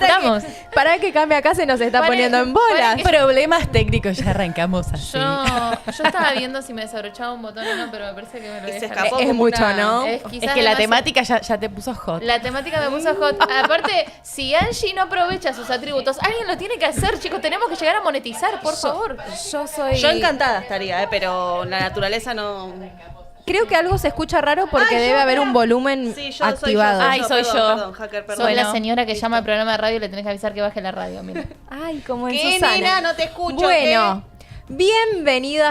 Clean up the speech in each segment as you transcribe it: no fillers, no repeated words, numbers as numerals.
Estamos. Para que cambie acá se nos está poniendo en bolas. Problemas técnicos, ya arrancamos así. Yo estaba viendo si me desabrochaba un botón o no, pero me parece que me lo Y se dejan. escapó Es como mucho, una- ¿no? Es Es quizás que la demasiado- temática ya te puso hot. La temática me puso hot. Aparte, si Angie no aprovecha sus atributos, alguien lo tiene que hacer, chicos. Tenemos que llegar a monetizar, por favor. Yo soy... Yo encantada estaría, pero la naturaleza no... Creo que algo se escucha raro porque Ay, debe yo, haber mira. un volumen Sí, yo activado. Ay, soy perdón, yo. Perdón, hacker, perdón. Soy la Bueno, señora que llama al programa de radio y le tenés que avisar que baje la radio, mira. Ay, como en ¿Qué, Susana. nena? No te escucho, Bueno, bienvenidos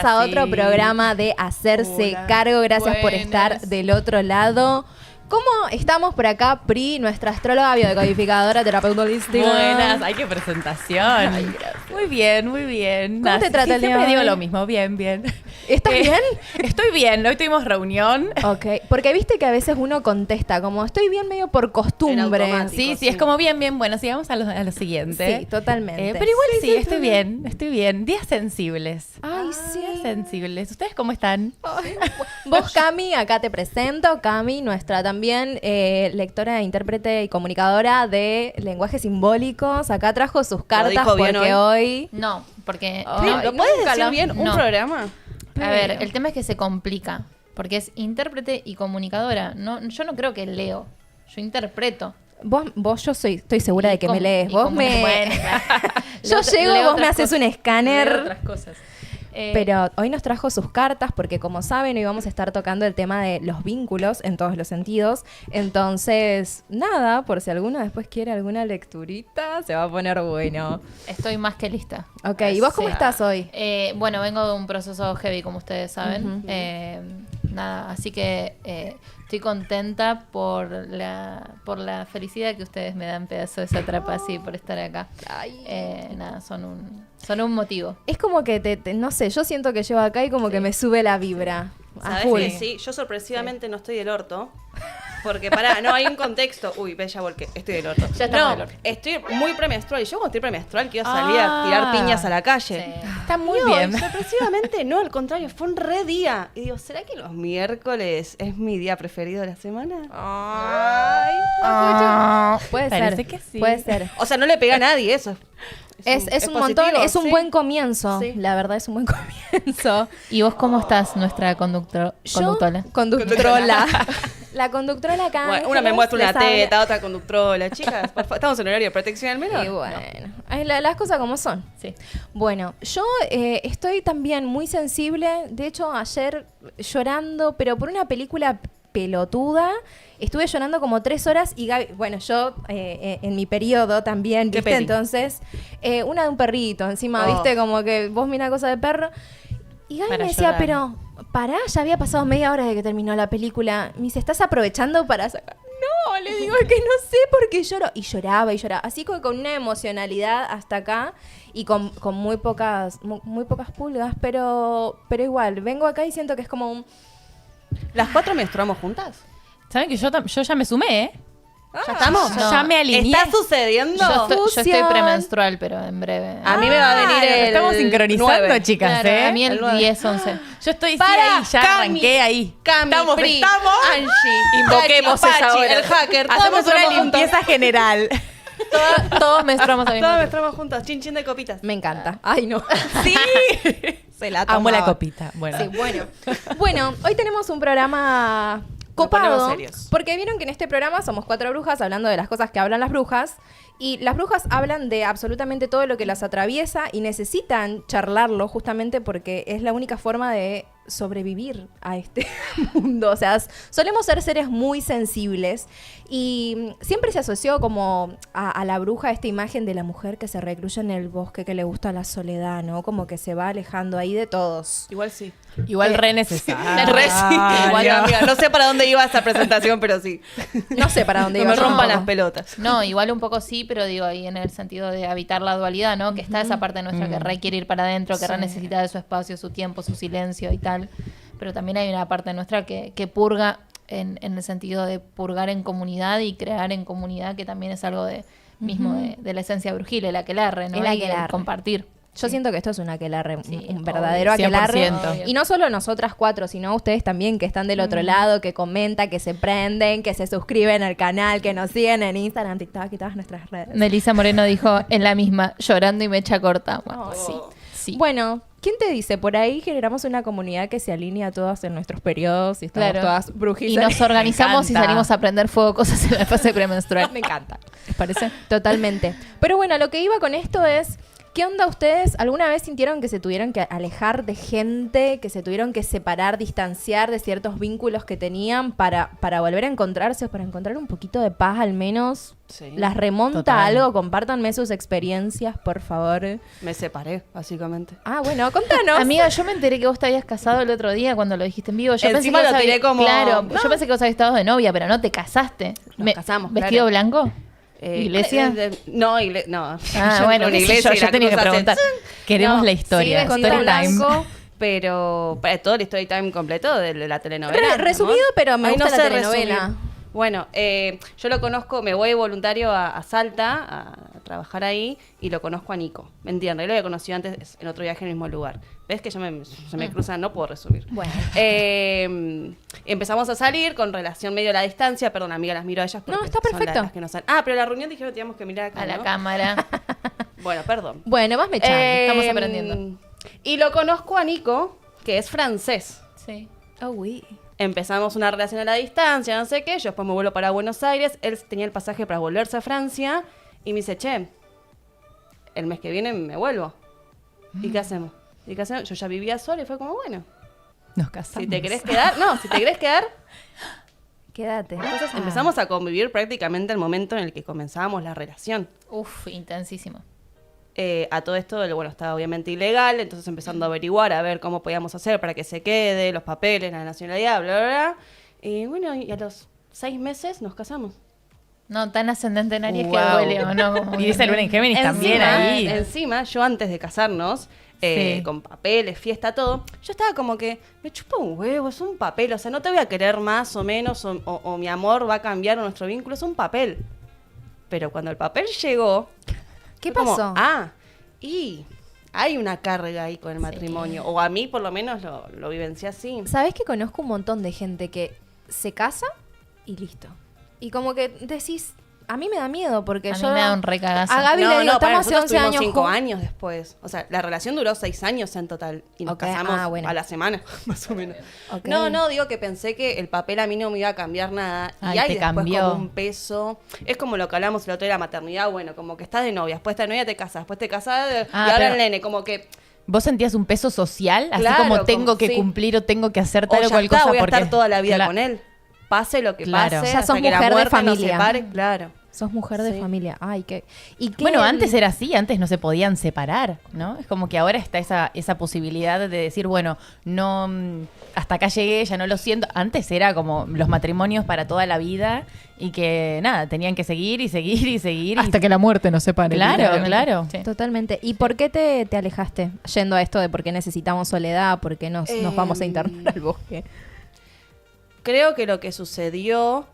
Ahora a otro sí. programa de Hacerse Hola. Cargo. Gracias por Buenas. estar del otro lado. ¿Cómo estamos por acá, Pri, nuestra astróloga, biodecodificadora, terapeuta holística? Buenas, ay, qué presentación. Muy bien, muy bien. ¿Cómo te trata el día Siempre de digo hoy? lo mismo, bien, bien. ¿Estás bien? Estoy bien, hoy tuvimos reunión. Ok, porque viste que a veces uno contesta como estoy bien medio por costumbre. En automático. Sí, sí. es como bien, bien. Bueno, sigamos a lo siguiente. Sí, totalmente. Pero igual sí, estoy bien. Días sensibles. Ay, Días sí. sensibles. ¿Ustedes cómo están? Vos, Cami, acá te presento. Cami, nuestra también lectora, intérprete y comunicadora de lenguajes simbólicos. Acá trajo sus cartas dijo bien porque hoy... No, porque... Ay, no, ¿Lo puedes nunca decir lo- bien un no. programa? A ver, el tema es que se complica. Porque es intérprete y comunicadora. No, yo no creo que leo. Yo interpreto. Vos estoy segura de que me lees. Y Vos me... bueno, claro. Yo Leo- llego, leo vos me otras haces un cosas. escáner. Leo otras cosas. Pero hoy nos trajo sus cartas porque como saben hoy vamos a estar tocando el tema de los vínculos en todos los sentidos. Entonces, nada, por si alguno después quiere alguna lecturita, se va a poner bueno. Estoy más que lista. Ok, ¿y vos cómo Sí. estás hoy? Bueno, vengo de un proceso heavy, como ustedes saben. Nada, así que estoy contenta por la felicidad que ustedes me dan, pedazo de satrapa, así, por estar acá. Nada, son un motivo. Es como que no sé, yo siento que llevo acá y como que me sube la vibra. A ¿Sabes full. que sí? Yo sorpresivamente no estoy del orto. Porque no hay un contexto. Uy, ya volqué, estoy del orto. Ya estamos no, del orto. estoy muy premenstrual. Y yo cuando estoy premenstrual quiero salir a tirar piñas a la calle. Sí. Está muy No, bien. y sorpresivamente no, al contrario, fue un re día. Y digo, ¿será que los miércoles es mi día preferido de la semana? Puede Parece ser, que sí. puede ser. O sea, no le pega a nadie, eso. Es un positivo, montón, es un sí. buen comienzo. Sí. La verdad es un buen comienzo. ¿Y vos cómo estás, nuestra conductora? Conductora. La conductora acá. Bueno, una me muestra una les habla. teta, otra conductora. Chicas, por favor, estamos en horario de protección al menor. Y bueno, ay, las cosas como son. Sí. Bueno, yo estoy también muy sensible. De hecho, ayer llorando, pero por una película pelotuda. Estuve llorando como 3 horas y Gaby, bueno, yo en mi periodo también, ¿Qué ¿viste? peli? Entonces, una de un perrito encima, Oh. ¿viste? Como que vos mirás cosa de perro. Y Gaby Para me decía, llorar. pero pará, ya había pasado media hora de que terminó la película. Me dice, ¿estás aprovechando para sacar? No, le digo, es que no sé por qué lloro. Y lloraba. Así con una emocionalidad hasta acá y con muy pocas pulgas, pero igual, vengo acá y siento que es como un... ¿Las 4 menstruamos juntas? ¿Saben que yo ya me sumé, eh? ¿Ya estamos? No. Ya me alineé. ¿Está sucediendo? Yo estoy Fusión. premenstrual, pero en breve. A mí me va a venir el Estamos sincronizando, 9. chicas, Claro, ¿eh? a mí el El 9. 10, 11. Yo estoy Para, ahí, ya Cami, arranqué ahí. Cami, estamos, Pri, estamos. Angie, Invoquemos Pachi, esa hora. el hacker, todos Hacemos una menstruamos juntas. limpieza general. Todos menstruamos al mismo Todas tiempo. menstruamos juntas, chin chin de copitas. Me encanta. Ay, no. Sí. Se la Amo la tomaba. copita. Bueno. Sí, bueno. Bueno, hoy tenemos un programa copado. ponemos serios. Porque vieron que en este programa somos 4 brujas hablando de las cosas que hablan las brujas. Y las brujas hablan de absolutamente todo lo que las atraviesa y necesitan charlarlo justamente porque es la única forma de sobrevivir a este mundo. O sea, solemos ser seres muy sensibles y siempre se asoció como a la bruja esta imagen de la mujer que se recluye en el bosque, que le gusta la soledad, ¿no? Como que se va alejando ahí de todos. Igual sí. Igual re necesario. Re sí. Igual, amiga, no sé para dónde iba esta presentación, pero sí. No sé para dónde No iba. me yo rompan las tampoco. pelotas. No, igual un poco sí, pero digo ahí en el sentido de habitar la dualidad, ¿no? Que está esa parte nuestra que requiere ir para adentro, que re necesita de su espacio, su tiempo, su silencio y tal. Pero también hay una parte nuestra que purga en el sentido de purgar en comunidad y crear en comunidad, que también es algo de la esencia brujil, el aquelarre, ¿no? El Y aquelarre. compartir. Yo siento que esto es un aquelarre, Sí, un verdadero obvio, aquelarre. 100%. Y no solo nosotras 4, sino ustedes también que están del otro lado, que comentan, que se prenden, que se suscriben al canal, que nos siguen en Instagram, TikTok y todas nuestras redes. Melissa Moreno dijo en la misma, llorando y mecha corta. Bueno, Oh. sí. Bueno, ¿quién te dice? Por ahí generamos una comunidad que se alinea todas en nuestros periodos y estamos Claro. todas Y brujizas. nos organizamos y encanta. salimos a prender fuego cosas en la fase premenstrual. Me encanta. ¿Les parece? Totalmente. Pero bueno, lo que iba con esto es, ¿qué onda ustedes? ¿Alguna vez sintieron que se tuvieron que alejar de gente, que se tuvieron que separar, distanciar de ciertos vínculos que tenían para volver a encontrarse, para encontrar un poquito de paz al menos? Sí. ¿Las remonta Total. a algo? Compártanme sus experiencias, por favor. Me separé, básicamente. Ah, bueno, contanos. Amiga, yo me enteré que vos te habías casado el otro día cuando lo dijiste en vivo. Yo pensé Encima que vos lo tiré habías- como- Claro, No. yo pensé que vos habías estado de novia, pero no te casaste. Nos casamos, ¿Vestido claro. blanco? ¿Iglesia? No, no. Ah, bueno, una qué sé iglesia yo, y yo la tenía que cruz hace preguntar. ¡zun! Queremos No, la historia. sí, Story vestido time. blanco, pero para todo el story time completo de la telenovela. Resumido, amor. pero me Ay, gusta no la sé telenovela. resumir. Bueno, yo lo conozco, me voy voluntario a Salta a trabajar ahí y lo conozco a Nico. ¿Me entiendes? Yo lo había conocido antes en otro viaje en el mismo lugar. ¿Ves que se me cruzan? No puedo resumir. Bueno. Empezamos a salir con relación medio a la distancia. Perdón, amiga, las miro a ellas porque No, está son perfecto. las que nos han... Ah, pero la reunión dijeron que teníamos que mirar acá, A la ¿no? cámara. Bueno, perdón. Bueno, vas mechando. estamos aprendiendo. Y lo conozco a Nico, que es francés. Sí. Oh, oui. Empezamos una relación a la distancia, no sé qué. Yo después me vuelvo para Buenos Aires. Él tenía el pasaje para volverse a Francia. Y me dice, che, el mes que viene me vuelvo. ¿Y qué hacemos? ¿Y qué hacemos? Yo ya vivía sola y fue como, bueno, Nos casamos. si te querés quedar, si te querés quedar. Quédate. Entonces empezamos a convivir prácticamente el momento en el que comenzábamos la relación. Uf, intensísimo. A todo esto, bueno, estaba obviamente ilegal, entonces empezando a averiguar, a ver cómo podíamos hacer para que se quede, los papeles, la nacionalidad, bla, bla, bla. Y bueno, y a los 6 meses nos casamos. No, tan ascendente en Aries que Wow. duele, ¿o no? Como Y dice Luna en Géminis también Encima- ahí. Encima, yo antes de casarnos, Sí. con papeles, fiesta, todo, yo estaba como que, me chupa un huevo, es un papel, o sea, no te voy a querer más o menos, o mi amor va a cambiar nuestro vínculo, es un papel. Pero cuando el papel llegó, ¿Qué fue como, pasó? y hay una carga ahí con el matrimonio, o a mí por lo menos lo vivencié así. ¿Sabés que conozco un montón de gente que se casa y listo? Y como que decís, a mí me da miedo porque A mí yo... me da un recagazo. A Gaby le digo, para estamos hace nosotros 11 tuvimos años 5 juntos. años después. O sea, la relación duró 6 años en total. Y nos Ok, casamos bueno. a la semana, más o menos. Ok. No, digo que pensé que el papel a mí no me iba a cambiar nada. Ay, y hay te después cambió. como un peso. Es como lo que hablamos el otro día de la maternidad. Bueno, como que estás de novia, después de novia te casas, después te casas y ahora pero- el nene. Como que, ¿Vos sentías un peso social? Así Claro, como tengo como- que sí. cumplir o tengo que hacer o tal o ya cual está, cosa. voy a estar porque- toda la vida Cla- con él. Pase lo que Claro. pase, Ya hasta sos que la mujer de muerte nos familia. separe, claro. Sos mujer de Sí. familia. Ay, qué... ¿Y qué? Bueno, antes era así, antes no se podían separar, ¿no? Es como que ahora está esa posibilidad de decir, bueno, no, hasta acá llegué, ya no lo siento. Antes era como los matrimonios para toda la vida y que nada, tenían que seguir y seguir y seguir. Hasta que la muerte nos separe. Claro, literalmente. claro. Sí. Totalmente. ¿Y por qué te alejaste? Yendo a esto de por qué necesitamos soledad, por qué nos vamos a internar al bosque. Creo que lo que sucedió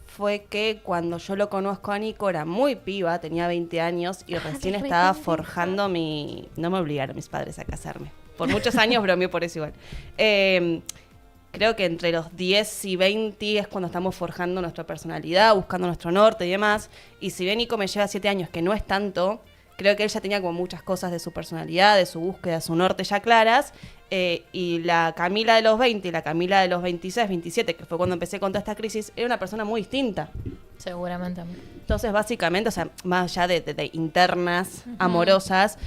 fue que cuando yo lo conozco a Nico era muy piba, tenía 20 años y recién estaba forjando mi... No me obligaron mis padres a casarme. Por muchos años bromeé por eso igual. Creo que entre los 10 y 20 es cuando estamos forjando nuestra personalidad, buscando nuestro norte y demás. Y si bien Nico me lleva 7 años, que no es tanto, creo que él ya tenía como muchas cosas de su personalidad, de su búsqueda, de su norte ya claras. Y la Camila de los 20 y la Camila de los 26, 27, que fue cuando empecé con toda esta crisis, era una persona muy distinta. Seguramente. Entonces, básicamente, o sea, más allá de internas, amorosas,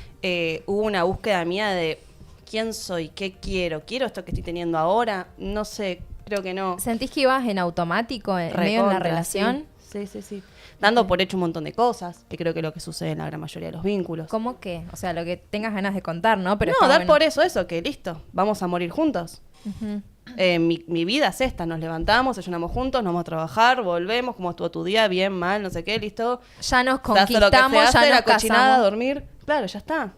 hubo una búsqueda mía de quién soy, qué quiero, quiero esto que estoy teniendo ahora, no sé, creo que no. ¿Sentís que ibas en automático en medio de la Recontra, relación? Sí. Dando por hecho un montón de cosas, que creo que es lo que sucede en la gran mayoría de los vínculos. ¿Cómo qué? O sea, lo que tengas ganas de contar, ¿no? Pero No, está dar bueno. por eso, que listo, vamos a morir juntos. Ujú. Mi vida es esta, nos levantamos, desayunamos juntos, nos vamos a trabajar, volvemos, cómo estuvo tu día, bien, mal, no sé qué, listo. Ya nos Se hace lo que se conquistamos, hace, ya la nos cochinada, casamos. dormir, claro, ya está.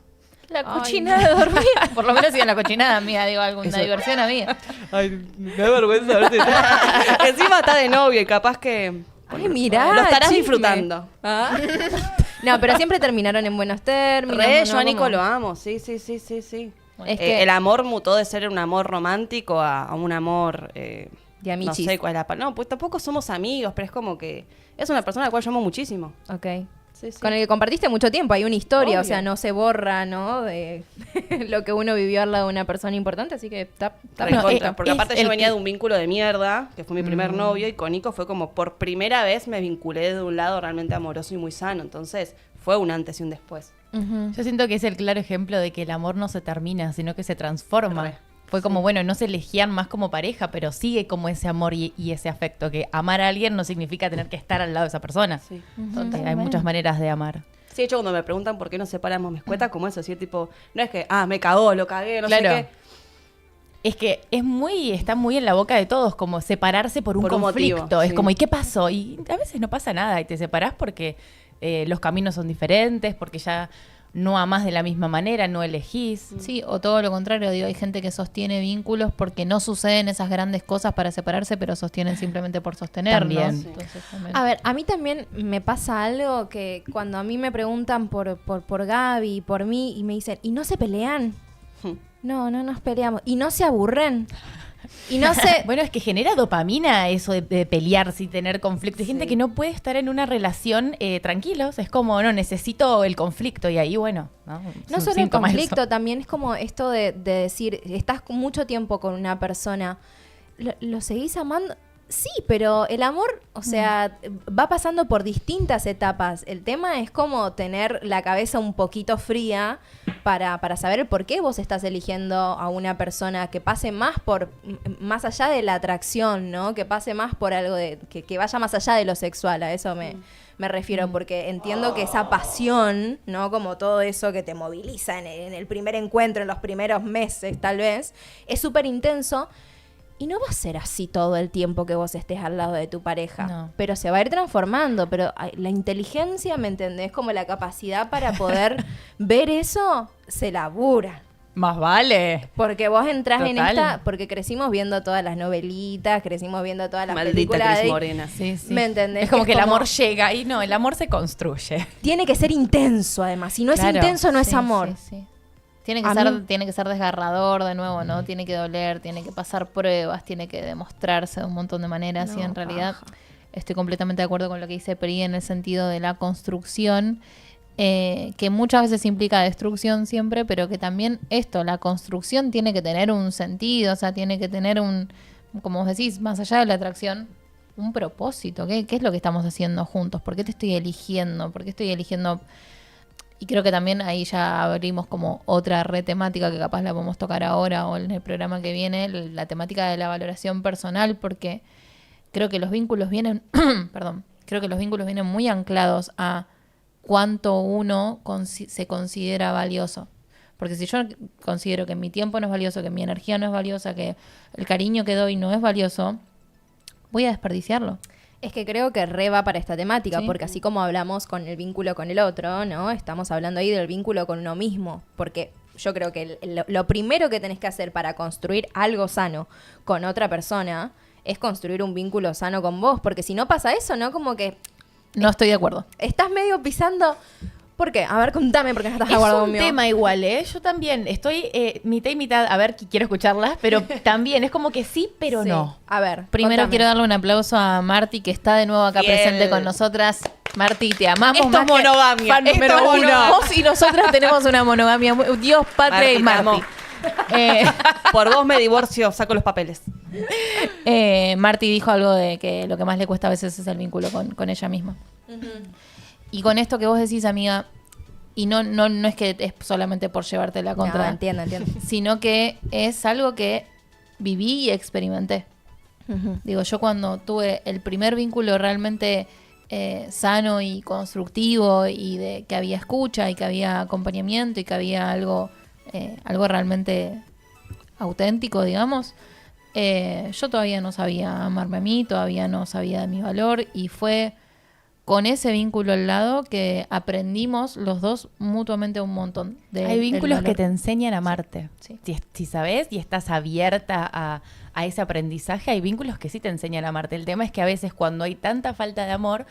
La Ay, cochinada de dormir. Por lo menos iba en la cochinada mía, digo, alguna Eso. diversión a mí. Ay, me da vergüenza verte. Encima está de novio y capaz que Ay, mirá, lo estarás chisme. disfrutando. Ah. No, pero siempre terminaron en buenos términos. Re, ¿no? yo a Nico Como- lo amo, sí. Es que El amor mutó de ser un amor romántico a un amor... de no amichis. sé cuál es la palabra. No, pues tampoco somos amigos, pero es como que es una persona a la cual yo amo muchísimo. Ok. Sí, sí. Con el que compartiste mucho tiempo, hay una historia, o Obvio. sea, no se borra, ¿no? De lo que uno vivió al lado de una persona importante, así que está Recontra, No, porque es aparte el yo venía que- de un vínculo de mierda, que fue mi primer novio, y con Nico fue como por primera vez me vinculé de un lado realmente amoroso y muy sano. Entonces fue un antes y un después. Yo siento que es el claro ejemplo de que el amor no se termina, sino que se transforma. Re. Fue como, bueno, no se elegían más como pareja, pero sigue como ese amor y ese afecto, que amar a alguien no significa tener que estar al lado de esa persona. Sí. Hay muchas maneras de amar. Sí, de hecho, cuando me preguntan por qué nos separamos, me escueta como eso, decir tipo, no es que, me cagó, lo cagué, no Claro. sé qué. Es que está muy en la boca de todos, como separarse por un Por un conflicto. motivo, Es sí. como, ¿y qué pasó? Y a veces no pasa nada y te separás porque los caminos son diferentes, porque ya no amás de la misma manera, no elegís. Sí, o todo lo contrario, digo, hay gente que sostiene vínculos porque no suceden esas grandes cosas para separarse, pero sostienen simplemente por sostenerlos. También. Sí. Entonces, también. A ver, a mí también me pasa algo que cuando a mí me preguntan por Gaby, por mí, y me dicen, ¿y no se pelean? No nos peleamos. ¿Y no se aburren? Y no sé... Bueno, es que genera dopamina eso de pelearse y tener conflicto. Hay gente que no puede estar en una relación tranquilos. Es como, no, necesito el conflicto. Y ahí, bueno, ¿no? No Es un solo el síntoma conflicto, eso. también es como esto de decir, estás mucho tiempo con una persona, ¿lo seguís amando? Sí, pero el amor, o sea, va pasando por distintas etapas. El tema es como tener la cabeza un poquito fría para saber el por qué vos estás eligiendo a una persona que pase más allá de la atracción, ¿no? Que pase más por algo que vaya más allá de lo sexual, a eso me refiero, porque entiendo que esa pasión, ¿no? Como todo eso que te moviliza en el primer encuentro, en los primeros meses tal vez, es súper intenso. Y no va a ser así todo el tiempo que vos estés al lado de tu pareja. No. Pero se va a ir transformando. Pero la inteligencia, ¿me entendés? Como la capacidad para poder ver eso, se labura. Más vale. Porque vos entrás en Total. esta... Porque crecimos viendo todas las novelitas, crecimos viendo todas las Maldita películas. Cris Morena. Sí, sí. ¿Me entendés? Es como que el como- amor llega y no, el amor se construye. Tiene que ser intenso, además. Si no es Claro. intenso, no es Sí, amor. sí, sí. Tiene A que mí- tiene que ser desgarrador de nuevo, ¿no? Tiene que doler, tiene que pasar pruebas, tiene que demostrarse de un montón de maneras. No, y en realidad paja. estoy completamente de acuerdo con lo que dice Pri en el sentido de la construcción, que muchas veces implica destrucción siempre, pero que también la construcción tiene que tener un sentido, o sea, tiene que tener como vos decís, más allá de la atracción, un propósito. ¿Qué es lo que estamos haciendo juntos? ¿Por qué te estoy eligiendo? ¿Por qué estoy eligiendo? Y creo que también ahí ya abrimos como otra red temática que capaz la podemos tocar ahora o en el programa que viene, la temática de la valoración personal, porque creo que los vínculos vienen, perdón, creo que los vínculos vienen muy anclados a cuánto uno se considera valioso. Porque si yo considero que mi tiempo no es valioso, que mi energía no es valiosa, que el cariño que doy no es valioso, voy a desperdiciarlo. Es que creo que re va para esta temática, Sí. porque así como hablamos con el vínculo con el otro, ¿no? Estamos hablando ahí del vínculo con uno mismo, porque yo creo que lo primero que tenés que hacer para construir algo sano con otra persona es construir un vínculo sano con vos, porque si no pasa eso, ¿no? Como que No estoy de acuerdo. estás medio pisando... ¿Por qué? A ver, contame, porque no estás de Es acuerdo un conmigo. tema igual, ¿eh? Yo también estoy mitad y mitad, a ver, quiero escucharlas, pero también es como que sí, pero Sí. no. A ver, Primero contame. quiero darle un aplauso a Marti, que está de nuevo acá Fiel. presente con nosotras. Marti, te amamos Esto más es monogamia, que fan esto número es uno. monogamia. Vos y nosotras tenemos una monogamia. Dios, patria y Marti, te Marti. amo. Por vos me divorcio, saco los papeles. Marti dijo algo de que lo que más le cuesta a veces es el vínculo con ella misma. Y con esto que vos decís, amiga, y no es que es solamente por llevarte la contra, No, entiendo. sino que es algo que viví y experimenté. Ujú. Digo, yo cuando tuve el primer vínculo realmente sano y constructivo y de que había escucha y que había acompañamiento y que había algo realmente auténtico, digamos, yo todavía no sabía amarme a mí, todavía no sabía de mi valor y fue con ese vínculo al lado que aprendimos los dos mutuamente un montón. Hay vínculos del que valor. te enseñan a amarte. Sí. Si sabes y estás abierta a ese aprendizaje, hay vínculos que sí te enseñan a amarte. El tema es que a veces cuando hay tanta falta de amor,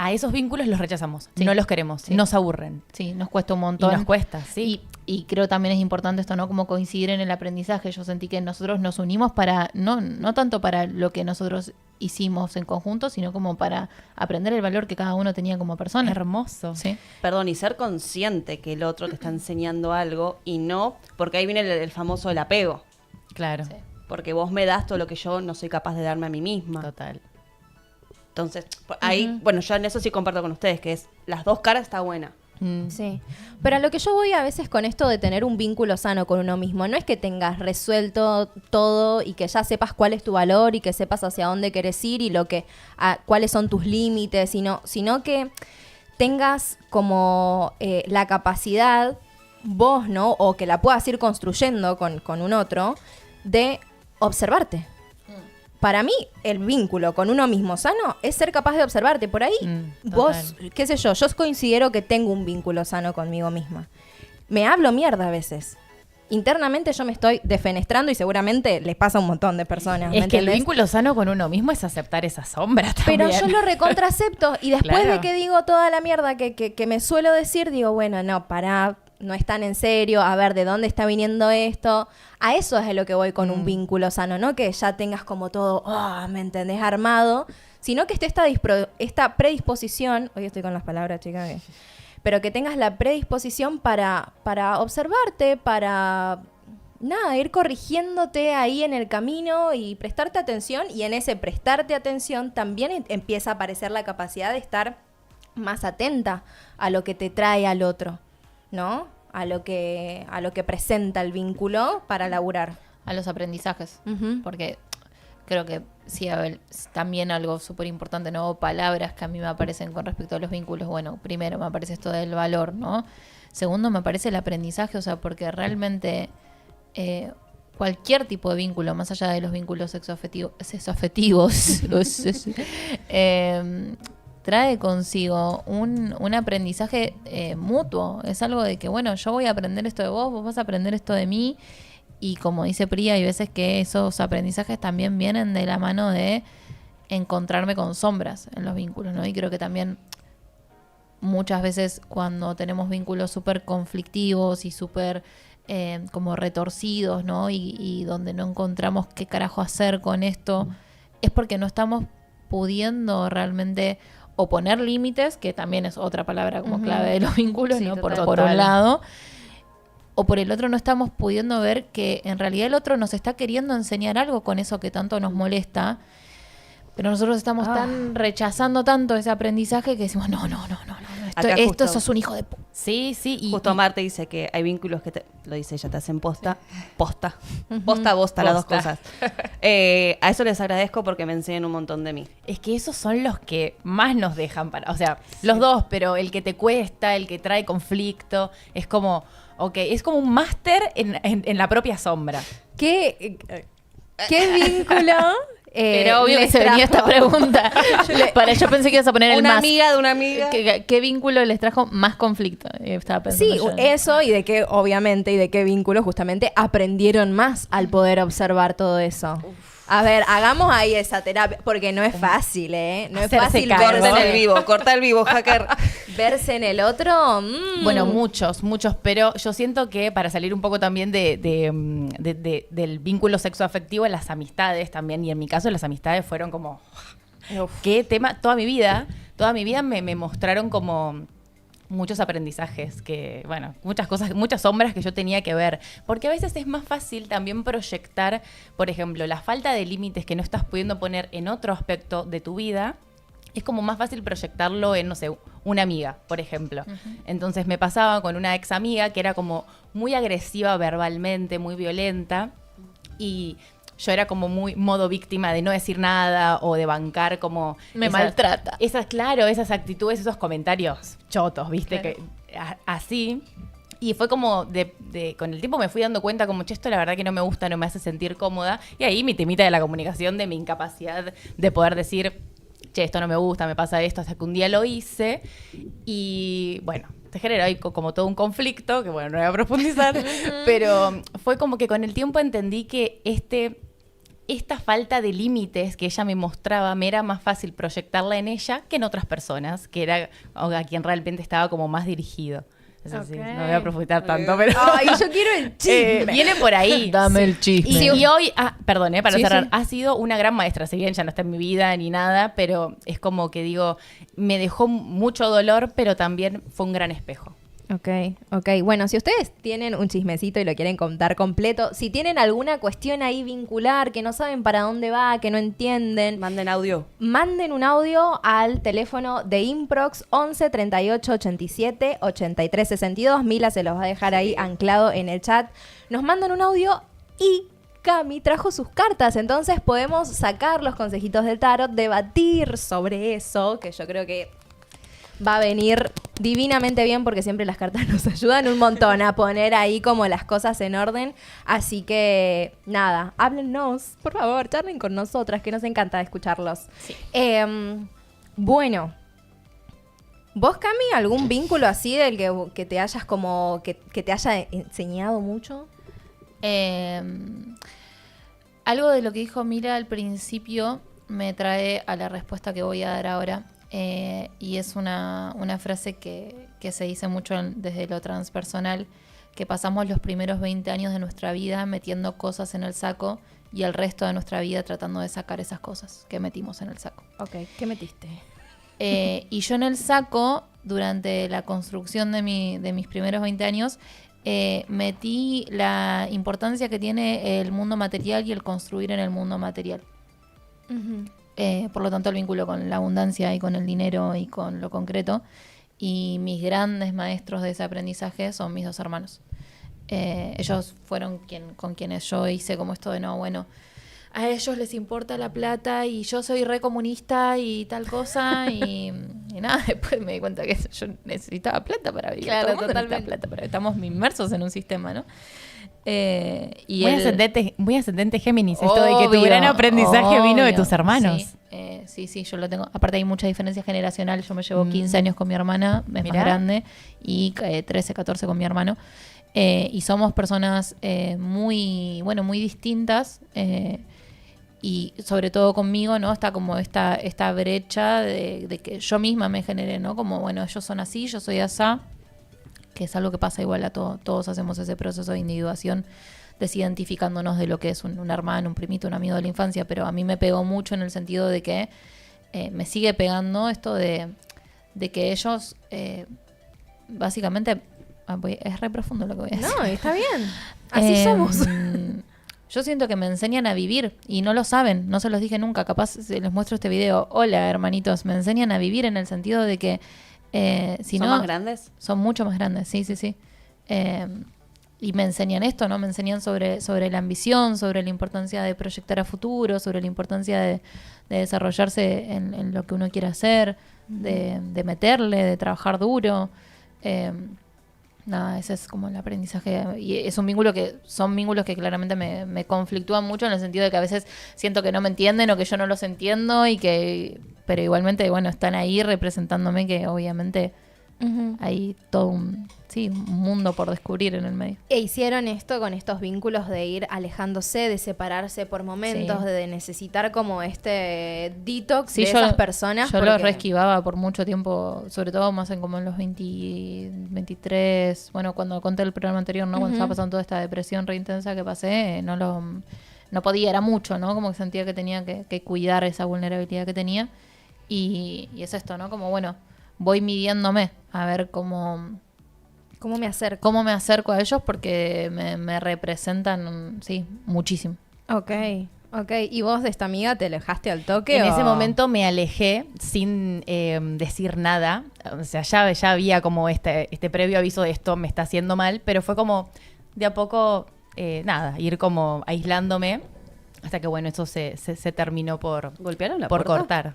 a esos vínculos los rechazamos, Sí. no los queremos, Sí. nos aburren. Sí, nos cuesta un Y montón. nos cuesta, sí. Y creo también es importante esto, ¿no? Como coincidir en el aprendizaje. Yo sentí que nosotros nos unimos para, no tanto para lo que nosotros hicimos en conjunto, sino como para aprender el valor que cada uno tenía como persona. Hermoso. Sí. Perdón, y ser consciente que el otro te está enseñando algo y no, porque ahí viene el famoso el apego. Claro, Sí. Porque vos me das todo lo que yo no soy capaz de darme a mí misma. total. Entonces, ahí, bueno, yo en eso sí comparto con ustedes, que es las dos caras está buena. Sí, pero a lo que yo voy a veces con esto de tener un vínculo sano con uno mismo, no es que tengas resuelto todo y que ya sepas cuál es tu valor y que sepas hacia dónde querés ir y cuáles son tus límites, sino que tengas como la capacidad, vos, ¿no? O que la puedas ir construyendo con un otro, de observarte. Para mí, el vínculo con uno mismo sano es ser capaz de observarte. Por ahí, vos, qué sé yo considero que tengo un vínculo sano conmigo misma. Me hablo mierda a veces. Internamente yo me estoy defenestrando y seguramente les pasa a un montón de personas. ¿me Es que el entendés? vínculo sano con uno mismo es aceptar esa sombra también. Pero yo lo recontracepto y después Claro. de que digo toda la mierda que me suelo decir, digo, bueno, no, pará, no es tan en serio, a ver, ¿de dónde está viniendo esto? A eso es a lo que voy con un vínculo sano, no que ya tengas como todo, ¿me entendés? Armado, sino que esté esta predisposición, hoy estoy con las palabras, chicas, pero que tengas la predisposición para observarte, para nada, ir corrigiéndote ahí en el camino y prestarte atención, y en ese prestarte atención también empieza a aparecer la capacidad de estar más atenta a lo que te trae al otro, ¿no? A lo que presenta el vínculo para laburar. A los aprendizajes. Ujú. Porque creo que sí, a ver, también algo súper importante, ¿no? Palabras que a mí me aparecen con respecto a los vínculos. Bueno, primero me aparece esto del valor, ¿no? Segundo me aparece el aprendizaje, o sea, porque realmente cualquier tipo de vínculo, más allá de los vínculos sexoafectivos, trae consigo un aprendizaje mutuo. Es algo de que, bueno, yo voy a aprender esto de vos, vos vas a aprender esto de mí. Y como dice Priya, hay veces que esos aprendizajes también vienen de la mano de encontrarme con sombras en los vínculos, ¿no? Y creo que también muchas veces cuando tenemos vínculos súper conflictivos y súper como retorcidos, ¿no? Y donde no encontramos qué carajo hacer con esto, es porque no estamos pudiendo realmente o poner límites, que también es otra palabra como clave de los vínculos, Sí, ¿no? Por total. un lado. O por el otro no estamos pudiendo ver que en realidad el otro nos está queriendo enseñar algo con eso que tanto nos molesta, pero nosotros estamos tan rechazando tanto ese aprendizaje que decimos, no, Acá esto justo- sos un hijo de Sí, sí. Justo Marte dice que hay vínculos que lo dice ella, te hacen posta, bosta, las dos Posta. cosas. A eso les agradezco porque me enseñan un montón de mí. Es que esos son los que más nos dejan para. O sea, los dos, pero el que te cuesta, el que trae conflicto, es como. Ok, es como un máster en la propia sombra. ¿Qué vínculo? Pero obvio que les se venía esta trajo? pregunta. Yo pensé que ibas a poner el Una más. amiga de una amiga. ¿Qué vínculo les trajo más conflicto? Estaba pensando Sí, yo. eso y de qué, obviamente, y de qué vínculo justamente aprendieron más al poder observar todo eso. A ver, hagamos ahí esa terapia, porque no es fácil, ¿eh? No es Hacerse fácil cargo. Corta el vivo, hacker. verse en el otro. Bueno, muchos, pero yo siento que para salir un poco también del vínculo sexoafectivo, las amistades también, y en mi caso las amistades fueron como, qué tema, toda mi vida me mostraron como muchos aprendizajes, que bueno, muchas cosas, muchas sombras que yo tenía que ver, porque a veces es más fácil también proyectar, por ejemplo, la falta de límites que no estás pudiendo poner en otro aspecto de tu vida. Es como más fácil proyectarlo en, no sé, una amiga, por ejemplo. Entonces me pasaba con una ex amiga que era como muy agresiva verbalmente, muy violenta, y yo era como muy modo víctima de no decir nada o de bancar como... Me maltrata. Esas actitudes, esos comentarios chotos, ¿viste? Claro. Así... Y fue como, con el tiempo me fui dando cuenta como, che, esto la verdad que no me gusta, no me hace sentir cómoda. Y ahí mi temita de la comunicación, de mi incapacidad de poder decir, che, esto no me gusta, me pasa esto, hasta que un día lo hice. Y bueno, te generó ahí como todo un conflicto, que bueno, no voy a profundizar, pero fue como que con el tiempo entendí que esta falta de límites que ella me mostraba, me era más fácil proyectarla en ella que en otras personas, que era a quien realmente estaba como más dirigido. Es decir, no voy a profundizar tanto, pero... Ay, yo quiero el chisme. Viene por ahí. Dame el chisme. Y hoy, perdón, para Sí, cerrar, sí. ha sido una gran maestra, si bien ya no está en mi vida ni nada, pero es como que digo, me dejó mucho dolor, pero también fue un gran espejo. Ok. Bueno, si ustedes tienen un chismecito y lo quieren contar completo, si tienen alguna cuestión ahí vincular, que no saben para dónde va, que no entienden, Manden audio. manden un audio al teléfono de Improx 11 38 87 83 62. Mila se los va a dejar ahí anclado en el chat. Nos mandan un audio y Cami trajo sus cartas, entonces podemos sacar los consejitos del tarot, debatir sobre eso, que yo creo que va a venir divinamente bien porque siempre las cartas nos ayudan un montón a poner ahí como las cosas en orden. Así que nada, háblennos, por favor, charlen con nosotras, que nos encanta escucharlos. Sí. Bueno, ¿vos, Cami, algún vínculo así del que te hayas como, que te haya enseñado mucho? Algo de lo que dijo Mira al principio me trae a la respuesta que voy a dar ahora. Y es una frase que se dice mucho desde lo transpersonal, que pasamos los primeros 20 años de nuestra vida metiendo cosas en el saco y el resto de nuestra vida tratando de sacar esas cosas que metimos en el saco. Ok, ¿qué metiste? Y yo en el saco, durante la construcción de mis primeros 20 años, metí la importancia que tiene el mundo material y el construir en el mundo material. Por lo tanto, el vínculo con la abundancia y con el dinero y con lo concreto. Y mis grandes maestros de ese aprendizaje son mis 2 hermanos. Ellos fueron con quienes yo hice como esto de no, bueno, a ellos les importa la plata y yo soy re comunista y tal cosa. Y nada, después me di cuenta que yo necesitaba plata para vivir. Claro, Todo el mundo necesita totalmente. plata para, estamos inmersos en un sistema, ¿no? Y Muy ascendente Géminis, esto de que tu Obvio, gran aprendizaje vino de obvio. tus hermanos. Sí, yo lo tengo. Aparte hay mucha diferencia generacional. Yo me llevo 15 años con mi hermana, es Mirá. más grande, y 13, 14 con mi hermano. Y somos personas muy distintas. Y sobre todo conmigo, ¿no? Está como esta brecha de que yo misma me generé, ¿no? Como, bueno, ellos son así, yo soy asá. Que es algo que pasa igual a todos hacemos ese proceso de individuación, desidentificándonos de lo que es un hermano, un primito, un amigo de la infancia, pero a mí me pegó mucho en el sentido de que me sigue pegando esto de que ellos básicamente, es re profundo lo que voy a decir. No, está bien. Así somos. Yo siento que me enseñan a vivir y no lo saben, no se los dije nunca, capaz les muestro este video. Hola, hermanitos, me enseñan a vivir en el sentido de que si ¿Son no, más grandes? son mucho más grandes, sí. Y me enseñan esto, ¿no? Me enseñan sobre la ambición, sobre la importancia de proyectar a futuro, sobre la importancia de desarrollarse en lo que uno quiere hacer, de meterle, de trabajar duro. Nada, ese es como el aprendizaje. Y es un vínculo son vínculos que claramente me conflictúan mucho en el sentido de que a veces siento que no me entienden o que yo no los entiendo pero igualmente, bueno, están ahí representándome que obviamente hay todo un mundo por descubrir en el medio. E hicieron esto con estos vínculos de ir alejándose, de separarse por momentos, Sí. de necesitar como este detox Sí, de esas personas. Yo lo porque- reesquivaba por mucho tiempo, sobre todo más como en los 20, 23, bueno, cuando conté el programa anterior, ¿no? Cuando estaba pasando toda esta depresión re intensa que pasé, no podía, era mucho, ¿no? Como que sentía que tenía que cuidar esa vulnerabilidad que tenía. Y es esto, ¿no? Como, bueno, voy midiéndome a ver ¿Cómo me acerco? cómo me acerco a ellos porque me representan, sí, muchísimo. Ok. ¿Y vos de esta amiga te alejaste al toque? En o- ese momento me alejé sin decir nada. O sea, ya había como este previo aviso de esto me está haciendo mal, pero fue como de a poco, ir como aislándome hasta que, bueno, eso se terminó por ¿Golpearon la por puerta? cortar.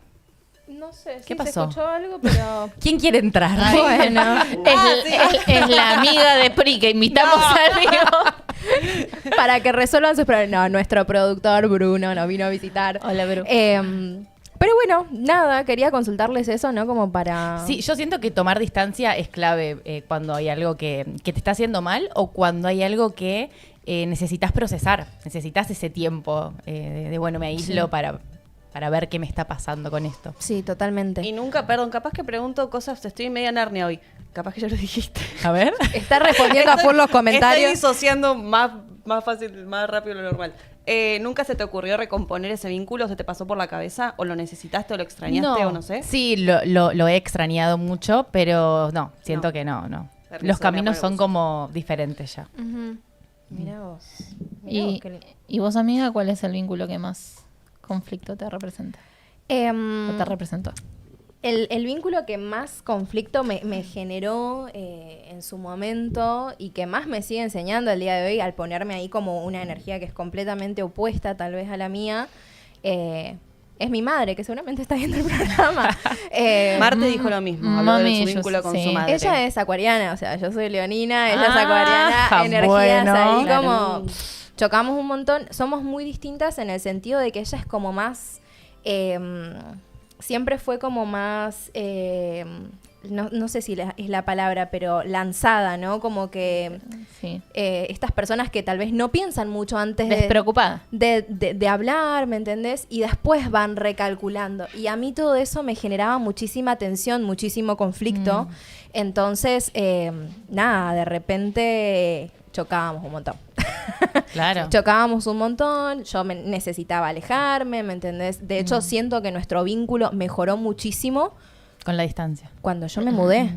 No sé, ¿Qué sí pasó? se escuchó algo, pero... ¿Quién quiere entrar? Bueno. Es la amiga de Pri que invitamos al mío. Para que resuelvan sus problemas. No, nuestro productor Bruno nos vino a visitar. Hola, Bru. Pero bueno, nada, quería consultarles eso, ¿no? Como para... Sí, yo siento que tomar distancia es clave cuando hay algo que te está haciendo mal o cuando hay algo que necesitas procesar. Necesitas ese tiempo bueno, me aíslo para ver qué me está pasando con esto. Sí, totalmente. Y nunca, perdón, capaz que pregunto cosas, estoy media Narnia hoy. Capaz que ya lo dijiste. A ver. Está respondiendo a full los comentarios. Estoy disociando más fácil, más rápido de lo normal. ¿Nunca se te ocurrió recomponer ese vínculo? ¿Se te pasó por la cabeza? ¿O lo necesitaste o lo extrañaste o no sé? Sí, lo he extrañado mucho, pero no, siento que no. Permiso, Los caminos me son rehuso. como diferentes ya. Mirá vos. ¿Y vos, amiga, cuál es el vínculo que más conflicto te representa? ¿O te representó? El vínculo que más conflicto me generó en su momento y que más me sigue enseñando el día de hoy al ponerme ahí como una energía que es completamente opuesta tal vez a la mía, es mi madre, que seguramente está viendo el programa. Marte dijo lo mismo, habló de su Mami, vínculo con sí. su madre. Ella es acuariana, o sea, yo soy leonina, ella es acuariana, energías bueno. ahí Claro. como... Chocamos un montón, somos muy distintas en el sentido de que ella es como más... siempre fue como más... no sé si es la palabra, pero lanzada, ¿no? Como que Sí. estas personas que tal vez no piensan mucho antes Despreocupada. de hablar, ¿me entendés? Y después van recalculando. Y a mí todo eso me generaba muchísima tensión, muchísimo conflicto. Entonces, nada, de repente chocábamos un montón. Claro. Chocábamos un montón, yo necesitaba alejarme, ¿me entendés? De hecho, siento que nuestro vínculo mejoró muchísimo Con la distancia. cuando yo me mudé.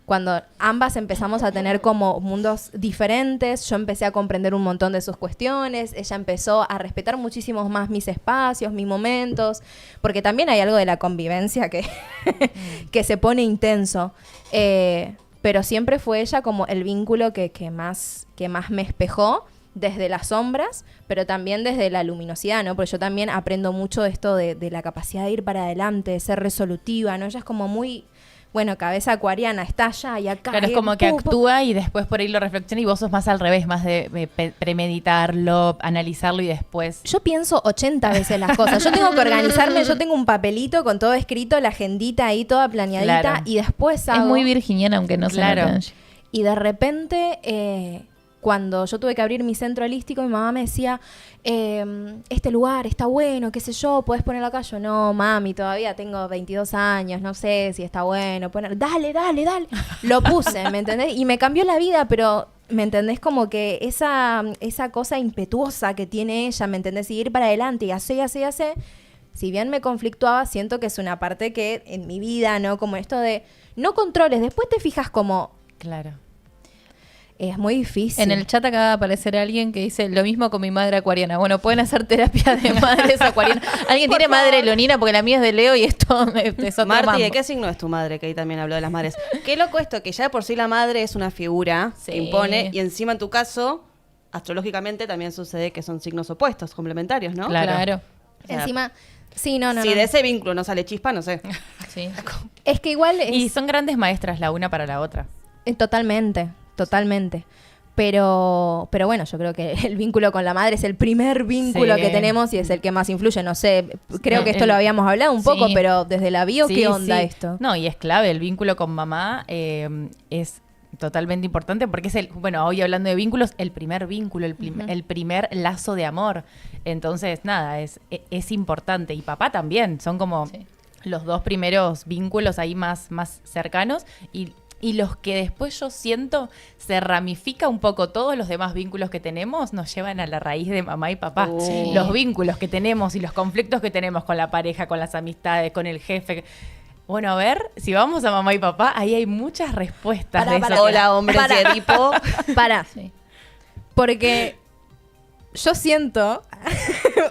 Cuando ambas empezamos a tener como mundos diferentes, yo empecé a comprender un montón de sus cuestiones, ella empezó a respetar muchísimo más mis espacios, mis momentos, porque también hay algo de la convivencia que, que se pone intenso. Pero siempre fue ella como el vínculo que más me espejó desde las sombras, pero también desde la luminosidad, ¿no? Porque yo también aprendo mucho esto de la capacidad de ir para adelante, de ser resolutiva, ¿no? Ella es como muy, bueno, cabeza acuariana, está allá y acá. Claro, es como que actúa y después por ahí lo reflexiona y vos sos más al revés, más de premeditarlo, analizarlo y después... Yo pienso 80 veces las cosas. Yo tengo que organizarme, yo tengo un papelito con todo escrito, la agendita ahí toda planeadita Claro. y después hago... Es muy virginiana, aunque no Claro. se note. Y de repente, cuando yo tuve que abrir mi centro holístico, mi mamá me decía, este lugar está bueno, qué sé yo, ¿podés ponerlo acá? Yo, no, mami, todavía tengo 22 años, no sé si está bueno poner. Dale. Lo puse, ¿me entendés? Y me cambió la vida, pero, ¿me entendés? Como que esa cosa impetuosa que tiene ella, ¿me entendés? Y ir para adelante y hace. Si bien me conflictuaba, siento que es una parte que en mi vida, ¿no? Como esto de, no controles, después te fijas como... Claro. Es muy difícil. En el chat acaba de aparecer alguien que dice lo mismo con mi madre acuariana. Bueno, pueden hacer terapia de madres acuarianas. ¿Alguien tiene madre leonina? Porque la mía es de Leo y esto es otro Marti, mambo. ¿de qué signo es tu madre? Que ahí también habló de las madres. Qué loco esto, que ya de por sí la madre es una figura Sí. que impone, y encima en tu caso, astrológicamente también sucede que son signos opuestos, complementarios, ¿no? Claro. O sea, Encima, sí, no. si de ese vínculo no sale chispa, no sé. Sí. Es que igual es... Y son grandes maestras la una para la otra. Totalmente. Pero bueno, yo creo que el vínculo con la madre es el primer vínculo Sí. que tenemos y es el que más influye. No sé, creo Sí, que esto lo habíamos hablado un poco, sí. pero desde la bio, Sí, ¿qué onda sí. esto? No, y es clave, el vínculo con mamá es totalmente importante porque es bueno, hoy hablando de vínculos, el primer vínculo, el primer lazo de amor. Entonces, nada, es importante. Y papá también, son como Sí. los dos primeros vínculos ahí más cercanos y los que después yo siento se ramifica un poco, todos los demás vínculos que tenemos nos llevan a la raíz de mamá y papá. Sí. Los vínculos que tenemos y los conflictos que tenemos con la pareja, con las amistades, con el jefe. Bueno, a ver, si vamos a mamá y papá, ahí hay muchas respuestas de eso. Hola, hombres de tipo. Para, Sí. porque yo siento...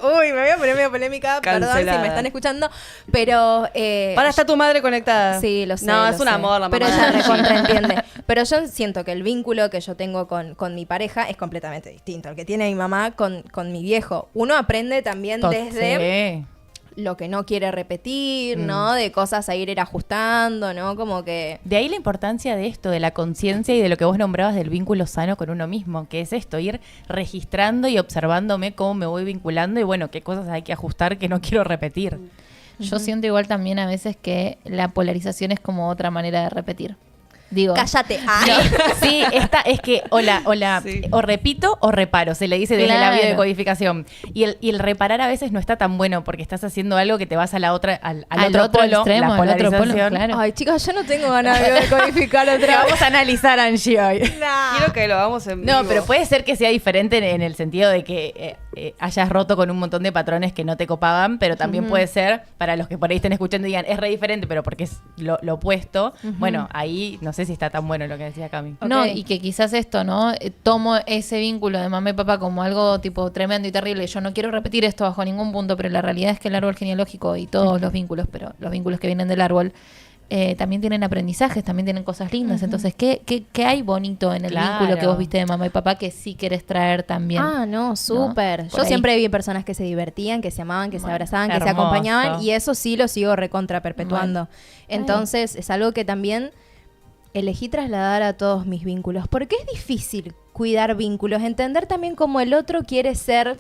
Uy, me voy a poner medio polémica, perdón si Cancelada. me están escuchando, pero... Para, está tu madre conectada. Sí, lo sé. No, lo es un sé. amor, la mamá. Pero de ella Angie. recontraentiende. Pero yo siento que el vínculo que yo tengo con mi pareja es completamente distinto. El que tiene mi mamá con mi viejo. Uno aprende también desde Sí. lo que no quiere repetir, ¿no? De cosas a ir ajustando, ¿no? Como que... De ahí la importancia de esto, de la conciencia y de lo que vos nombrabas del vínculo sano con uno mismo, que es esto, ir registrando y observándome cómo me voy vinculando y bueno, qué cosas hay que ajustar que no quiero repetir. Yo siento igual también a veces que la polarización es como otra manera de repetir. Digo, Cállate. Sí, es que Sí. o repito o reparo, se le dice desde la Claro. biodecodificación. Y el reparar a veces no está tan bueno porque estás haciendo algo que te vas a la otra, al al otro polo, extremo, la al otro polo, polarización. claro. Ay, chicas, yo no tengo ganas de decodificar Que otra vez. vamos a analizar, Angie, hoy. Quiero que lo hagamos en vivo. No, pero puede ser que sea diferente en el sentido de que hayas roto con un montón de patrones que no te copaban, pero también puede ser, para los que por ahí estén escuchando y digan, es re diferente, pero porque es lo opuesto. Bueno, ahí no sé si está tan bueno lo que decía Cami. No, Ok. y que quizás esto, ¿no? Tomo ese vínculo de mamá y papá como algo tipo tremendo y terrible. Yo no quiero repetir esto bajo ningún punto, pero la realidad es que el árbol genealógico y todos los vínculos, pero los vínculos que vienen del árbol, también tienen aprendizajes, también tienen cosas lindas. Entonces, ¿qué hay bonito en el Claro. vínculo que vos viste de mamá y papá que sí querés traer también? Ah, no, súper. Por Yo ahí. siempre vi personas que se divertían, que se amaban, que se Bueno, abrazaban, que se hermoso. acompañaban y eso sí lo sigo recontra perpetuando. Entonces es algo que también elegí trasladar a todos mis vínculos. Porque es difícil cuidar vínculos, entender también cómo el otro quiere ser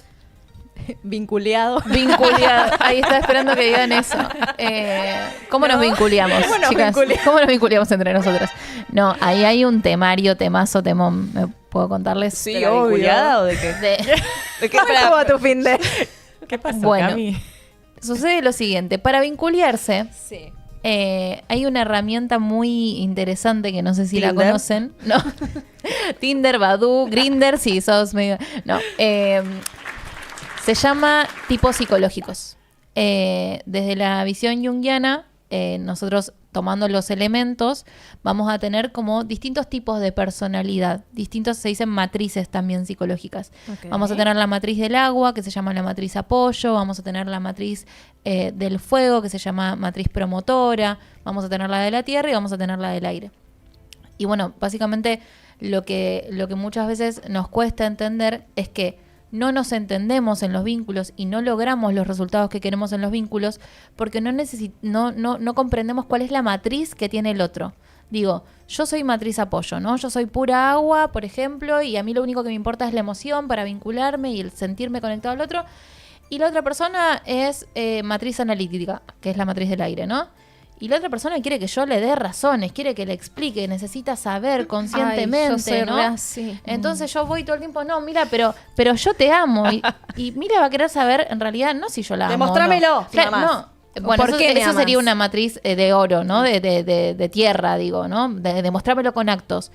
vinculeado. Vinculeado. Ahí estaba esperando que digan eso. ¿Cómo nos vinculiamos, ¿Cómo nos chicas? vinculiamos? ¿Cómo nos vinculiamos entre nosotras? No, ahí hay un temario, temazo, temón. ¿Me puedo contarles? ¿De la vinculada o de qué? ¿De qué? ¿Cómo estuvo tu fin de? ¿Qué pasó, Bueno. Cami? Sucede lo siguiente. Para vinculiarse, Sí. hay una herramienta muy interesante que no sé si la ¿Tinder? conocen. No. Tinder, Badoo, Grindr, si sos medio... No. Se llama tipos psicológicos. Desde la visión junguiana, nosotros tomando los elementos, vamos a tener como distintos tipos de personalidad. Distintos, se dicen matrices también psicológicas. Ok. Vamos a tener la matriz del agua, que se llama la matriz apoyo. Vamos a tener la matriz del fuego, que se llama matriz promotora. Vamos a tener la de la tierra y vamos a tener la del aire. Y bueno, básicamente lo que muchas veces nos cuesta entender es que no nos entendemos en los vínculos y no logramos los resultados que queremos en los vínculos porque no comprendemos cuál es la matriz que tiene el otro. Digo, yo soy matriz apoyo, ¿no? Yo soy pura agua, por ejemplo, y a mí lo único que me importa es la emoción para vincularme y el sentirme conectado al otro. Y la otra persona es matriz analítica, que es la matriz del aire, ¿no? Y la otra persona quiere que yo le dé razones, quiere que le explique, necesita saber conscientemente, Ay, yo soy ¿no? re así. Entonces yo voy todo el tiempo, no, mira, pero yo te amo. Y Mira va a querer saber, en realidad, no si yo la amo. Demostrámelo, o no. Claro, nada más. no. Bueno, ¿Por eso, qué me eso amas? sería una matriz de oro, ¿no? De tierra, digo, ¿no? De demostrármelo con actos.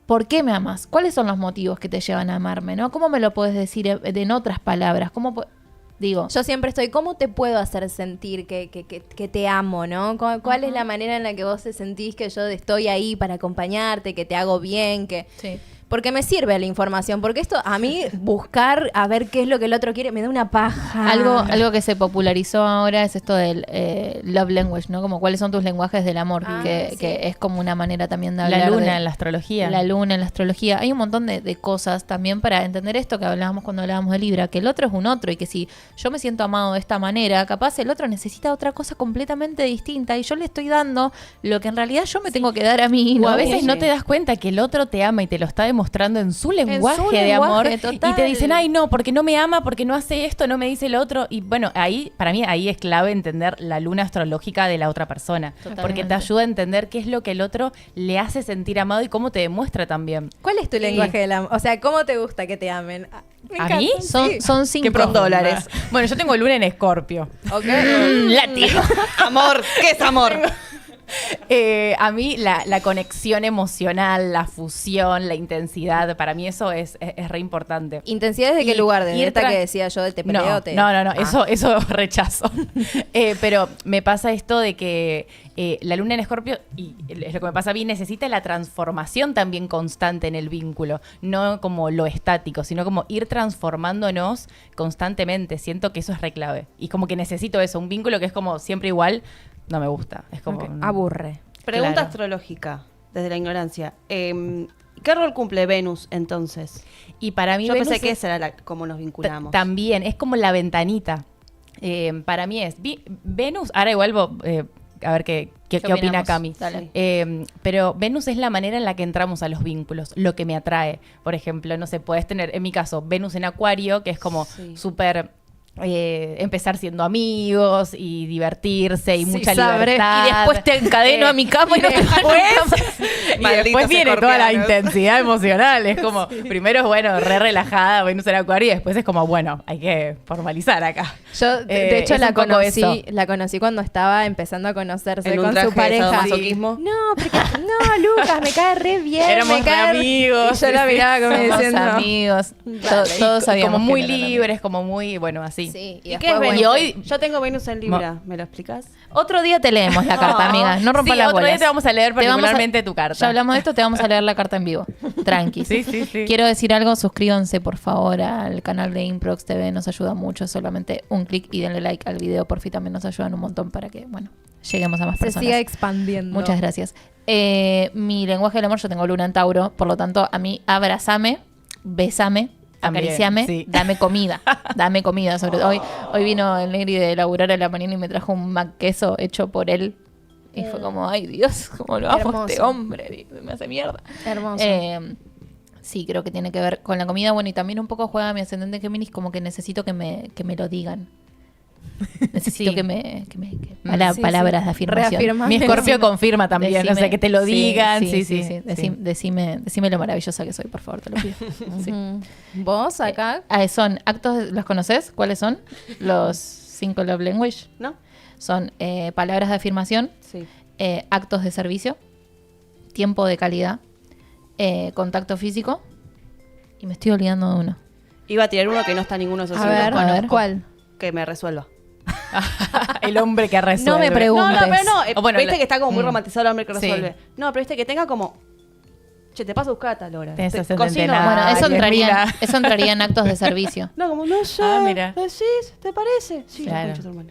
¿Por qué me amas? ¿Cuáles son los motivos que te llevan a amarme, no? ¿Cómo me lo puedes decir en otras palabras? Digo, Yo siempre estoy, ¿cómo te puedo hacer sentir que te amo, no? ¿Cuál es la manera en la que vos te sentís que yo estoy ahí para acompañarte, que te hago bien, que... sí. Porque me sirve la información, porque esto a mí buscar a ver qué es lo que el otro quiere me da una paja. Algo que se popularizó ahora es esto del love language, ¿no? Como cuáles son tus lenguajes del amor, Ah, que, sí. que es como una manera también de hablar La luna de- en la astrología. La luna en la astrología. Hay un montón de cosas también para entender esto que hablábamos cuando hablábamos de Libra, que el otro es un otro y que si yo me siento amado de esta manera, capaz el otro necesita otra cosa completamente distinta y yo le estoy dando lo que en realidad yo me tengo que dar a mí. O ¿no? a veces Y- no te das cuenta que el otro te ama y te lo está demostrando en su lenguaje de lenguaje, amor. total. Y te dicen, ay, no, porque no me ama, porque no hace esto, no me dice lo otro. Y bueno, ahí, para mí, ahí es clave entender la luna astrológica de la otra persona. Totalmente. Porque te ayuda a entender qué es lo que el otro le hace sentir amado y cómo te demuestra también. ¿Cuál es tu lenguaje del amor? O sea, ¿cómo te gusta que te amen? Me ¿A encanta, mí? sí. Son 5 Que pronto dólares. Bueno, yo tengo luna en Escorpio. Ok. Látigo. Amor, ¿qué es amor? A mí la conexión emocional, la fusión, la intensidad, para mí eso es re importante. ¿Intensidad de qué Y lugar? ¿De ir esta tra- que decía yo de te peleo? No, Ah. eso rechazo. Pero me pasa esto de que la luna en Escorpio, y es lo que me pasa a mí, necesita la transformación también constante en el vínculo, no como lo estático, sino como ir transformándonos constantemente. Siento que eso es re clave. Y como que necesito eso, un vínculo que es como siempre igual, no me gusta. Es como... Ok, aburre. Pregunta Claro. astrológica, desde la ignorancia. ¿Qué rol cumple Venus entonces? Y para mí Yo Venus pensé que es- esa era cómo nos vinculamos. También, es como la ventanita. Para mí es Venus, ahora igual a ver qué opina opinamos? Cami. Dale. Pero Venus es la manera en la que entramos a los vínculos, lo que me atrae. Por ejemplo, no sé, puedes tener, en mi caso, Venus en Acuario, que es como Sí. súper empezar siendo amigos y divertirse y Sí, mucha sabré. libertad. Y después te encadeno a mi cama y no te y después viene toda la intensidad emocional. Es como, primero es bueno, relajada, Venus en Acuario, y después es como, bueno, hay que formalizar acá. Yo, de hecho, es un poco eso. la conocí cuando estaba empezando a conocerse En un con traje su pareja. de sadomasoquismo. No, porque, no, Lucas, me cae re bien. Éramos me cae re amigos, Y yo la sí, miraba como Somos diciendo. amigos. Todos sabíamos como muy que no eran libres, como muy, bueno, así. Sí, ¿Y y qué es después, Venus? Y hoy- Yo tengo Venus en Libra, ¿me lo explicas? Otro día te leemos la carta, amiga. No rompas Sí, las otro bolas. día te vamos a leer Te vamos a- particularmente tu carta. Ya hablamos de esto, te vamos a leer la carta en vivo. Tranqui. Sí, sí, sí. Quiero decir algo, suscríbanse por favor al canal de Improx TV, nos ayuda mucho, solamente un clic y denle like al video, por fin también nos ayudan un montón para que, bueno, lleguemos a más se personas. siga expandiendo. Muchas gracias. Mi lenguaje del amor, yo tengo luna en Tauro, por lo tanto, a mí abrazame, besame, También, acariciame, sí. dame comida. Dame comida, sobre todo. Hoy vino el Negri de laburar a la mañana y me trajo un mac queso hecho por él. Y fue como, ay Dios, cómo lo amo Hermoso. este hombre, me hace mierda. Hermoso. Sí, creo que tiene que ver con la comida. Bueno, y también un poco juega mi ascendente Géminis, como que necesito que me lo digan. Necesito Sí. Sí, palabras sí. de afirmación. Reafirma. Mi Escorpio confirma también, o sea, que te lo digan. Sí, sí, sí. Decime lo maravillosa que soy, por favor, te lo pido. Sí. Ujú. ¿Vos acá? Son actos, ¿los conoces? ¿Cuáles son? Los 5 love language. ¿No? Son palabras de afirmación, Sí. actos de servicio, tiempo de calidad, contacto físico, y me estoy olvidando de uno. Iba a tirar uno que no está ninguno de esos A signos. ver, a ver. ¿cuál? Que me resuelva. El hombre que resuelve. No me preguntes. No, pero no. O bueno, viste la- que está como muy romantizado el hombre que Sí. resuelve. No, pero viste que tenga como... Che, te paso a buscar a tal hora. Tenés Te ascendente cocino. en Aries. Bueno, eso mira. entraría en actos de servicio. No, como no sé. Ah, mira. ¿Decís? ¿Te parece? Sí, Claro. concha tu hermana.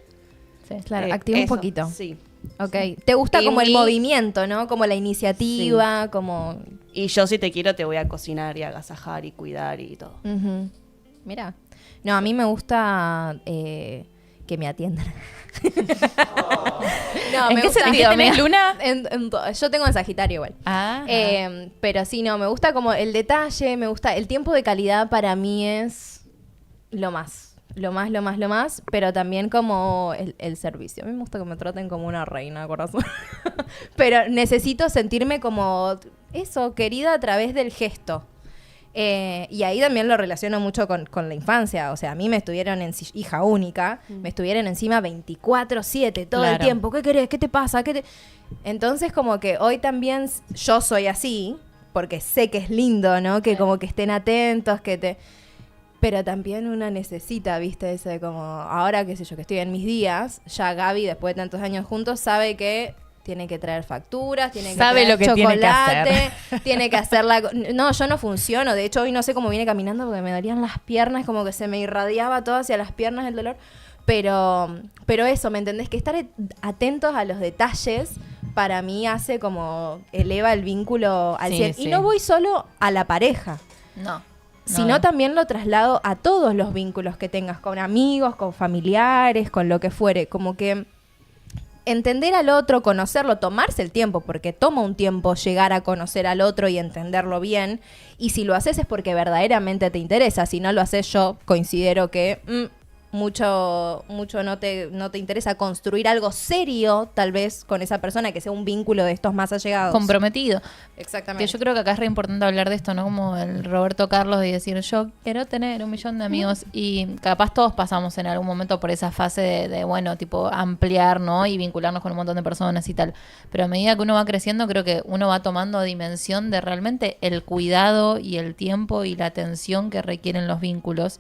Sí. Claro, activa un eso, poquito. Sí. Ok. ¿Te gusta Y como el mi- movimiento, no? Como la iniciativa, como... Y yo si te quiero te voy a cocinar y agasajar y cuidar y todo. Ujú. Mira. No, a mí me gusta que me atiendan. No, ¿En me qué gusta- sentido? ¿Tenés luna? Yo tengo en Sagitario igual. Ah. Pero sí, no, me gusta como el detalle, me gusta el tiempo de calidad para mí es lo más. Lo más, pero también como el servicio. A mí me gusta que me traten como una reina, corazón. Pero necesito sentirme como eso, querida a través del gesto. Y ahí también lo relaciono mucho con la infancia. O sea, a mí me estuvieron, hija única, me estuvieron encima 24/7 todo el Claro. tiempo. ¿Qué querés? ¿Qué te pasa? Entonces como que hoy también yo soy así, porque sé que es lindo, ¿no? Que como que estén atentos, Pero también una necesita, ¿viste? Ese como, ahora qué sé yo, que estoy en mis días, ya Gaby, después de tantos años juntos, sabe que tiene que traer facturas, tiene que Sabe traer lo que tiene que chocolate, tiene que hacerla... No, yo no funciono. De hecho, hoy no sé cómo viene caminando porque me dolían las piernas, como que se me irradiaba todo hacia las piernas el dolor. Pero eso, ¿me entendés? Que estar atentos a los detalles para mí hace como eleva el vínculo al Sí, 100. sí. Y no voy solo a la pareja, No. sino también lo traslado a todos los vínculos que tengas con amigos, con familiares, con lo que fuere. Como que entender al otro, conocerlo, tomarse el tiempo, porque toma un tiempo llegar a conocer al otro y entenderlo bien. Y si lo haces es porque verdaderamente te interesa. Si no lo haces, yo considero que mucho no te interesa construir algo serio, tal vez, con esa persona, que sea un vínculo de estos más allegados. Comprometido. Que Exactamente. yo creo que acá es re importante hablar de esto, ¿no? Como el Roberto Carlos de decir, yo quiero tener 1 millón de amigos. Y capaz todos pasamos en algún momento por esa fase de, bueno, tipo ampliar, ¿no? Y vincularnos con un montón de personas y tal. Pero a medida que uno va creciendo, creo que uno va tomando dimensión de realmente el cuidado y el tiempo y la atención que requieren los vínculos.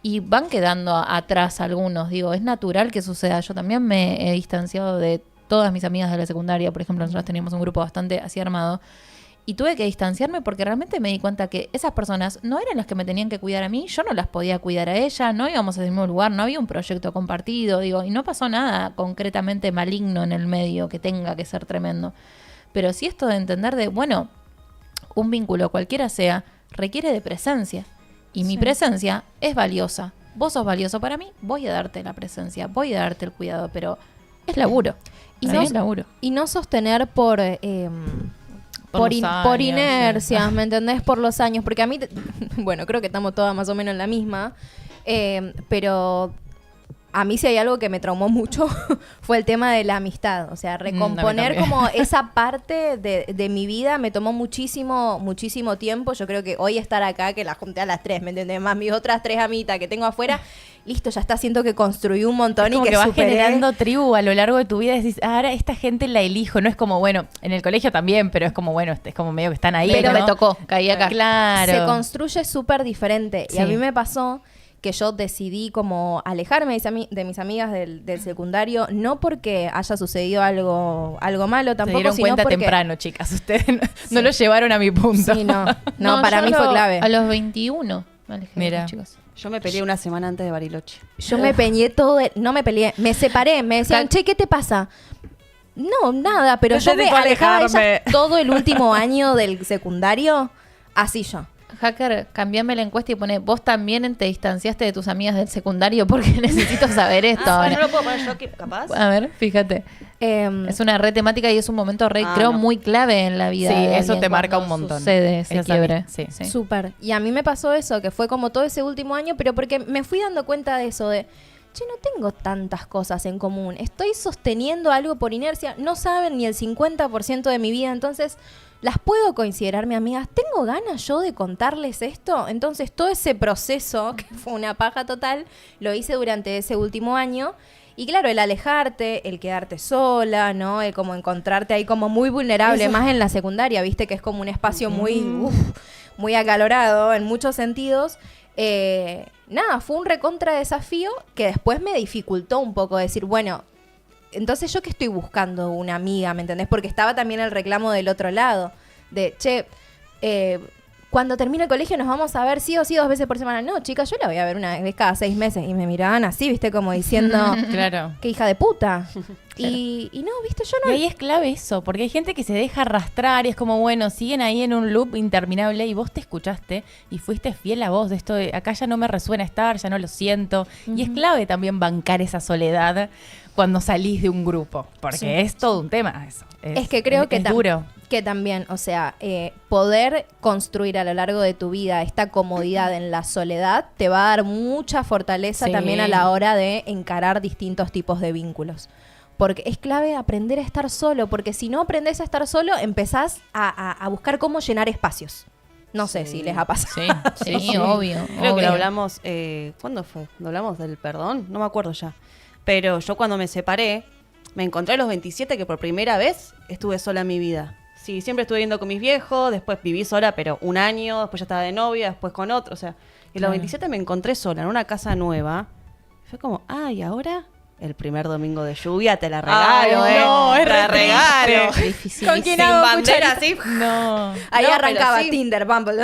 Y van quedando atrás algunos, digo, es natural que suceda. Yo también me he distanciado de todas mis amigas de la secundaria, por ejemplo, nosotros teníamos un grupo bastante así armado, y tuve que distanciarme porque realmente me di cuenta que esas personas no eran las que me tenían que cuidar a mí, yo no las podía cuidar a ellas, no íbamos al mismo lugar, no había un proyecto compartido, digo, y no pasó nada concretamente maligno en el medio que tenga que ser tremendo. Pero sí esto de entender de, bueno, un vínculo cualquiera sea, requiere de presencia. Y mi presencia es valiosa. Vos sos valioso para mí, voy a darte la presencia, voy a darte el cuidado, pero es laburo. Y Para no- mí es laburo. Y no sostener por Por los años, por inercia, sí. ¿me entendés? Por los años. Porque a mí, bueno, creo que estamos todas más o menos en la misma. Pero a mí si hay algo que me traumó mucho fue el tema de la amistad. O sea, recomponer también. como esa parte de mi vida me tomó muchísimo tiempo. Yo creo que hoy estar acá, que la junté a las 3, ¿me entiendes? Más mis otras 3 amitas que tengo afuera, listo, ya está, siento que construí un montón Es y como que que vas superé. generando tribu a lo largo de tu vida. Decís, ahora esta gente la elijo. No es como, bueno, en el colegio también, pero es como, bueno, es como medio que están ahí. Pero ¿no? me tocó, caí acá. Claro. Se construye súper diferente. Sí. Y a mí me pasó que yo decidí como alejarme de mis amigas del secundario, no porque haya sucedido algo malo Se tampoco, dieron sino cuenta porque... temprano, chicas. Ustedes no lo llevaron a mi punto. Sí, no, para yo mí fue clave. A los 21 me alejé, Mira. chicos. Yo me peleé una semana antes de Bariloche. Yo me peñé no me peleé, me separé, me decían, che, ¿qué te pasa? No, nada, pero No yo te me dijo alejaba de alejarme. ellas todo el último año del secundario, así yo. Hacker, cambiame la encuesta y pone, vos también te distanciaste de tus amigas del secundario porque necesito saber esto ahora. no lo puedo poner yo, capaz. A ver, fíjate. Es una red temática y es un momento creo, no. muy clave en la vida. Sí, de eso alguien te marca cuando un montón. Sucede ese Eso también, quiebre. sí. Súper. Y a mí me pasó eso, que fue como todo ese último año, pero porque me fui dando cuenta de eso, de, che, no tengo tantas cosas en común. Estoy sosteniendo algo por inercia. No saben ni el 50% de mi vida, entonces, ¿las puedo considerar mis amigas? ¿Tengo ganas yo de contarles esto? Entonces, todo ese proceso, que fue una paja total, lo hice durante ese último año. Y claro, el alejarte, el quedarte sola, ¿no? El como encontrarte ahí como muy vulnerable, Eso. más en la secundaria, ¿viste? Que es como un espacio muy acalorado en muchos sentidos. Nada, fue un recontra desafío que después me dificultó un poco decir, bueno, entonces yo que estoy buscando una amiga, ¿me entendés? Porque estaba también el reclamo del otro lado, de, che, cuando termine el colegio nos vamos a ver sí o sí 2 veces por semana. No, chicas, yo la voy a ver una vez cada 6 meses. Y me miraban así, ¿viste? Como diciendo, Claro. qué hija de puta. Y no, ¿viste? Yo no... Y ahí es clave eso, porque hay gente que se deja arrastrar y es como, bueno, siguen ahí en un loop interminable y vos te escuchaste y fuiste fiel a vos de esto de acá ya no me resuena estar, ya no lo siento. Y es clave también bancar esa soledad cuando salís de un grupo, porque Sí. es todo un tema eso. Es que creo que es duro. Que también, o sea, poder construir a lo largo de tu vida esta comodidad en la soledad te va a dar mucha fortaleza Sí. también a la hora de encarar distintos tipos de vínculos. Porque es clave aprender a estar solo, porque si no aprendes a estar solo, empezás a buscar cómo llenar espacios. No sé si les ha pasado. Sí, obvio. Creo que obvio. lo hablamos, ¿cuándo fue? ¿Lo hablamos del perdón? No me acuerdo ya. Pero yo cuando me separé, me encontré a los 27 que por primera vez estuve sola en mi vida. Sí, siempre estuve viviendo con mis viejos, después viví sola, pero un año, después ya estaba de novia, después con otro, o sea, y a los 27 me encontré sola en una casa nueva. Fue como, ¿y ahora? El primer domingo de lluvia te la regalo, Ay, no, es te la re regalo. triste. Difícil. ¿Con quién Sin hago bandera, cucharita? así. No. Ahí No, arrancaba pero sí. Tinder, Bumble.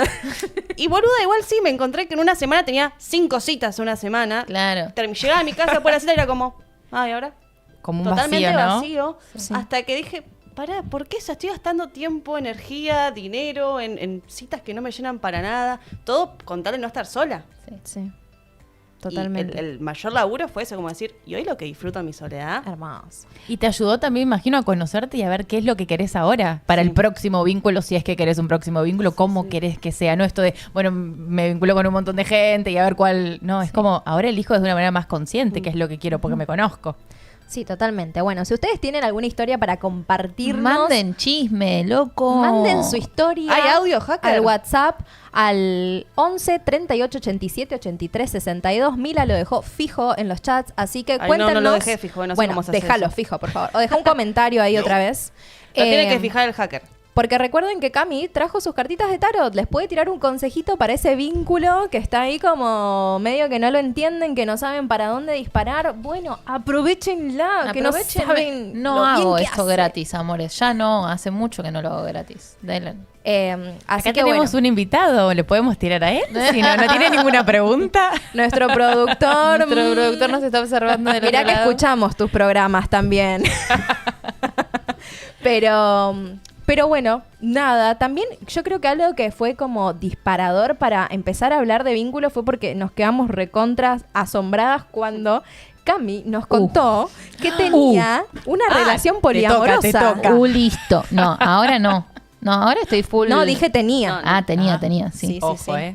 Y boluda, igual sí, me encontré que en una semana tenía 5 citas una semana. Claro. Llegaba a mi casa después de la cita y era como, ¿y ahora? Como un Totalmente vacío, ¿no? vacío. Sí. Hasta que dije, pará, ¿por qué estoy gastando tiempo, energía, dinero en citas que no me llenan para nada? Todo con tal de no estar sola. Sí, Y totalmente. el mayor laburo fue eso, como decir, y hoy lo que disfruto en mi soledad. Hermoso. Y te ayudó también, imagino, a conocerte y a ver qué es lo que querés ahora para el próximo vínculo, si es que querés un próximo vínculo, cómo querés que sea. No esto de, bueno, me vinculo con un montón de gente y a ver cuál... No, es como, ahora elijo de una manera más consciente qué es lo que quiero porque me conozco. Sí, totalmente. Bueno, si ustedes tienen alguna historia para compartirnos, Manden chisme, loco. manden su historia ¿Hay audio, hacker? al WhatsApp al 11 38 87 83 62. Mila lo dejó fijo en los chats, así que Ay, cuéntanos. no lo dejé fijo, no sé bueno, cómo se hace déjalo eso. fijo, por favor. O deja un comentario ahí otra vez. Lo tiene que Eh, fijar el hacker. Porque recuerden que Cami trajo sus cartitas de tarot. Les puede tirar un consejito para ese vínculo que está ahí como medio que no lo entienden, que no saben para dónde disparar. Bueno, aprovechenla, que no Aprovechenme. saben No lo bien hago que esto hace. gratis, amores. Ya no, hace mucho que no lo hago gratis. Denle. Así Acá que tenemos bueno, un invitado, ¿le podemos tirar a él? Si no tiene ninguna pregunta. nuestro productor... Nuestro productor nos está observando del Mirá otro que lado. escuchamos tus programas también. Pero bueno, nada, también yo creo que algo que fue como disparador para empezar a hablar de vínculos fue porque nos quedamos recontras asombradas cuando Cami nos contó que tenía una relación poliamorosa. te toca. Listo. No, ahora no. No, ahora estoy full. No, dije tenía. Ah, tenía, sí. Sí, Ojo, sí.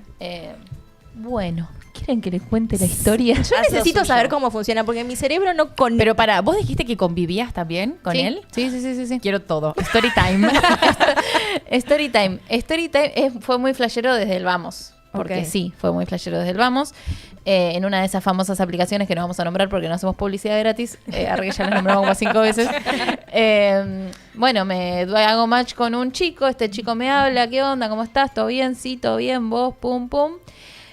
Bueno, quieren que les cuente la historia? Yo necesito saber cómo funciona, porque mi cerebro no conecta. Pero para, ¿vos dijiste que convivías también con Sí. él? Sí. Quiero todo. Story time. Story time. Fue muy flashero desde el vamos. Porque Ok. sí, fue muy flashero desde el vamos. En una de esas famosas aplicaciones que no vamos a nombrar porque no hacemos publicidad gratis. Arre que ya las nombramos como 5 veces. Bueno, hago match con un chico. Este chico me habla. ¿Qué onda? ¿Cómo estás? ¿Todo bien? Sí, todo bien. ¿Vos? Pum, pum.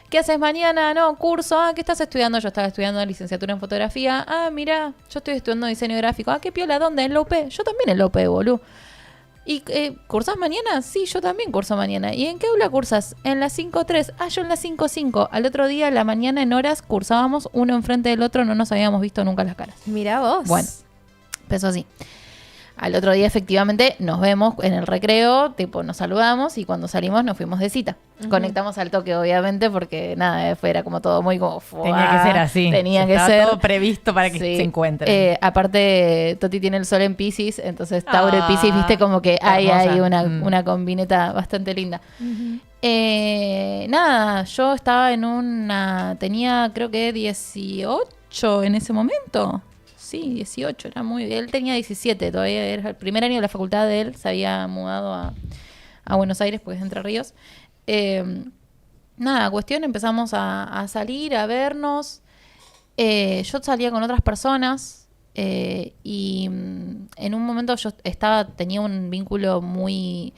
¿Qué haces mañana? No, curso. ¿Qué estás estudiando? Yo estaba estudiando licenciatura en fotografía. Mira, yo estoy estudiando diseño gráfico. ¿Qué piola? ¿Dónde? ¿En la UP? Yo también en la UP, boludo. ¿Y cursás mañana? Sí, yo también curso mañana. ¿Y en qué aula cursas? En la 5.3. Yo en la 5.5. Al otro día, a la mañana, en horas, cursábamos uno enfrente del otro. No nos habíamos visto nunca las caras. Mirá vos. Bueno, empezó así. Al otro día, efectivamente, nos vemos en el recreo, tipo, nos saludamos y cuando salimos nos fuimos de cita. Conectamos al toque, obviamente, porque nada, era como todo muy como... Tenía que ser así. Tenía que Estaba ser. todo previsto para que Sí. se encuentren. Aparte, Toti tiene el sol en Piscis, entonces Tauro y Piscis, viste, como que hay hermosa. una combineta bastante linda. Nada, yo estaba tenía creo que 18 en ese momento. Sí, 18, él tenía 17, todavía era el primer año de la facultad de él, se había mudado a Buenos Aires, pues Entre Ríos. Nada, cuestión, empezamos a salir, a vernos. Yo salía con otras personas y en un momento yo tenía un vínculo muy...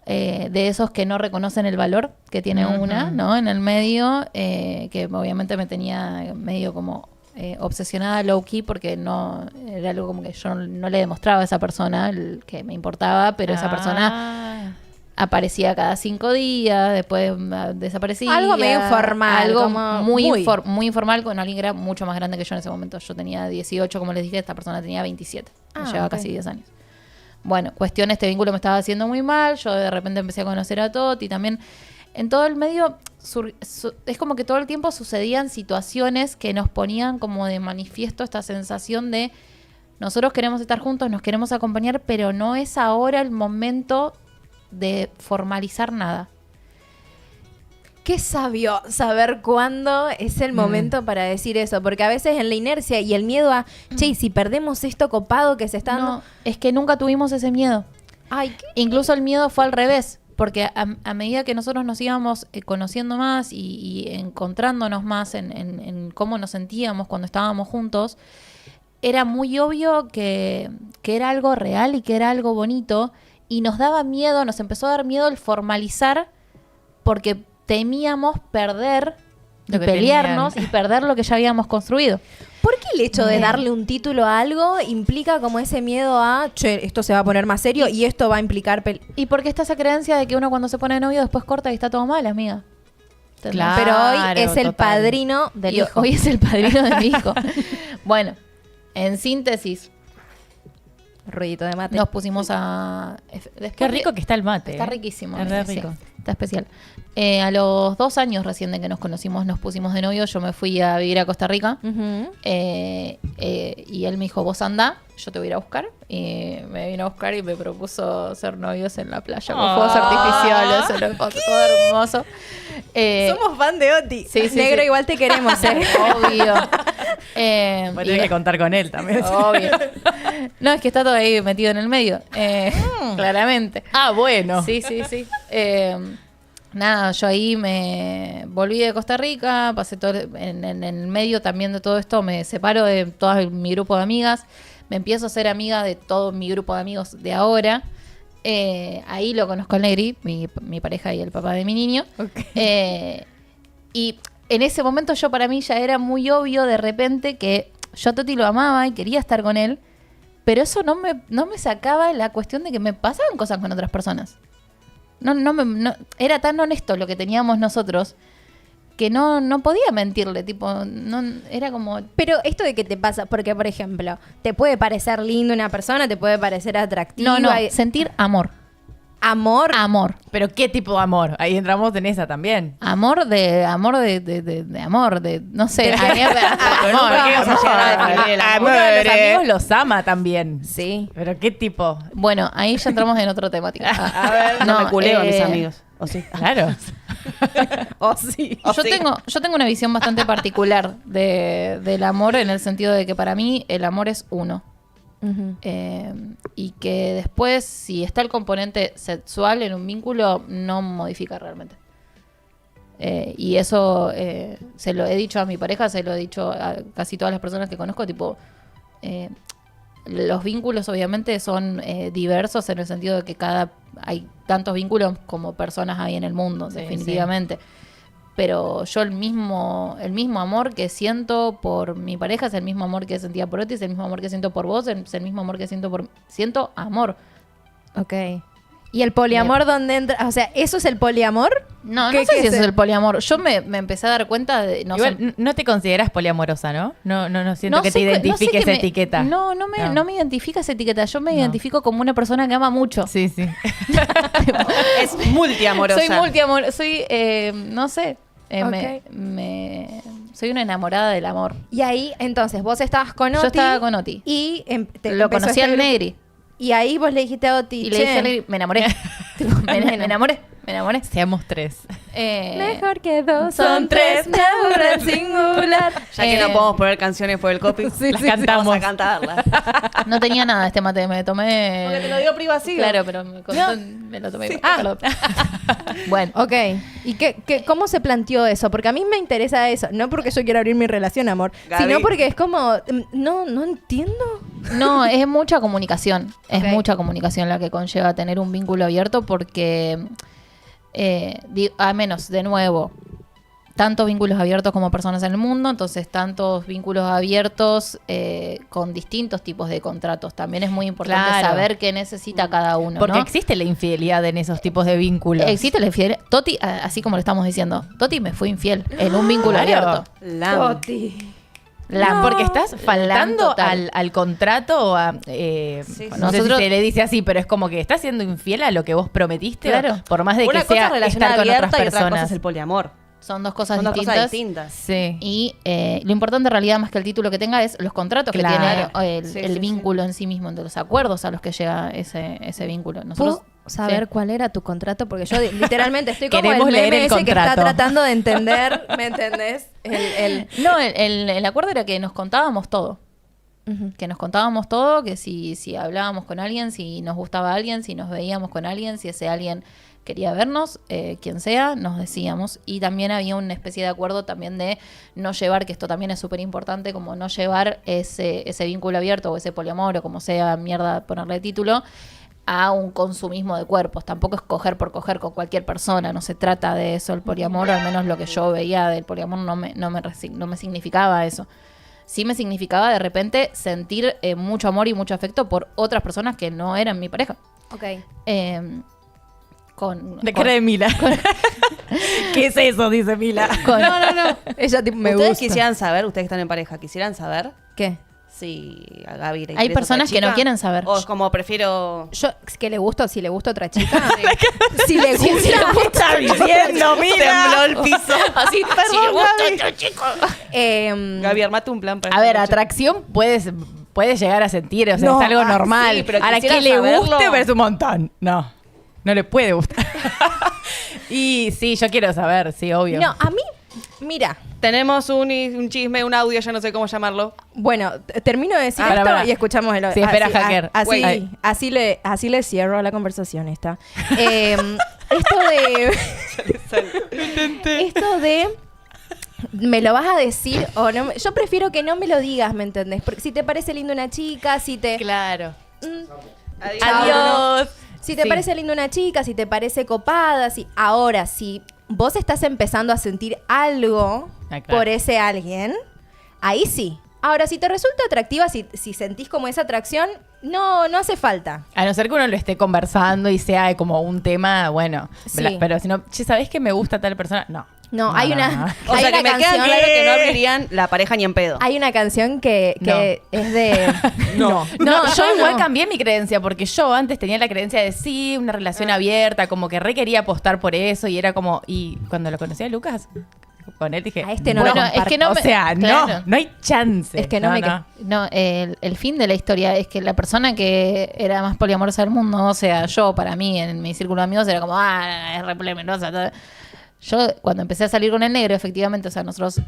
de esos que no reconocen el valor que tiene una, ¿no? En el medio, que obviamente me tenía medio como obsesionada low key porque no era algo como que yo no le demostraba a esa persona que me importaba, pero esa persona aparecía cada 5 días, después desaparecía. Algo medio informal, algo como muy muy. informal con alguien que era mucho más grande que yo en ese momento. Yo tenía 18, como les dije, esta persona tenía 27. Me llevaba ok. casi 10 años. Bueno, cuestión, este vínculo me estaba haciendo muy mal. Yo de repente empecé a conocer a Toti. También en todo el medio es como que todo el tiempo sucedían situaciones que nos ponían como de manifiesto esta sensación de nosotros queremos estar juntos, nos queremos acompañar, pero no es ahora el momento de formalizar nada. Qué sabio saber cuándo es el momento para decir eso, porque a veces en la inercia y el miedo a, che, ¿y si perdemos esto copado que se está dando? No, es que nunca tuvimos ese miedo. Ay, ¿qué? Incluso el miedo fue al revés, porque a medida que nosotros nos íbamos conociendo más y encontrándonos más en cómo nos sentíamos cuando estábamos juntos, era muy obvio que era algo real y que era algo bonito, y nos daba miedo, nos empezó a dar miedo el formalizar, porque temíamos perder y Lo que pelearnos tenían. y perder lo que ya habíamos construido. ¿Por qué el hecho de darle un título a algo implica como ese miedo a, che, esto se va a poner más serio y esto va a implicar... Y porque está esa creencia de que uno cuando se pone de novio después corta y está todo mal, amiga. ¿Entendés? Claro. Pero hoy es el total. padrino del Y hijo. hoy es el padrino de mi hijo. Bueno, en síntesis, Ruidito de mate. nos pusimos a... Qué rico que está el mate. Está ¿eh? riquísimo. Es re sí, rico. está especial. A los 2 años recién de que nos conocimos, nos pusimos de novio. Yo me fui a vivir a Costa Rica. Ujú. Y él me dijo, vos andá, yo te voy a ir a buscar. Y me vino a buscar y me propuso ser novios en la playa con fuegos artificiales. Era todo hermoso. Somos fan de Oti. sí, sí, Negro, sí. igual te queremos, Obvio. Voy a tener que contar con él también. Obvio. No, es que está todo ahí metido en el medio. Claramente. Ah, bueno. Sí. Nada, yo ahí me volví de Costa Rica, pasé todo en el medio también de todo esto, me separo de todo mi grupo de amigas, me empiezo a ser amiga de todo mi grupo de amigos de ahora. Ahí lo conozco al Negri, mi pareja y el papá de mi niño. Y en ese momento para mí ya era muy obvio de repente que yo a Toti lo amaba y quería estar con él, pero eso no me sacaba la cuestión de que me pasaban cosas con otras personas. No, era tan honesto lo que teníamos nosotros que no podía mentirle, tipo, no, era como... Pero esto de qué te pasa, porque por ejemplo, te puede parecer lindo una persona, te puede parecer atractiva. No, y- sentir amor. Amor. Pero ¿qué tipo de amor? Ahí entramos en esa también. Amor, no sé. Pero nunca vamos a llegar a definir el amor. Uno de los amigos los ama también. Sí. Pero ¿qué tipo? Bueno, ahí ya entramos en otra temática. A ver, no me culeo a mis amigos. ¿O sí? Claro. sí. Yo tengo una visión bastante particular del amor en el sentido de que para mí el amor es uno. Ujú. Y que después, si está el componente sexual en un vínculo, no modifica realmente. Y eso se lo he dicho a mi pareja, se lo he dicho a casi todas las personas que conozco, tipo, los vínculos obviamente son diversos en el sentido de que hay tantos vínculos como personas hay en el mundo, Sí, definitivamente. Pero yo el mismo amor que siento por mi pareja es el mismo amor que sentía por Otis, es el mismo amor que siento por vos, es el mismo amor que siento por... Siento amor. Ok. ¿Y el poliamor dónde entra? O sea, ¿eso es el poliamor? No ¿Qué- sé qué si es eso es el- el poliamor. Yo me empecé a dar cuenta de... Igual, no te consideras poliamorosa, ¿no? No siento que te sé identifique que esa me- etiqueta. No me identifica esa etiqueta. Yo me No. identifico como una persona que ama mucho. Sí, sí. Es multiamorosa. Soy multiamor, soy, no sé, Ok. soy una enamorada del amor. Y ahí, entonces, vos estabas con Oti. Yo estaba con Oti. Y Lo empezó conocí al grupo. Negri. Y ahí vos le dijiste a Oti, Y le "Che, dije al Negri, me enamoré. Tipo, me enamoré. Seamos tres. mejor que dos son son tres, me aburren singular". Ya que no podemos poner canciones por el copy, Las cantamos. vamos a cantarlas. No tenía nada este mate, me tomé... Porque te lo dio privativo. Claro, pero me lo tomé. Perdón. Bueno. Ok. ¿Y cómo se planteó eso? Porque a mí me interesa eso. No porque yo quiera abrir mi relación, amor. Gaby. Sino porque es como... No entiendo. No, es mucha comunicación. Es Ok. mucha comunicación la que conlleva tener un vínculo abierto porque, a menos, de nuevo, tantos vínculos abiertos como personas en el mundo, entonces tantos vínculos abiertos con distintos tipos de contratos. También es muy importante Claro. saber qué necesita cada uno, Porque ¿no? existe la infidelidad en esos tipos de vínculos. Existe la infidelidad. Toti, así como lo estamos diciendo, Toti me fue infiel en un vínculo Claro. abierto. Porque estás faltando total. al contrato o a... sí. no sé Nosotros- si se le dice así, pero es como que estás siendo infiel a lo que vos prometiste. Claro. Por más de Una que cosa sea es relación estar con otras abierta y otra cosa personas. es el poliamor. Son dos cosas Son dos distintas. cosas distintas. Sí. Y lo importante en realidad, más que el título que tenga, es los contratos Claro. que tiene el, Sí, el sí, vínculo en sí mismo, de los acuerdos a los que llega ese vínculo. Nosotros ¿Puedo saber sí. cuál era tu contrato? Porque yo literalmente estoy como Queremos el leer meme el ese que está contrato. tratando de entender. ¿Me entendés? No, el acuerdo era que nos contábamos todo. Ujú. Que nos contábamos todo, que si hablábamos con alguien, si nos gustaba alguien, si nos veíamos con alguien, si ese alguien quería vernos, quien sea, nos decíamos. Y también había una especie de acuerdo también de no llevar, que esto también es súper importante, como no llevar ese vínculo abierto o ese poliamor o como sea mierda ponerle título a un consumismo de cuerpos. Tampoco es coger por coger con cualquier persona, no se trata de eso el poliamor, al menos lo que yo veía del poliamor no me significaba eso. Sí me significaba de repente sentir mucho amor y mucho afecto por otras personas que no eran mi pareja. Ok. De cara de Mila. ¿Qué es eso? Dice Mila. No. Ella tipo, me Ustedes gusta. quisieran saber, ustedes que están en pareja, quisieran saber ¿Qué? si a Gaby le Hay interesa personas otra que no chica? quieren saber. O como prefiero... Yo, que le gusta, si le gusta otra chica. Si le gusta. está diciendo, Tembló el piso. Así, Perdón, si le gusta Gaby. otro chico. Gaby, armate un plan para A esta ver, noche. atracción puedes llegar a sentir, o sea, No, es algo ah, normal. sí, pero Ahora, que quisiera le saberlo. guste, pero es un montón. No le puede gustar. Y sí, yo quiero saber, sí, obvio. No, a mí, mira. Tenemos un chisme, un audio, ya no sé cómo llamarlo. Bueno, termino de decir Para, esto para. y escuchamos el Sí, espera, hacker. Así, Wait. así le cierro la conversación esta. Esto de... esto de... ¿Me lo vas a decir o no? Yo prefiero que no me lo digas, ¿me entendés? Porque si te parece lindo una chica, si te... Claro. Adiós. Adiós. Si te Sí. parece linda una chica, si te parece copada, si ahora, si vos estás empezando a sentir algo Ah, claro. por ese alguien, ahí sí. Ahora, si te resulta atractiva, si sentís como esa atracción, no hace falta. A no ser que uno lo esté conversando y sea como un tema, bueno. Sí. Pero si no, che, ¿sabés que me gusta tal persona? No, hay una, no. O hay sea, una que me queda canción, claro que no abrirían la pareja ni en pedo. hay una canción que es de... No. No, yo igual no. cambié mi creencia, porque yo antes tenía la creencia de sí, una relación abierta, como que re quería apostar por eso, y era como, y cuando lo conocí a Lucas, con él dije, A este no Bueno, lo es que no o me- sea, claro. no hay chance. Es que no me No, el fin de la historia es que la persona que era más poliamorosa del mundo, o sea, yo, para mí, en mi círculo de amigos, era como, es re poliamorosa. yo cuando empecé a salir con el negro, efectivamente, o sea, nosotros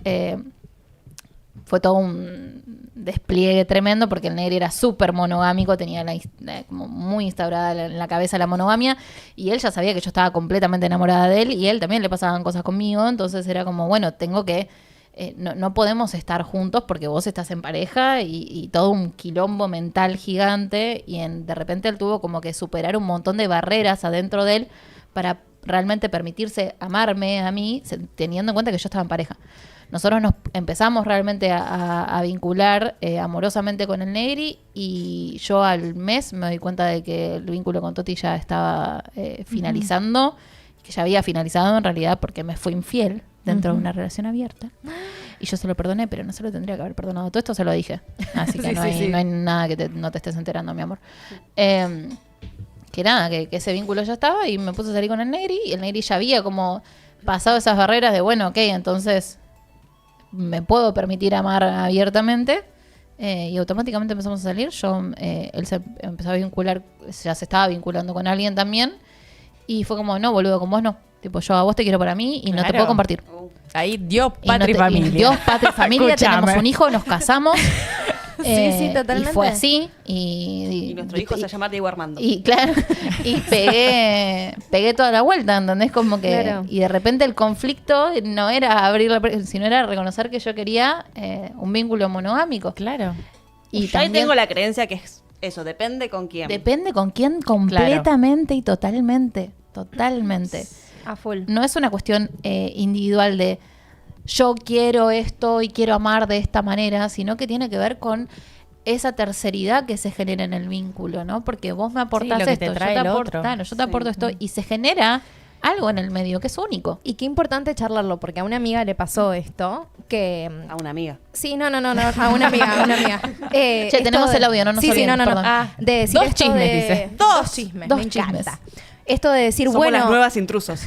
fue todo un despliegue tremendo porque el negro era súper monogámico, tenía como muy instaurada en la cabeza la monogamia, y él ya sabía que yo estaba completamente enamorada de él y él también le pasaban cosas conmigo, entonces era como, bueno, tengo que... no podemos estar juntos porque vos estás en pareja y todo un quilombo mental gigante y de repente él tuvo como que superar un montón de barreras adentro de él para realmente permitirse amarme a mí, teniendo en cuenta que yo estaba en pareja. Nosotros nos empezamos realmente a vincular amorosamente con el Negri y yo al mes me doy cuenta de que el vínculo con Toti ya estaba finalizando, que ya había finalizado en realidad porque me fue infiel dentro de una relación abierta. Y yo se lo perdoné, pero no se lo tendría que haber perdonado. Todo esto se lo dije. Así que no hay nada que no te estés enterando, mi amor. Que nada, que ese vínculo ya estaba y me puse a salir con el Negri y el Negri ya había como pasado esas barreras de, bueno, ok, entonces me puedo permitir amar abiertamente. Y automáticamente empezamos a salir. Él se empezó a vincular, ya se estaba vinculando con alguien también. Y fue como, no, boludo, con vos no. Tipo, yo a vos te quiero para mí y no te puedo compartir. Ahí Dios, patria y familia. Dios, patria y familia, tenemos un hijo, nos casamos. Sí, totalmente. Y fue así. Y nuestro hijo se llama Diego Armando. Y claro, y pegué toda la vuelta, ¿entendés? Como que... Claro. Y de repente el conflicto no era abrir sino era reconocer que yo quería un vínculo monogámico. Claro. Y yo ahí también tengo la creencia que es eso, depende con quién. depende con quién completamente y totalmente. Totalmente. A full. No es una cuestión individual de yo quiero esto y quiero amar de esta manera, sino que tiene que ver con esa terceridad que se genera en el vínculo, ¿no? Porque vos me aportás lo que esto, te trae el otro. claro, yo te aporto esto y se genera algo en el medio que es único. Y qué importante charlarlo, porque a una amiga le pasó esto, que... A una amiga. Sí, no, a una amiga. Che, tenemos el audio, no nos Sí, olvidemos, no. perdón. De decir Dos esto chismes, de- dice. Dos chismes, Dos me chismes. encanta. Esto de decir, Somos bueno... las nuevas intrusos.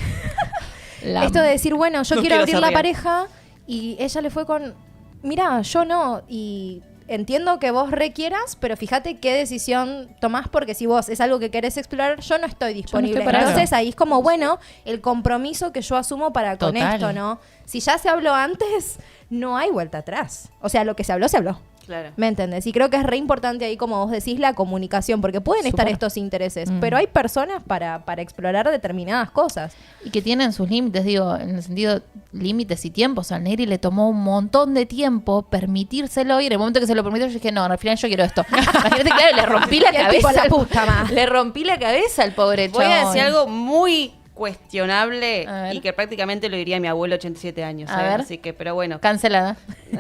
Esto de decir, bueno, yo No quiero quiero abrir ser la real. pareja y ella le fue con, mira, yo no, y entiendo que vos requieras, pero fíjate qué decisión tomás porque si vos es algo que querés explorar, yo no estoy disponible. para eso. Entonces ahí es como, bueno, el compromiso que yo asumo para con Total. esto, ¿no? Si ya se habló antes, no hay vuelta atrás. O sea, lo que se habló, se habló. Claro. ¿Me entendés? Y creo que es re importante ahí, como vos decís, la comunicación, porque pueden estar Súper. estos intereses, pero hay personas para explorar determinadas cosas. Y que tienen sus límites, digo, en el sentido límites y tiempos. Al Negri le tomó un montón de tiempo permitírselo y en el momento que se lo permitió yo dije, no, al final yo quiero esto. Imagínate, claro, le rompí la Y el tipo, cabeza. la puta madre. Le rompí la cabeza al pobre Voy a chabón. decir algo muy cuestionable A ver. y que prácticamente lo diría mi abuelo 87 años. A ver. Así que, pero bueno. Cancelada.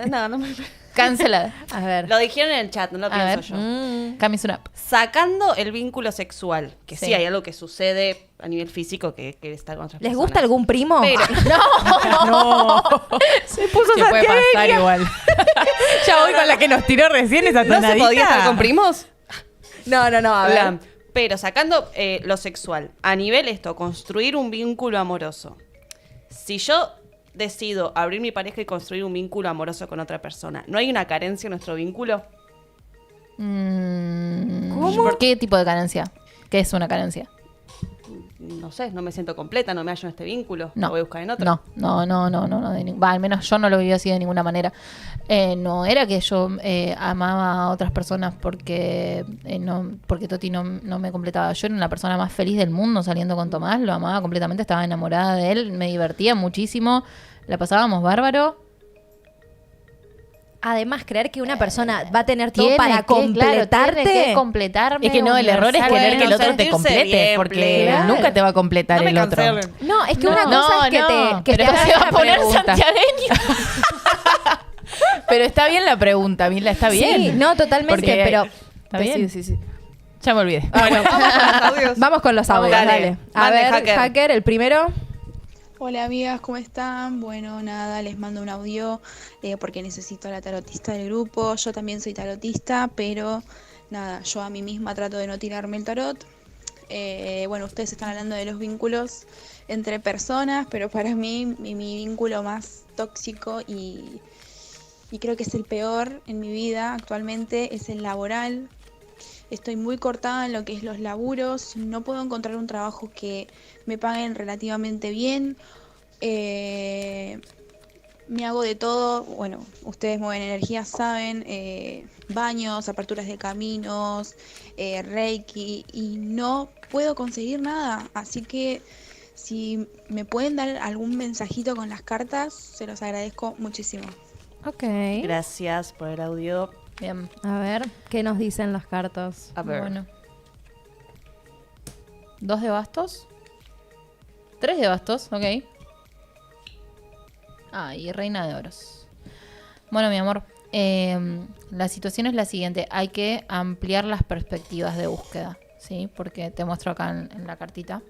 No me... Cancelada. A ver. Lo dijeron en el chat, no lo A pienso ver. yo. Cami Sunap. Sacando el vínculo sexual, que sí. Sí. hay algo que sucede a nivel físico que está con otras ¿Les personas. gusta algún primo? Pero, No. Se puso ¿Qué puede pasar igual? Ya voy con la que nos tiró recién esa ¿no se tonadita. podía estar con primos? No, a ver. Blam. Pero sacando lo sexual, a nivel esto, construir un vínculo amoroso. Si yo decido abrir mi pareja y construir un vínculo amoroso con otra persona, ¿no hay una carencia en nuestro vínculo? ¿Por qué tipo de carencia? ¿Qué es una carencia? No sé, no me siento completa, no me hallo en este vínculo, No. lo voy a buscar en otro. No, al menos yo no lo viví así de ninguna manera. No era que yo amaba a otras personas porque Toti no me completaba. Yo era la persona más feliz del mundo saliendo con Tomás, lo amaba completamente, estaba enamorada de él, me divertía muchísimo, la pasábamos bárbaro. Además, creer que una persona va a tener todo Tiene para que, completarte. claro, tiene que completarme. Es que no, el error es querer que el otro te sentirse complete, bien, porque plena. nunca te va a completar No me el otro. cancelen. No, es que No, una cosa es que te pero hagas se va a la poner pregunta. santiagueño. Pero está bien la pregunta, Mila, está bien. Sí, no, totalmente, Porque- pero... ¿Está bien? Sí. Ya me olvidé. Bueno, vamos con los audios. Vamos con los audios, Dale. dale. A Mande, ver, hacker, el primero. Hola amigas, ¿cómo están? Bueno, nada, les mando un audio porque necesito a la tarotista del grupo. Yo también soy tarotista, pero nada, yo a mí misma trato de no tirarme el tarot. Bueno, ustedes están hablando de los vínculos entre personas, pero para mí mi vínculo más tóxico y creo que es el peor en mi vida actualmente es el laboral. Estoy muy cortada en lo que es los laburos, no puedo encontrar un trabajo que me paguen relativamente bien. Me hago de todo, bueno, ustedes mueven energías, saben, baños, aperturas de caminos, Reiki, y no puedo conseguir nada. Así que si me pueden dar algún mensajito con las cartas, se los agradezco muchísimo. Ok. Gracias por el audio. Bien. A ver, ¿qué nos dicen las cartas? A ver. Bueno. 2 de bastos. 3 de bastos, ok. Y reina de oros. Bueno, mi amor, la situación es la siguiente. Hay que ampliar las perspectivas de búsqueda, ¿sí? Porque te muestro acá en la cartita.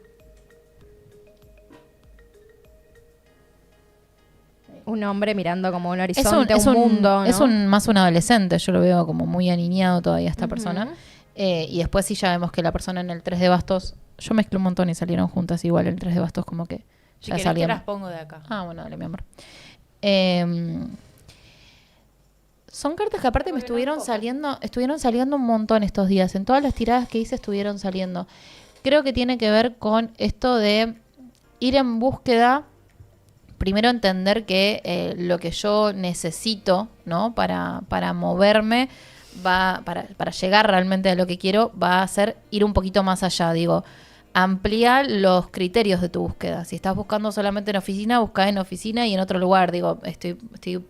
Un hombre mirando como un horizonte, un mundo, ¿no? Es más un adolescente. Yo lo veo como muy aniñado todavía esta persona. Y después sí ya vemos que la persona en el 3 de bastos... Yo mezclé un montón y salieron juntas igual. El 3 de bastos como que Si ya querés salían. te las pongo de acá. Bueno, dale, mi amor. Son cartas que aparte me estuvieron saliendo un montón estos días. En todas las tiradas que hice estuvieron saliendo. Creo que tiene que ver con esto de ir en búsqueda. Primero entender que lo que yo necesito, ¿no? Para moverme, para llegar realmente a lo que quiero, va a ser ir un poquito más allá. Digo, amplía los criterios de tu búsqueda. Si estás buscando solamente en oficina, busca en oficina y en otro lugar. Digo, estoy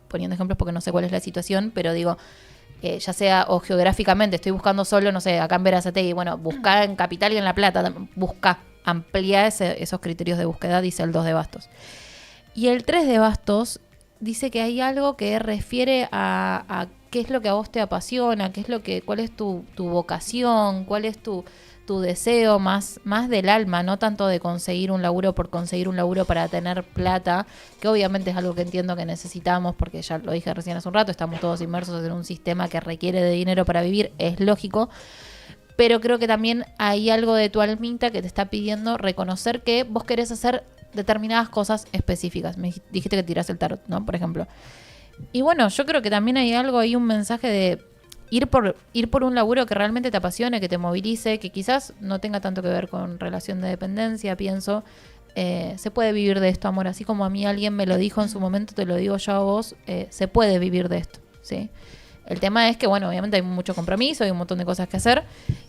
poniendo ejemplos porque no sé cuál es la situación, pero digo, ya sea o geográficamente, estoy buscando solo, no sé, acá en Berazategui, bueno, busca en Capital y en La Plata, amplía esos criterios de búsqueda, dice el 2 de bastos. Y el 3 de bastos dice que hay algo que refiere a qué es lo que a vos te apasiona, cuál es tu vocación, cuál es tu deseo más del alma, no tanto de conseguir un laburo por conseguir un laburo para tener plata, que obviamente es algo que entiendo que necesitamos, porque ya lo dije recién hace un rato, estamos todos inmersos en un sistema que requiere de dinero para vivir, es lógico, pero creo que también hay algo de tu almita que te está pidiendo reconocer que vos querés hacer determinadas cosas específicas. Me dijiste que tirás el tarot, ¿no? Por ejemplo. Y bueno, yo creo que también hay algo ahí, un mensaje de ir por un laburo que realmente te apasione, que te movilice, que quizás no tenga tanto que ver con relación de dependencia, pienso. Se puede vivir de esto, amor. Así como a mí alguien me lo dijo en su momento, te lo digo yo a vos, se puede vivir de esto, ¿sí? El tema es que, bueno, obviamente hay mucho compromiso, hay un montón de cosas que hacer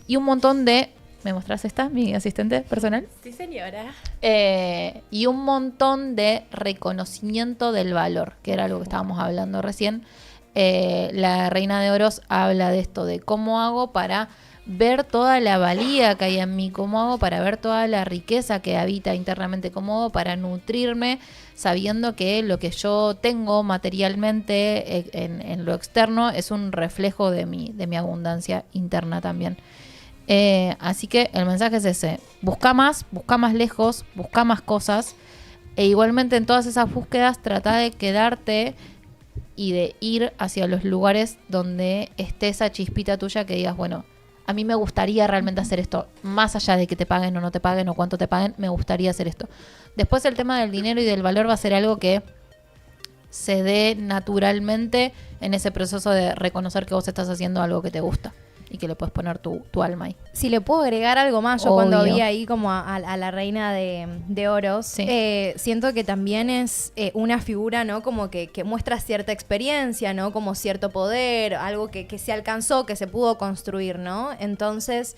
y un montón de... ¿Me mostrás esta, mi asistente personal? Sí, señora. Y un montón de reconocimiento del valor, que era algo que estábamos hablando recién. La Reina de Oros habla de esto, de cómo hago para ver toda la valía que hay en mí, cómo hago para ver toda la riqueza que habita internamente, cómo hago para nutrirme sabiendo que lo que yo tengo materialmente en lo externo es un reflejo de mi abundancia interna también. Así que el mensaje es ese: busca más lejos, busca más cosas, e igualmente en todas esas búsquedas trata de quedarte y de ir hacia los lugares donde esté esa chispita tuya que digas, bueno, a mí me gustaría realmente hacer esto, más allá de que te paguen o no te paguen o cuánto te paguen, me gustaría hacer esto. Después el tema del dinero y del valor va a ser algo que se dé naturalmente en ese proceso de reconocer que vos estás haciendo algo que te gusta y que le puedes poner tu alma ahí. Si le puedo agregar algo más, yo Obvio. cuando vi ahí como a la Reina de Oros, Sí. siento que también es una figura, ¿no? Como que muestra cierta experiencia, ¿no? Como cierto poder, algo que se alcanzó, que se pudo construir, ¿no? Entonces,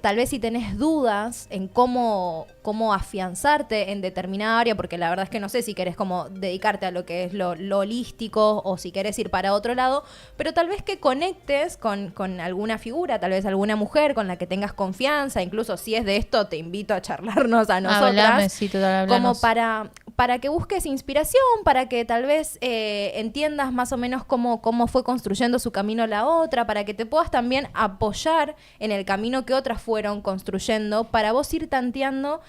tal vez si tenés dudas en cómo afianzarte en determinada área, porque la verdad es que no sé si querés como dedicarte a lo que es lo holístico o si querés ir para otro lado, pero tal vez que conectes con alguna figura, tal vez alguna mujer con la que tengas confianza, incluso si es de esto, te invito a charlarnos a nosotras. Hablame, sí, total, Como hablanos. para que busques inspiración, para que tal vez entiendas más o menos cómo fue construyendo su camino la otra, para que te puedas también apoyar en el camino que otras fueron construyendo, para vos ir tanteando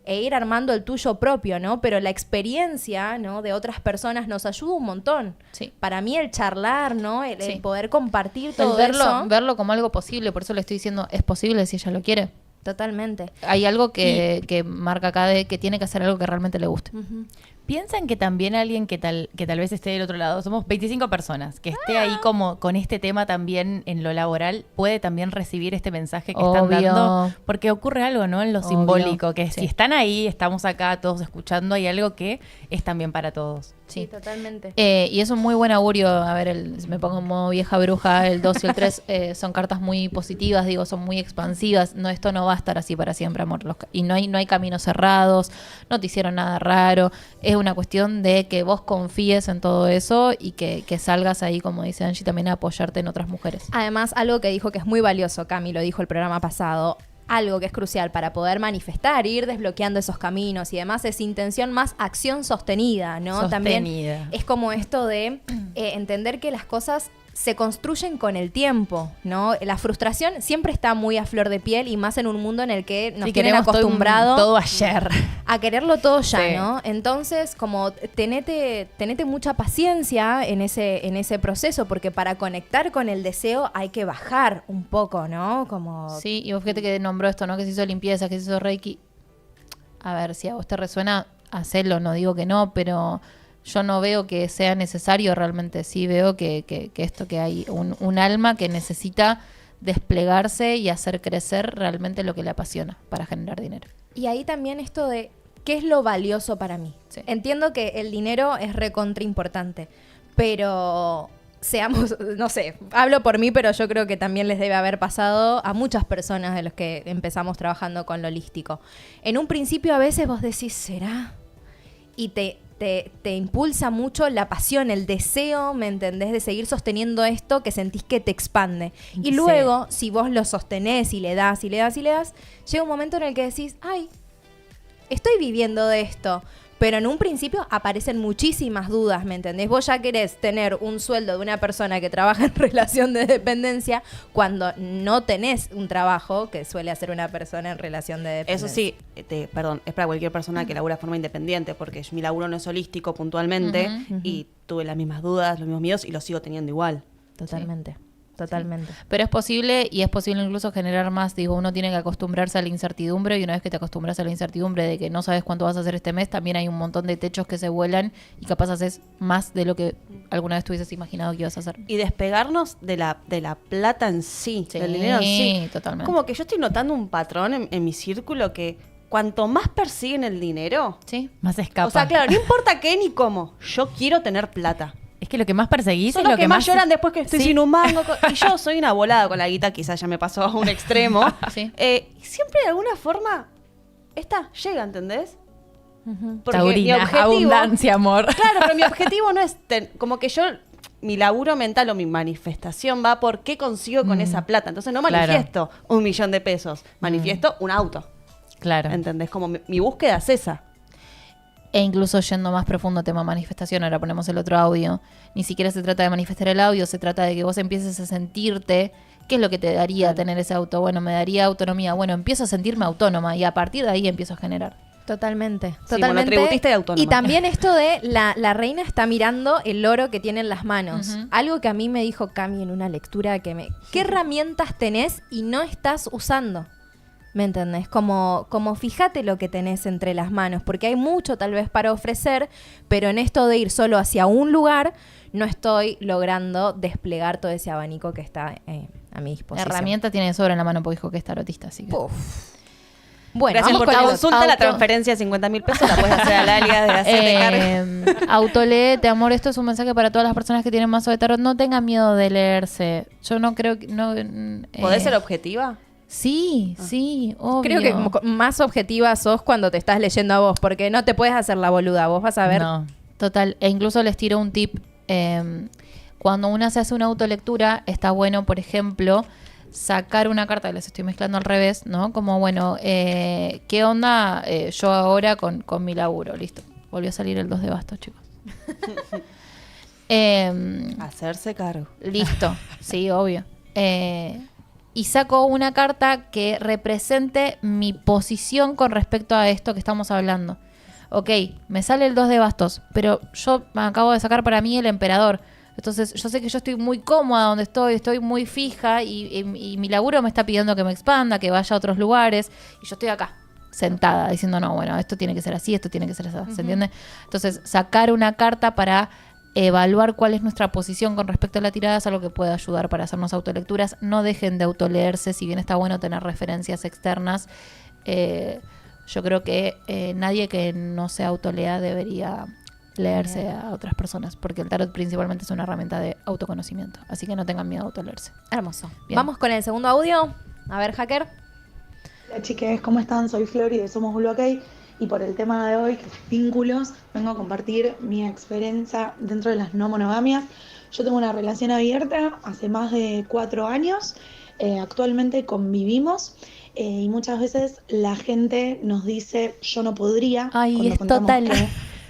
e ir armando el tuyo propio, ¿no? Pero la experiencia, ¿no?, de otras personas nos ayuda un montón. Sí. Para mí el charlar, ¿no?, el Sí. poder compartir El todo eso. verlo como algo posible, por eso le estoy diciendo, es posible si ella lo quiere. Totalmente. Hay algo que marca acá de que tiene que hacer algo que realmente le guste. Ujú. Piensan que también alguien que tal vez esté del otro lado, somos 25 personas, que esté ahí como con este tema también en lo laboral, puede también recibir este mensaje que están Obvio. dando, porque ocurre algo, ¿no? En lo Obvio. simbólico, que Sí. si están ahí, estamos acá todos escuchando, hay algo que es también para todos. Sí, totalmente. Y es un muy buen augurio. A ver, me pongo en modo vieja bruja, el 2 y el 3 son cartas muy positivas, digo, son muy expansivas. No, esto no va a estar así para siempre, amor. Y no hay caminos cerrados, no te hicieron nada raro. Es una cuestión de que vos confíes en todo eso y que salgas ahí, como dice Angie, también a apoyarte en otras mujeres. Además, algo que dijo que es muy valioso, Cami lo dijo el programa pasado, algo que es crucial para poder manifestar, ir desbloqueando esos caminos y demás, es intención más acción sostenida, ¿no? También Sostenida. es como esto de entender que las cosas se construyen con el tiempo, ¿no? La frustración siempre está muy a flor de piel y más en un mundo en el que nos Sí, tienen queremos acostumbrado todo ayer. a quererlo todo ya, Sí. ¿no? Entonces, como tenete mucha paciencia en ese proceso, porque para conectar con el deseo hay que bajar un poco, ¿no? Como Sí, y vos fíjate que nombró esto, ¿no? Que se hizo limpieza, que se hizo Reiki. A ver, si a vos te resuena, hacelo, no digo que no, pero yo no veo que sea necesario realmente. Sí veo que esto, que hay un alma que necesita desplegarse y hacer crecer realmente lo que le apasiona para generar dinero. Y ahí también esto de qué es lo valioso para mí. Sí. Entiendo que el dinero es recontra importante, pero seamos, no sé, hablo por mí, pero yo creo que también les debe haber pasado a muchas personas de los que empezamos trabajando con lo holístico. En un principio a veces vos decís, ¿será? Y te impulsa mucho la pasión, el deseo, ¿me entendés? De seguir sosteniendo esto que sentís que te expande. Y Sí. luego, si vos lo sostenés y le das, y le das, y le das, llega un momento en el que decís, ay, estoy viviendo de esto. Pero en un principio aparecen muchísimas dudas, ¿me entendés? Vos ya querés tener un sueldo de una persona que trabaja en relación de dependencia cuando no tenés un trabajo que suele hacer una persona en relación de dependencia. Eso sí, perdón, es para cualquier persona que labura de forma independiente, porque mi laburo no es holístico puntualmente y tuve las mismas dudas, los mismos miedos y los sigo teniendo igual. Totalmente, totalmente. Pero es posible, y es posible incluso generar más. Digo, uno tiene que acostumbrarse a la incertidumbre, y una vez que te acostumbras a la incertidumbre de que no sabes cuánto vas a hacer este mes, también hay un montón de techos que se vuelan y capaz haces más de lo que alguna vez tuvieses imaginado que ibas a hacer. Y despegarnos de la plata en sí, del dinero en sí. Totalmente. Como que yo estoy notando un patrón en mi círculo que cuanto más persiguen el dinero, Sí. Más escapa. o sea, claro, no importa qué ni cómo, yo quiero tener plata. Es que lo que más perseguís Son es los lo que más lloran después que estoy Sí. sin un mango. Y yo soy una volada con la guita, quizás ya me pasó a un extremo. Sí. Siempre de alguna forma, llega, ¿entendés? Porque Taurina, abundancia, amor. Claro, pero mi objetivo no es como que yo, mi laburo mental o mi manifestación va por qué consigo con esa plata. Entonces no Claro. manifiesto 1 millón de pesos, manifiesto un auto. Claro. ¿Entendés? Como mi búsqueda es esa. E incluso yendo más profundo tema manifestación, ahora ponemos el otro audio. Ni siquiera se trata de manifestar el audio, se trata de que vos empieces a sentirte. ¿Qué es lo que te daría tener ese auto? Bueno, me daría autonomía. Bueno, empiezo a sentirme autónoma y a partir de ahí empiezo a generar. Totalmente, Sí, totalmente. monotributista y autónoma. Y también esto de la reina está mirando el oro que tiene en las manos. Ujú. Algo que a mí me dijo Cami en una lectura ¿qué herramientas tenés y no estás usando? ¿Me entendés? Como fíjate lo que tenés entre las manos, porque hay mucho tal vez para ofrecer, pero en esto de ir solo hacia un lugar, no estoy logrando desplegar todo ese abanico que está a mi disposición. Herramienta tiene de sobra en la mano porque dijo que es tarotista, así que... Puf. Bueno, Gracias vamos por con la el consulta, la auto. transferencia de 50.000 pesos la puedes hacer al alias de hacerte cargo. Autoléete, amor, esto es un mensaje para todas las personas que tienen mazo de tarot. No tengan miedo de leerse. Yo no creo que... No, ¿Podés ser objetiva? Sí, sí, obvio. Creo que más objetiva sos cuando te estás leyendo a vos, porque no te puedes hacer la boluda. Vos vas a ver. No. Total, e incluso les tiro un tip. Cuando una se hace una autolectura, está bueno, por ejemplo, sacar una carta, les estoy mezclando al revés, ¿no? Como, bueno, ¿qué onda yo ahora con mi laburo? Listo, volvió a salir el 2 de bastos, chicos. Hacerse cargo. Listo, sí, obvio. Y saco una carta que represente mi posición con respecto a esto que estamos hablando. Ok, me sale el 2 de bastos, pero yo me acabo de sacar para mí el emperador. Entonces yo sé que yo estoy muy cómoda donde estoy muy fija y mi laburo me está pidiendo que me expanda, que vaya a otros lugares y yo estoy acá. sentada, diciendo, no, bueno, esto tiene que ser así, esto tiene que ser así, ¿se entiende? Entonces, sacar una carta para evaluar cuál es nuestra posición con respecto a la tirada es algo que puede ayudar para hacernos autolecturas. No dejen de autoleerse, si bien está bueno tener referencias externas. Yo creo que nadie que no se autolea debería leerse a otras personas, porque el tarot principalmente es una herramienta de autoconocimiento, así que no tengan miedo a autoleerse. Hermoso. Bien. Vamos con el segundo audio. A ver, hacker. Hola chiques, ¿cómo están? Soy Flori de Somos Blue OK y por el tema de hoy, que es vínculos, vengo a compartir mi experiencia dentro de las no monogamias. Yo tengo una relación abierta hace más de 4 años, actualmente convivimos y muchas veces la gente nos dice yo no podría. Ay, cuando es contamos total. que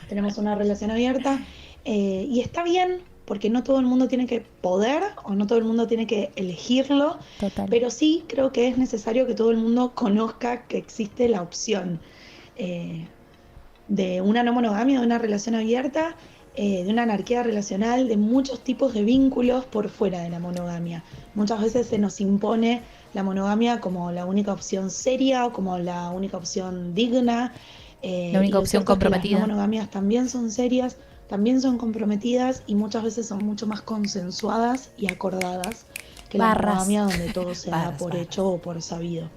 tenemos una relación abierta y está bien porque no todo el mundo tiene que poder o no todo el mundo tiene que elegirlo. Total. Pero sí creo que es necesario que todo el mundo conozca que existe la opción de una no monogamia, de una relación abierta, de una anarquía relacional, de muchos tipos de vínculos por fuera de la monogamia. Muchas veces se nos impone la monogamia como la única opción seria o como la única opción digna. La única opción comprometida. Las no monogamias también son serias, también son comprometidas y muchas veces son mucho más consensuadas y acordadas que la monogamia donde todo se da por hecho o por sabido.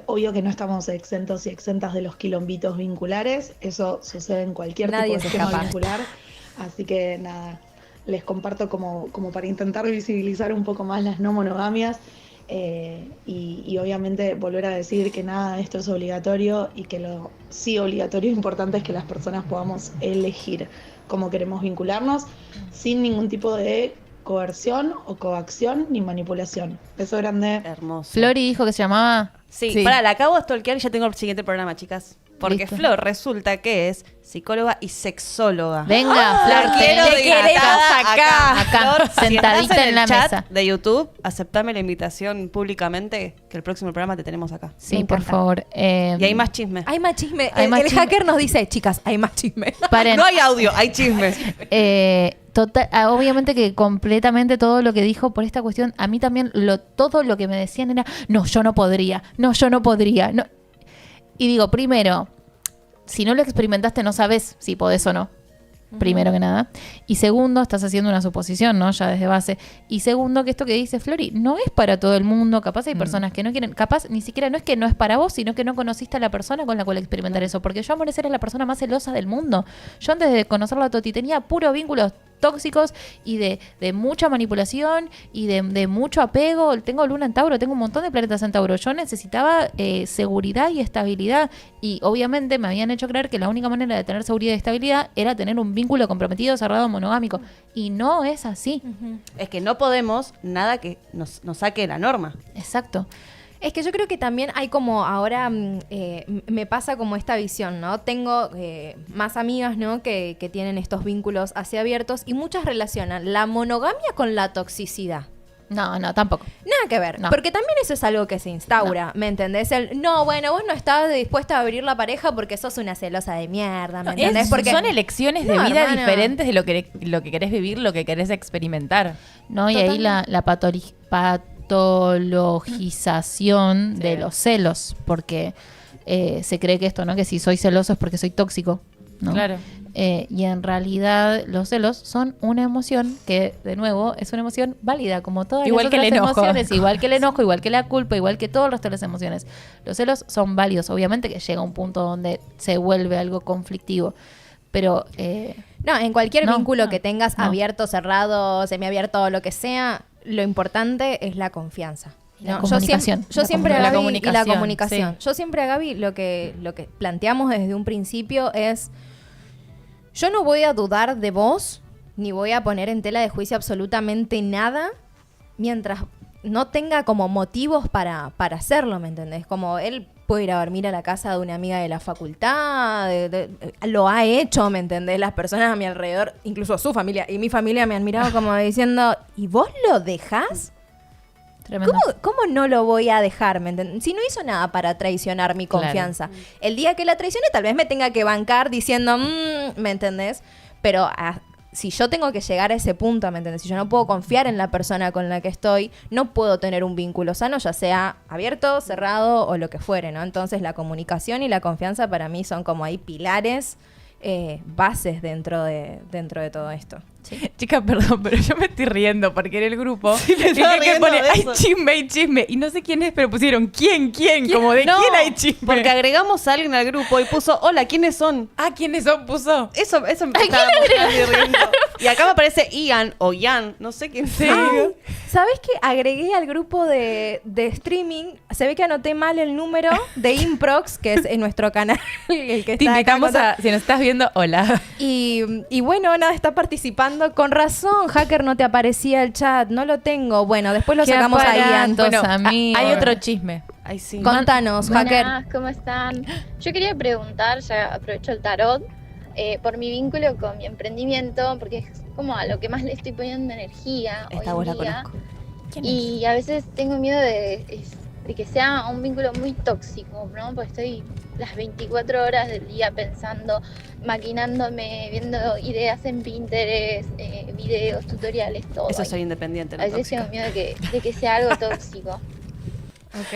Obvio que no estamos exentos y exentas de los quilombitos vinculares, eso sucede en cualquier tipo de esquema vincular, así que nada, les comparto como para intentar visibilizar un poco más las no monogamias y obviamente volver a decir que nada de esto es obligatorio y que lo sí obligatorio e importante es que las personas podamos elegir cómo queremos vincularnos sin ningún tipo de coerción o coacción ni manipulación. Beso grande. Hermoso. Flori dijo que se llamaba... Sí, la acabo de stalkear y ya tengo el siguiente programa, chicas. Porque Listo. Flor resulta que es psicóloga y sexóloga. Venga, Flor, quiero te queremos acá, Flor, sentadita si estás en en la el chat mesa. de YouTube, aceptame la invitación públicamente, que el próximo programa te tenemos acá. Sí, por favor. Y hay más chisme. Hay más chisme. Hay más el chisme. hacker nos dice, chicas, hay más chisme. Paren. No hay audio, hay chisme. Obviamente que completamente todo lo que dijo por esta cuestión, a mí también todo lo que me decían era, no, yo no podría, no. Y digo, primero, si no lo experimentaste no sabes si podés o no, primero que nada. Y segundo, estás haciendo una suposición, ¿no? Ya desde base. Y segundo, que esto que dice Flori no es para todo el mundo. Capaz hay personas que no quieren, capaz ni siquiera no es que no es para vos, sino que no conociste a la persona con la cual experimentar eso. Porque yo, Amores, era la persona más celosa del mundo. Yo antes de conocerla a Toti tenía puros vínculos tóxicos y de mucha manipulación y de mucho apego. Tengo Luna en Tauro, tengo un montón de planetas en Tauro. Yo necesitaba seguridad y estabilidad y obviamente me habían hecho creer que la única manera de tener seguridad y estabilidad era tener un vínculo comprometido, cerrado, monogámico, y no es así. Es que no podemos nada que nos saque de la norma. Exacto. Es que yo creo que también hay como ahora me pasa como esta visión, ¿no? Tengo más amigas, ¿no? Que tienen estos vínculos así abiertos y muchas relacionan la monogamia con la toxicidad. No, tampoco. Nada que ver, No. porque también eso es algo que se instaura, ¿me entendés? Bueno, vos no estás dispuesta a abrir la pareja porque sos una celosa de mierda, ¿me entendés? Porque Son elecciones de No, vida hermana. diferentes de lo que querés vivir, lo que querés experimentar. No, y ahí la patologización de los celos, porque se cree que esto, ¿no? Que si soy celoso es porque soy tóxico, ¿no? Claro. Y en realidad los celos son una emoción que, de nuevo, es una emoción válida, como todas Igual las que el otras enojo. emociones, igual que el enojo, igual que la culpa, igual que todo el resto de las emociones. Los celos son válidos, obviamente que llega un punto donde se vuelve algo conflictivo, pero... no, en cualquier No, vínculo no, que tengas, no. abierto, cerrado, semiabierto, lo que sea, lo importante es la confianza. La ¿no? comunicación. Yo La siempre a la Gaby, y comunicación, la comunicación. sí. Yo siempre a Gaby lo que planteamos desde un principio es, yo no voy a dudar de vos, ni voy a poner en tela de juicio absolutamente nada, mientras no tenga como motivos para hacerlo, ¿me entendés? Como él puede ir a dormir a la casa de una amiga de la facultad, lo ha hecho, ¿me entendés? Las personas a mi alrededor, incluso su familia y mi familia me han mirado como diciendo, ¿y vos lo dejás? Tremendo. ¿Cómo no lo voy a dejar? ¿Me entendés? Si no hizo nada para traicionar mi Claro. confianza. El día que la traicione tal vez me tenga que bancar diciendo, ¿me entendés? Pero si yo tengo que llegar a ese punto, ¿me entiendes? Si yo no puedo confiar en la persona con la que estoy, no puedo tener un vínculo sano, ya sea abierto, cerrado o lo que fuere, ¿no? Entonces la comunicación y la confianza para mí son como ahí pilares, bases dentro de todo esto. Chica, perdón, pero yo me estoy riendo porque en el grupo me estaba que riendo pone de hay eso. chisme y no sé quién es, pero pusieron quién, como de No, quién hay chisme. porque agregamos a alguien al grupo y puso, hola, ¿quiénes son? ¿Quiénes son? Puso. Eso me estaba riendo. Y acá me aparece Ian o Ian, no sé quién sea. Ay, ¿sabes qué? Agregué al grupo de streaming, se ve que anoté mal el número de Improx, que es en nuestro canal, el que Te está invitamos acá. si nos estás viendo, hola. Y bueno, nada, está participando. Con razón, hacker, no te aparecía el chat, no lo tengo. Bueno, después lo Qué sacamos ahí. aparatos, Bueno, amigo. Hay otro chisme. Ay, sí. contanos, hacker. Buenas, ¿cómo están? Yo quería preguntar, ya aprovecho el tarot, por mi vínculo con mi emprendimiento, porque es como a lo que más le estoy poniendo energía Esta hoy voz en la día. conozco. Y a veces tengo miedo de que sea un vínculo muy tóxico, ¿no? Porque estoy las 24 horas del día pensando, maquinándome, viendo ideas en Pinterest, videos, tutoriales, todo. Eso ahí. soy independiente, A no veces tóxica. tengo miedo de que sea algo tóxico. Ok.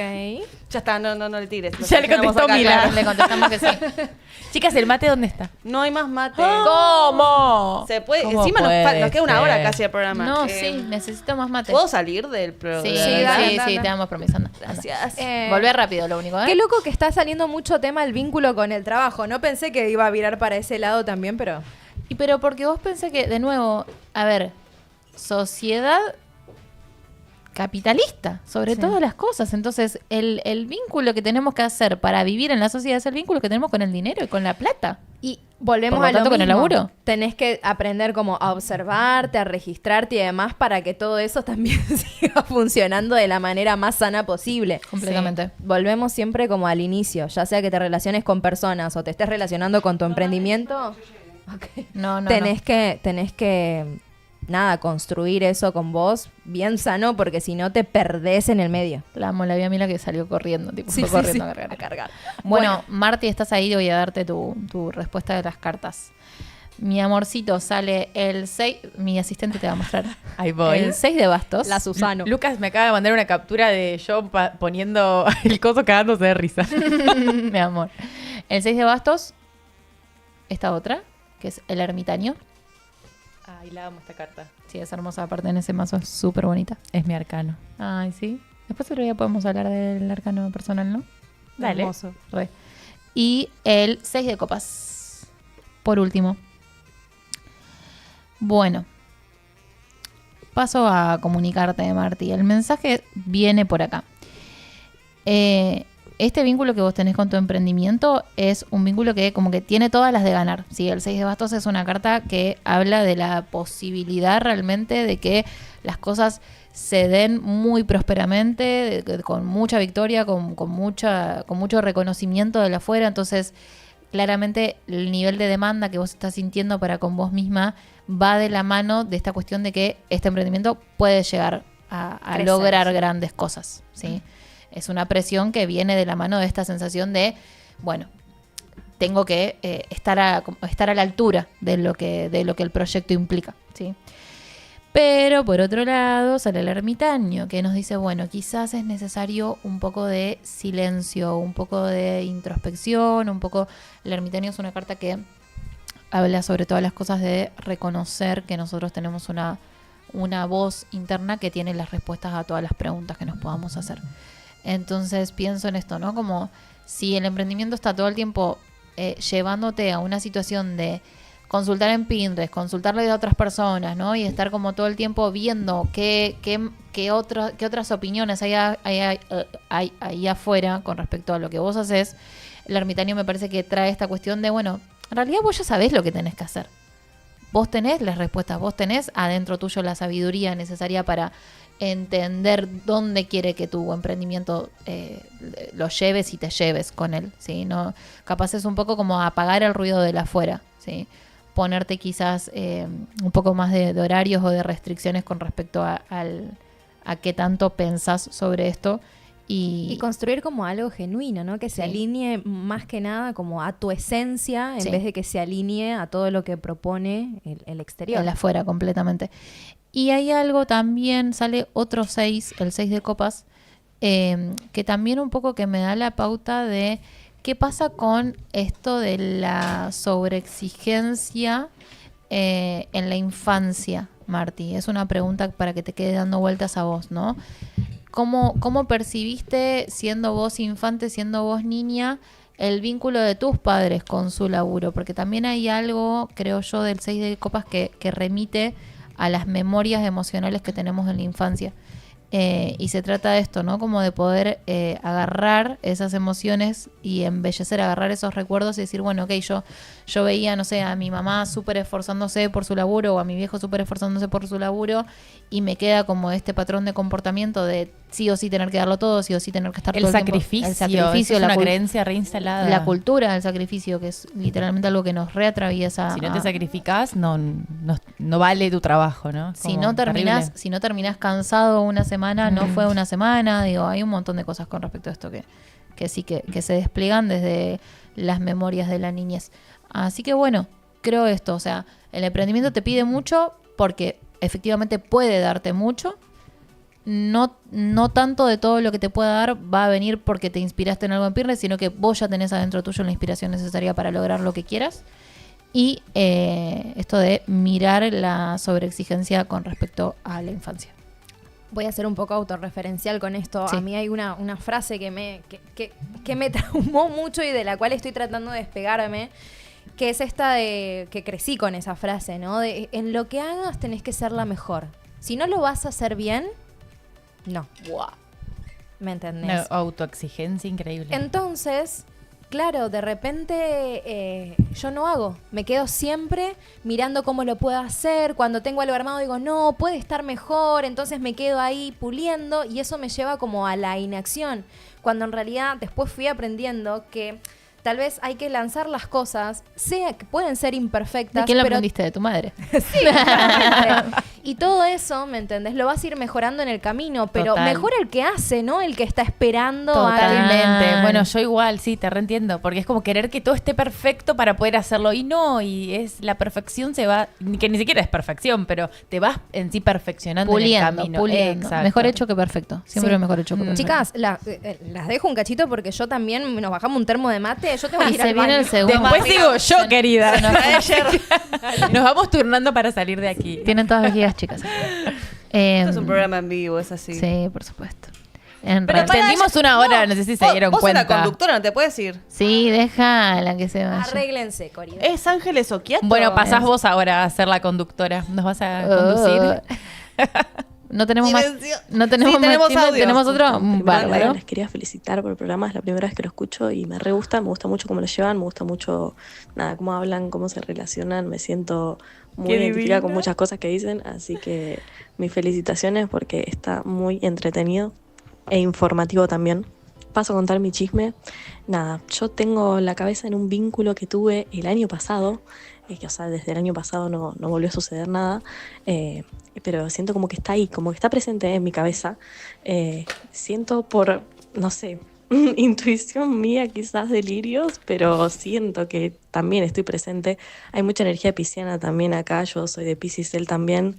Ya está, no le tires. Lo Ya le solucionamos contestó acá, Mila. claro. Le contestamos que sí. Chicas, ¿el mate dónde está? No hay más mate. ¿Cómo? Se puede, ¿Cómo encima puede nos queda una hora ser? casi de programa. No, sí, necesito más mate. ¿Puedo salir del programa? Sí, Sí, dale, sí, dale. te damos permiso. Anda. Gracias. Volvé rápido, lo único, ¿eh? Qué loco que está saliendo mucho tema el vínculo con el trabajo. No pensé que iba a virar para ese lado también, pero... Y pero porque vos pensás que, de nuevo, a ver, sociedad capitalista, sobre todas las cosas. Entonces, el vínculo que tenemos que hacer para vivir en la sociedad es el vínculo que tenemos con el dinero y con la plata. Y volvemos Por lo a lo tanto, mismo. con el laburo. Tenés que aprender como a observarte, a registrarte y demás para que todo eso también siga funcionando de la manera más sana posible. Completamente. Sí. Volvemos siempre como al inicio, ya sea que te relaciones con personas o te estés relacionando con tu emprendimiento. Ok. No, tenés que nada, construir eso con vos bien sano porque si no te perdés en el medio. La amo, la vi a Mila que salió corriendo, tipo, Sí, fue sí, corriendo sí. a cargar. A cargar. Bueno, Marti, estás ahí, voy a darte tu respuesta de las cartas. Mi amorcito sale el 6, mi asistente te va a mostrar. Ahí voy. El 6 de bastos. La Susano. Lucas me acaba de mandar una captura de yo poniendo el coso cagándose de risa. Mi amor. El 6 de bastos, esta otra, que es el ermitaño. Ay, la amo esta carta. Sí, es hermosa, aparte en ese mazo es súper bonita. Es mi arcano. Ay, sí. Después otro día podemos hablar del arcano personal, ¿no? Dale. Hermoso. Re. Y el 6 de copas. Por último. Bueno. Paso a comunicarte, Marti. El mensaje viene por acá. Este vínculo que vos tenés con tu emprendimiento es un vínculo que como que tiene todas las de ganar. ¿Sí? El 6 de bastos es una carta que habla de la posibilidad realmente de que las cosas se den muy prósperamente, con mucha victoria, con mucho reconocimiento de la afuera. Entonces, claramente el nivel de demanda que vos estás sintiendo para con vos misma va de la mano de esta cuestión de que este emprendimiento puede llegar a Crecer, lograr sí. grandes cosas, ¿sí? Es una presión que viene de la mano de esta sensación de, bueno, tengo que estar a la altura de lo que el proyecto implica, ¿sí? Pero por otro lado sale el ermitaño que nos dice, bueno, quizás es necesario un poco de silencio, un poco de introspección, un poco... El ermitaño es una carta que habla sobre todas las cosas de reconocer que nosotros tenemos una voz interna que tiene las respuestas a todas las preguntas que nos podamos hacer. Entonces pienso en esto, ¿no? Como si el emprendimiento está todo el tiempo llevándote a una situación de consultar en Pinterest, consultarle a otras personas, ¿no? Y estar como todo el tiempo viendo qué otras opiniones hay ahí afuera con respecto a lo que vos haces. El ermitaño me parece que trae esta cuestión de, bueno, en realidad vos ya sabés lo que tenés que hacer. Vos tenés las respuestas, vos tenés adentro tuyo la sabiduría necesaria para entender dónde quiere que tu emprendimiento lo lleves y te lleves con él, ¿sí? No, capaz es un poco como apagar el ruido de la afuera, ¿sí? Ponerte quizás un poco más de horarios o de restricciones con respecto a qué tanto pensás sobre esto Y construir como algo genuino, ¿no? Que se alinee más que nada como a tu esencia en vez de que se alinee a todo lo que propone el exterior. El afuera, completamente. Y hay algo también, sale otro 6, el 6 de copas, que también un poco que me da la pauta de qué pasa con esto de la sobreexigencia en la infancia, Marti. Es una pregunta para que te quede dando vueltas a vos, ¿no? ¿Cómo percibiste, siendo vos infante, siendo vos niña, el vínculo de tus padres con su laburo? Porque también hay algo, creo yo, del 6 de copas que remite a las memorias emocionales que tenemos en la infancia. Y se trata de esto, ¿no? Como de poder agarrar esas emociones y embellecer, agarrar esos recuerdos y decir, bueno, ok, yo veía, no sé, a mi mamá súper esforzándose por su laburo o a mi viejo súper esforzándose por su laburo y me queda como este patrón de comportamiento de sí o sí tener que darlo todo, sí o sí tener que estar todo el tiempo. El sacrificio, es una creencia reinstalada. La cultura del sacrificio, que es literalmente algo que nos reatraviesa. Si no te sacrificás, no vale tu trabajo, ¿no? Si no terminás cansado una semana, no fue una semana. Digo, hay un montón de cosas con respecto a esto que sí que se despliegan desde las memorias de la niñez. Así que bueno, creo esto, o sea, el emprendimiento te pide mucho porque efectivamente puede darte mucho. No tanto de todo lo que te pueda dar va a venir porque te inspiraste en algo en Peerless, sino que vos ya tenés adentro tuyo la inspiración necesaria para lograr lo que quieras. Y esto de mirar la sobreexigencia con respecto a la infancia. Voy a ser un poco autorreferencial con esto. Sí. A mí hay una frase que me traumó mucho y de la cual estoy tratando de despegarme, que es esta de que crecí con esa frase, ¿no? De en lo que hagas tenés que ser la mejor. Si no lo vas a hacer bien, no. Wow. ¿Me entendés? Una autoexigencia increíble. Entonces, claro, de repente yo no hago. Me quedo siempre mirando cómo lo puedo hacer. Cuando tengo algo armado digo, no, puede estar mejor. Entonces me quedo ahí puliendo y eso me lleva como a la inacción. Cuando en realidad después fui aprendiendo que tal vez hay que lanzar las cosas, sea que pueden ser imperfectas. ¿De quién lo aprendiste? ¿De tu madre? Sí, exactamente. Y todo eso, ¿me entendés? Lo vas a ir mejorando en el camino, pero Total. mejor el que hace, ¿no? El que está esperando. Totalmente. Bueno, yo igual, sí, te reentiendo. Porque es como querer que todo esté perfecto para poder hacerlo. Y no, y es la perfección se va, que ni siquiera es perfección, pero te vas en sí perfeccionando en el camino. Puliendo. Exacto. Mejor hecho que perfecto. Siempre Sí. mejor hecho que perfecto. Chicas, las dejo un cachito porque yo también nos bajamos un termo de mate. Yo tengo que ir Se al viene baño. el segundo. Después sigo yo, querida. nos- Nos vamos turnando para salir de aquí. Tienen todas vejigas, chicas. Esto es un programa en vivo, es así. Sí, por supuesto. En Pero realidad- para Entendimos una hora, no sé si se dieron vos cuenta. sos la conductora, no te puedes ir. Sí, déjala que se vaya. Arréglense, Corina. Es Ángeles Oquiato. Bueno, pasás vos ahora a ser la conductora. ¿Nos vas a conducir? No tenemos más. Silencio. No tenemos Sí, más tenemos chisme, audios. tenemos otro. Primero, Bárbaro. les quería felicitar por el programa, es la primera vez que lo escucho y me gusta mucho cómo lo llevan, me gusta mucho cómo hablan, cómo se relacionan, me siento muy Qué identificada con divina. muchas cosas que dicen, así que mis felicitaciones porque está muy entretenido e informativo también. Paso a contar mi chisme. Nada, yo tengo la cabeza en un vínculo que tuve el año pasado, que o sea, desde el año pasado no volvió a suceder nada, pero siento como que está ahí, como que está presente en mi cabeza. Siento por, no sé, intuición mía, quizás delirios, pero siento que también estoy presente. Hay mucha energía pisciana también acá, yo soy de Piscis, él también.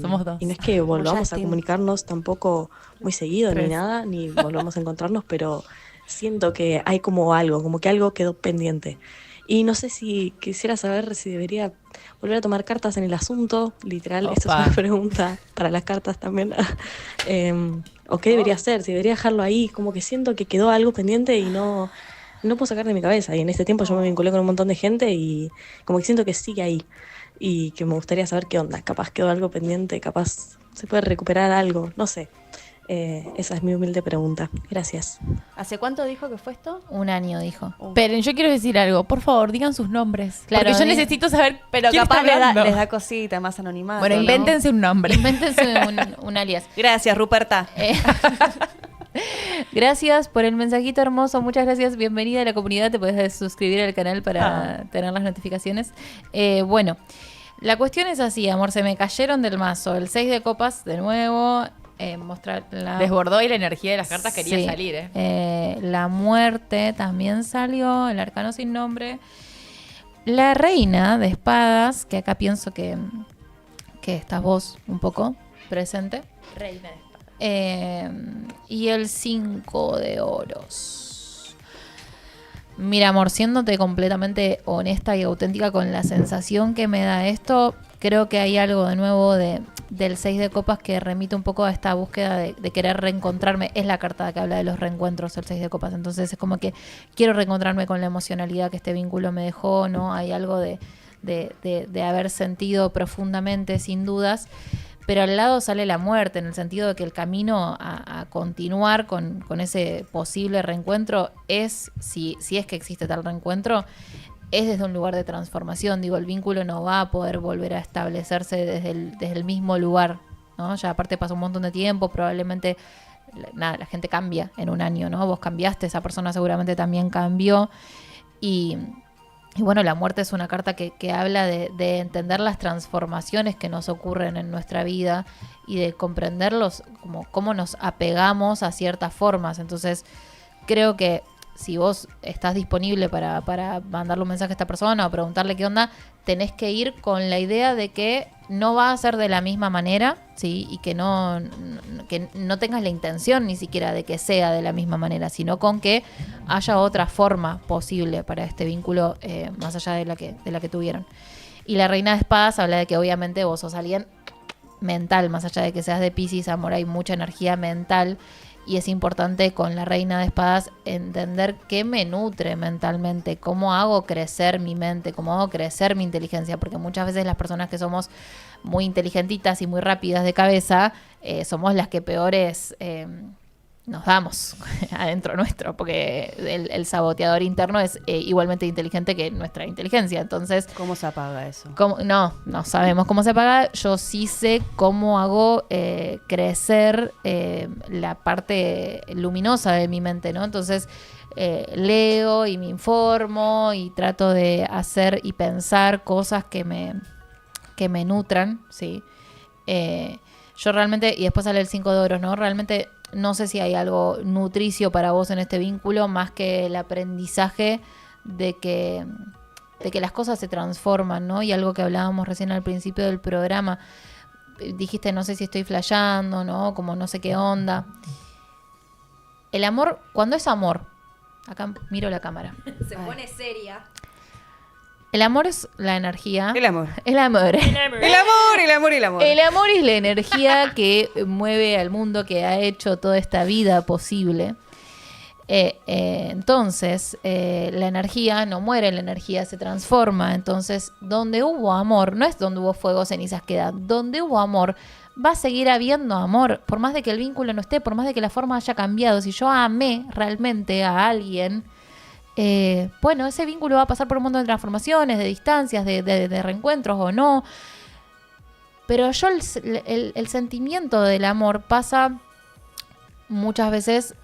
Somos dos. Y no es que volvamos a Justin. comunicarnos tampoco muy seguido ni Tres. nada, ni volvamos a encontrarnos, pero siento que hay como algo, como que algo quedó pendiente. Y no sé si quisiera saber si debería volver a tomar cartas en el asunto, literal, esto es Opa. una pregunta para las cartas también. ¿O qué debería hacer? Si debería dejarlo ahí, como que siento que quedó algo pendiente y no puedo sacar de mi cabeza. Y en este tiempo yo me vinculé con un montón de gente y como que siento que sigue ahí. Y que me gustaría saber qué onda. Capaz quedó algo pendiente, capaz se puede recuperar algo, no sé. Esa es mi humilde pregunta. Gracias. ¿Hace cuánto dijo que fue esto? Un año, dijo. Pero yo quiero decir algo. Por favor, digan sus nombres. Claro, Porque yo diga- necesito saber. Pero quién capaz está hablando. les da cosita, más anonimato. Bueno, ¿no? invéntense un nombre. Invéntense un alias. Gracias, Ruperta. Gracias por el mensajito hermoso, muchas gracias, bienvenida a la comunidad, te puedes suscribir al canal para tener las notificaciones. Bueno, la cuestión es así, amor, se me cayeron del mazo, el 6 de copas de nuevo, mostrar la... Desbordó y la energía de las cartas quería Sí. salir, La muerte también salió, el arcano sin nombre. La reina de espadas, que acá pienso que estás vos un poco presente. Reina de espadas. Y el 5 de oros. Mira, amor, siéndote completamente honesta y auténtica con la sensación que me da esto, creo que hay algo de nuevo del 6 de copas que remite un poco a esta búsqueda de querer reencontrarme. Es la carta que habla de los reencuentros, el 6 de copas. Entonces es como que quiero reencontrarme con la emocionalidad que este vínculo me dejó, ¿no? Hay algo de haber sentido profundamente, sin dudas. Pero al lado sale la muerte, en el sentido de que el camino a continuar con ese posible reencuentro es, si es que existe tal reencuentro, es desde un lugar de transformación. Digo, el vínculo no va a poder volver a establecerse desde el mismo lugar, ¿no? Ya aparte pasó un montón de tiempo, probablemente la gente cambia en un año, ¿no? Vos cambiaste, esa persona seguramente también cambió. Y bueno, la muerte es una carta que habla de entender las transformaciones que nos ocurren en nuestra vida y de comprenderlos, como cómo nos apegamos a ciertas formas. Entonces, creo que si vos estás disponible para mandarle un mensaje a esta persona o preguntarle qué onda, tenés que ir con la idea de que no va a ser de la misma manera, ¿sí? Y que no tengas la intención ni siquiera de que sea de la misma manera, sino con que haya otra forma posible para este vínculo, más allá de la que tuvieron. Y la reina de espadas habla de que obviamente vos sos alguien mental, más allá de que seas de Piscis, amor, hay mucha energía mental. Y es importante con la reina de espadas entender qué me nutre mentalmente, cómo hago crecer mi mente, cómo hago crecer mi inteligencia, porque muchas veces las personas que somos muy inteligentitas y muy rápidas de cabeza, somos las que peores nos damos adentro nuestro, porque el saboteador interno es igualmente inteligente que nuestra inteligencia. Entonces, ¿cómo se apaga eso? No sabemos cómo se apaga. Yo sí sé cómo hago crecer la parte luminosa de mi mente, ¿no? Entonces leo y me informo y trato de hacer y pensar cosas que me nutran, ¿sí? Yo realmente, y después sale el 5 de oros, ¿no? Realmente no sé si hay algo nutricio para vos en este vínculo, más que el aprendizaje de que las cosas se transforman, ¿no? Y algo que hablábamos recién al principio del programa, dijiste, no sé si estoy flasheando, ¿no? Como no sé qué onda. El amor, cuando es amor, acá miro la cámara. Se pone seria. El amor es la energía. El amor. El amor. El amor, el amor, el amor. El amor es la energía que mueve al mundo, que ha hecho toda esta vida posible. Entonces, la energía no muere, la energía se transforma. Entonces, donde hubo amor, no es donde hubo fuego, cenizas quedan. Donde hubo amor, va a seguir habiendo amor. Por más de que el vínculo no esté, por más de que la forma haya cambiado. Si yo amé realmente a alguien, bueno, ese vínculo va a pasar por un montón de transformaciones, de distancias, de reencuentros o no. Pero yo el sentimiento del amor pasa muchas veces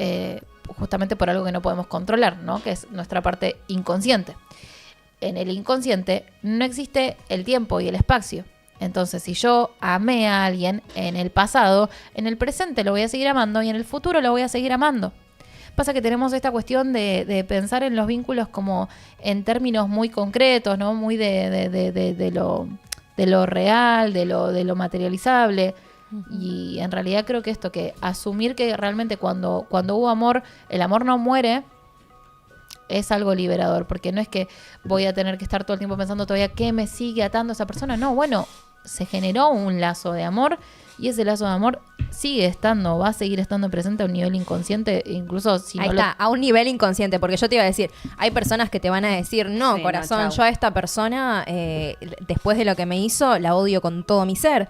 justamente por algo que no podemos controlar, ¿no? Que es nuestra parte inconsciente. En el inconsciente no existe el tiempo y el espacio. Entonces, si yo amé a alguien en el pasado, en el presente lo voy a seguir amando y en el futuro lo voy a seguir amando. Pasa que tenemos esta cuestión de pensar en los vínculos como en términos muy concretos, ¿no? Muy de lo real, de lo materializable. Y en realidad creo que esto, que asumir que realmente cuando hubo amor, el amor no muere, es algo liberador. Porque no es que voy a tener que estar todo el tiempo pensando todavía qué me sigue atando a esa persona. No, bueno, se generó un lazo de amor y ese lazo de amor sigue estando, va a seguir estando presente a un nivel inconsciente, incluso si Ahí no está, a un nivel inconsciente, porque yo te iba a decir, hay personas que te van a decir, no, Sí, corazón, no, yo a esta persona, después de lo que me hizo, la odio con todo mi ser.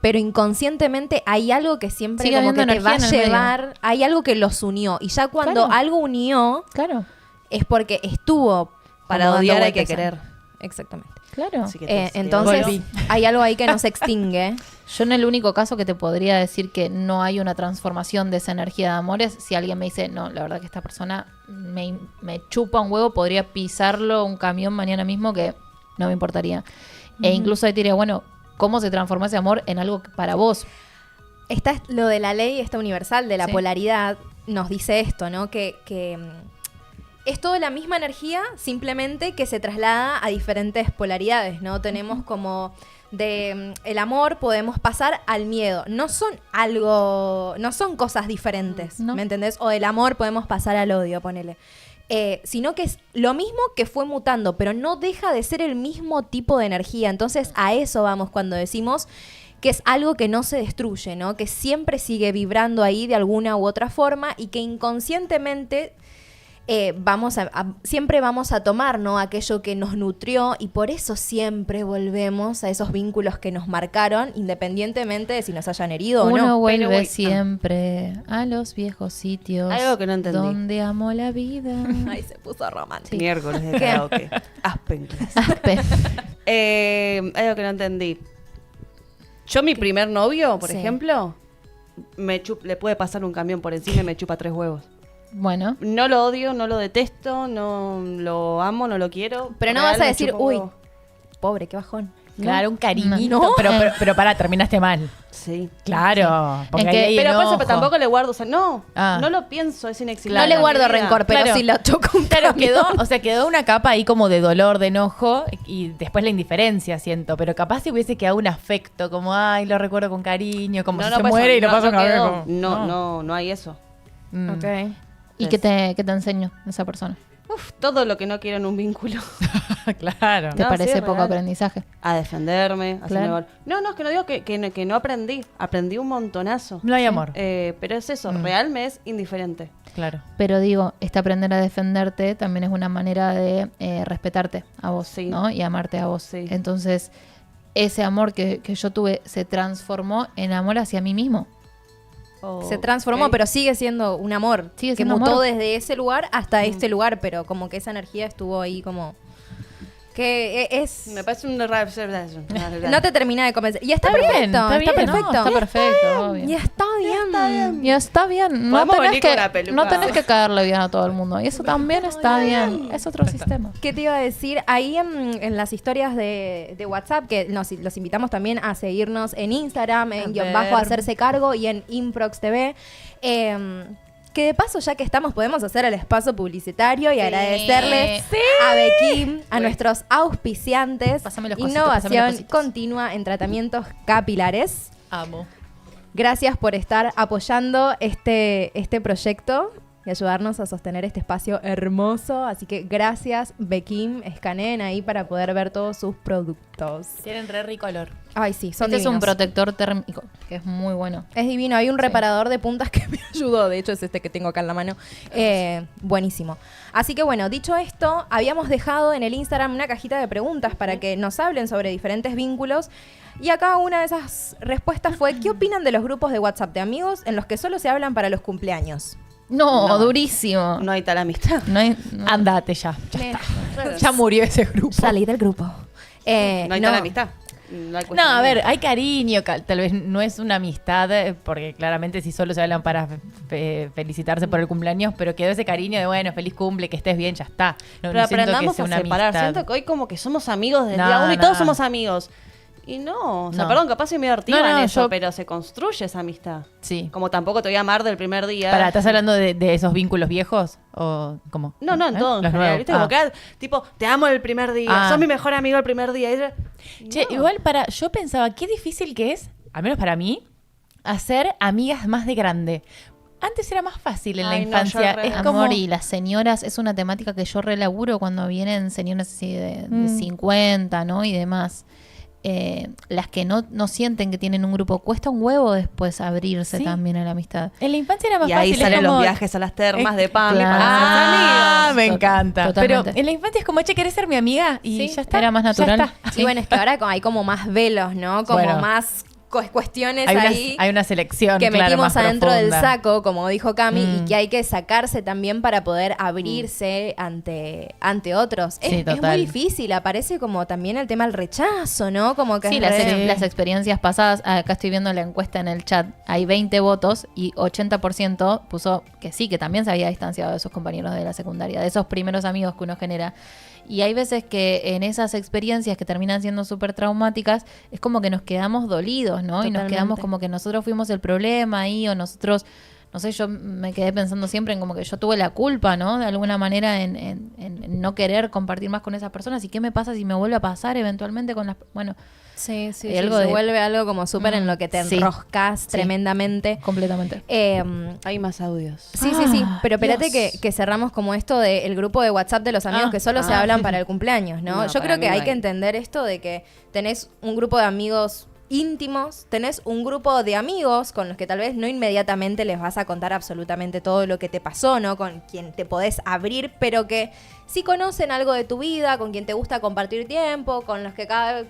Pero inconscientemente hay algo que siempre Sigue como que habiendo te va a energía en el llevar, hay algo que los unió. Y ya cuando Claro. algo unió, Claro, es porque estuvo Para como dando odiar hay que vueltas. querer. Exactamente. claro. Así que te Entonces, volví. hay algo ahí que no se extingue. Yo en el único caso que te podría decir que no hay una transformación de esa energía de amor es si alguien me dice, no, la verdad que esta persona me chupa un huevo, podría pisarlo un camión mañana mismo, que no me importaría. E incluso ahí te diría, bueno, ¿cómo se transformó ese amor en algo para vos? Está lo de la ley esta universal de la polaridad, nos dice esto, ¿no? Que es toda la misma energía, simplemente que se traslada a diferentes polaridades, ¿no? Tenemos como de el amor podemos pasar al miedo. No son cosas diferentes, ¿me entendés? O del amor podemos pasar al odio, ponele. Sino que es lo mismo que fue mutando, pero no deja de ser el mismo tipo de energía. Entonces a eso vamos cuando decimos que es algo que no se destruye, ¿no? Que siempre sigue vibrando ahí de alguna u otra forma y que inconscientemente siempre vamos a tomar, ¿no? Aquello que nos nutrió, y por eso siempre volvemos a esos vínculos que nos marcaron, independientemente de si nos hayan herido o no. Uno vuelve siempre a los viejos sitios. Algo que no entendí. Donde amo la vida. Ay, se puso romántico. Miércoles de karaoke. Aspen. Algo que no entendí. Yo, mi primer novio, por ejemplo, le puede pasar un camión por encima y me chupa 3 huevos. Bueno. No lo odio, no lo detesto, no lo amo, no lo quiero. Pero no vas a decir, uy, pobre, qué bajón. Claro, un cariñito. No. Pero pará, terminaste mal. Sí. Claro. Porque pero tampoco le guardo, no lo pienso, es inexistente. No le guardo rencor, pero si lo choco un quedó una capa ahí como de dolor, de enojo, y después la indiferencia, siento. Pero capaz si hubiese quedado un afecto, como, ay, lo recuerdo con cariño, como si se muere y lo paso con no hay eso. Ok. ¿Y qué te enseñó esa persona? Todo lo que no quiero en un vínculo. Claro. ¿Te parece poco aprendizaje? A defenderme, a hacerme... No, es que no digo que no aprendí. Aprendí un montonazo. No hay amor. Pero es eso, real me es indiferente. Claro. Pero digo, aprender a defenderte también es una manera de respetarte a vos, ¿no? Y amarte a vos. Sí. Entonces, ese amor que yo tuve se transformó en amor hacia mí mismo. Se transformó, pero sigue siendo un amor. Sigue que siendo mutó amor. desde ese lugar hasta este lugar, pero como que esa energía estuvo ahí como... Que es... Me parece un... No te termina de convencer. Y está bien, perfecto. está bien, perfecto. Está perfecto, obvio. Y está bien. Y está bien. No tenés que caerle bien a todo el mundo. Y eso también está bien. Es otro sistema. ¿Qué te iba a decir? Ahí en las historias de WhatsApp, que los invitamos también a seguirnos en Instagram, en _, hacerse cargo, y en Improx TV. Que de paso, ya que estamos, podemos hacer el espacio publicitario y agradecerles a Bekim, a nuestros auspiciantes. Pásame los cositos, Innovación continua en tratamientos capilares. Amo. Gracias por estar apoyando este proyecto y ayudarnos a sostener este espacio hermoso. Así que gracias, Bekim. Escaneen ahí para poder ver todos sus productos. Tienen re rico olor. Ay, sí, son Este divinos. es un protector térmico, que es muy bueno. Es divino. Hay un reparador de puntas que me ayudó. De hecho, es este que tengo acá en la mano. Buenísimo. Así que bueno, dicho esto, habíamos dejado en el Instagram una cajita de preguntas para que nos hablen sobre diferentes vínculos. Y acá una de esas respuestas fue: ¿qué opinan de los grupos de WhatsApp de amigos en los que solo se hablan para los cumpleaños? No, durísimo. No hay tal amistad. Andate ya. está. Ya murió ese grupo. Salí del grupo. No hay tal amistad. No, a ver, hay cariño, tal vez no es una amistad, porque claramente si solo se hablan para felicitarse por el cumpleaños, pero quedó ese cariño de, bueno, feliz cumple, que estés bien, ya está. Pero aprendamos a separar. Siento que hoy como que somos amigos desde día uno y todos somos amigos. Y no, o sea, perdón, capaz soy medio artiva en eso, pero se construye esa amistad. Sí. Como tampoco te voy a amar del primer día. ¿Estás hablando de esos vínculos viejos? ¿O cómo? No, en todo en general, ¿viste? Como que, tipo, te amo el primer día, sos mi mejor amigo el primer día. Che, igual yo pensaba, qué difícil que es, al menos para mí, hacer amigas más de grande. Antes era más fácil en la infancia. Es amor, y las señoras, es una temática que yo relaburo cuando vienen señoras así de 50, ¿no? Y demás. Las que no sienten que tienen un grupo, cuesta un huevo después abrirse también a la amistad. En la infancia era más fácil. Y ahí salen los viajes a las termas de Pami para ser amigos. Me encanta. Totalmente. Pero en la infancia es como, che, ¿querés ser mi amiga? Y ya está. Era más natural. Sí, bueno, es que ahora hay como más velos, ¿no? Como más cuestiones hay una selección que metimos adentro del profunda. saco, como dijo Cami, y que hay que sacarse también para poder abrirse ante otros. Sí, es muy difícil, aparece como también el tema del rechazo, ¿no? Como que las experiencias pasadas. Acá estoy viendo la encuesta en el chat, hay 20 votos y 80% puso que sí, que también se había distanciado de sus compañeros de la secundaria, de esos primeros amigos que uno genera. Y hay veces que en esas experiencias que terminan siendo súper traumáticas, es como que nos quedamos dolidos, ¿no? Y nos quedamos como que nosotros fuimos el problema ahí, o nosotros, no sé, yo me quedé pensando siempre en como que yo tuve la culpa, ¿no? De alguna manera en no querer compartir más con esas personas. ¿Y qué me pasa si me vuelve a pasar eventualmente con las... Bueno, Sí, hay algo se de- vuelve algo como súper en lo que te Sí. enroscas tremendamente. completamente. Hay más audios. Sí, pero espérate que cerramos como esto del grupo de WhatsApp de los amigos que solo se hablan para el cumpleaños, ¿no? No, Yo para creo mí que no hay hay. que entender esto de que tenés un grupo de amigos íntimos, tenés un grupo de amigos con los que tal vez no inmediatamente les vas a contar absolutamente todo lo que te pasó, ¿no? Con quien te podés abrir, pero que sí conocen algo de tu vida, con quien te gusta compartir tiempo, con los que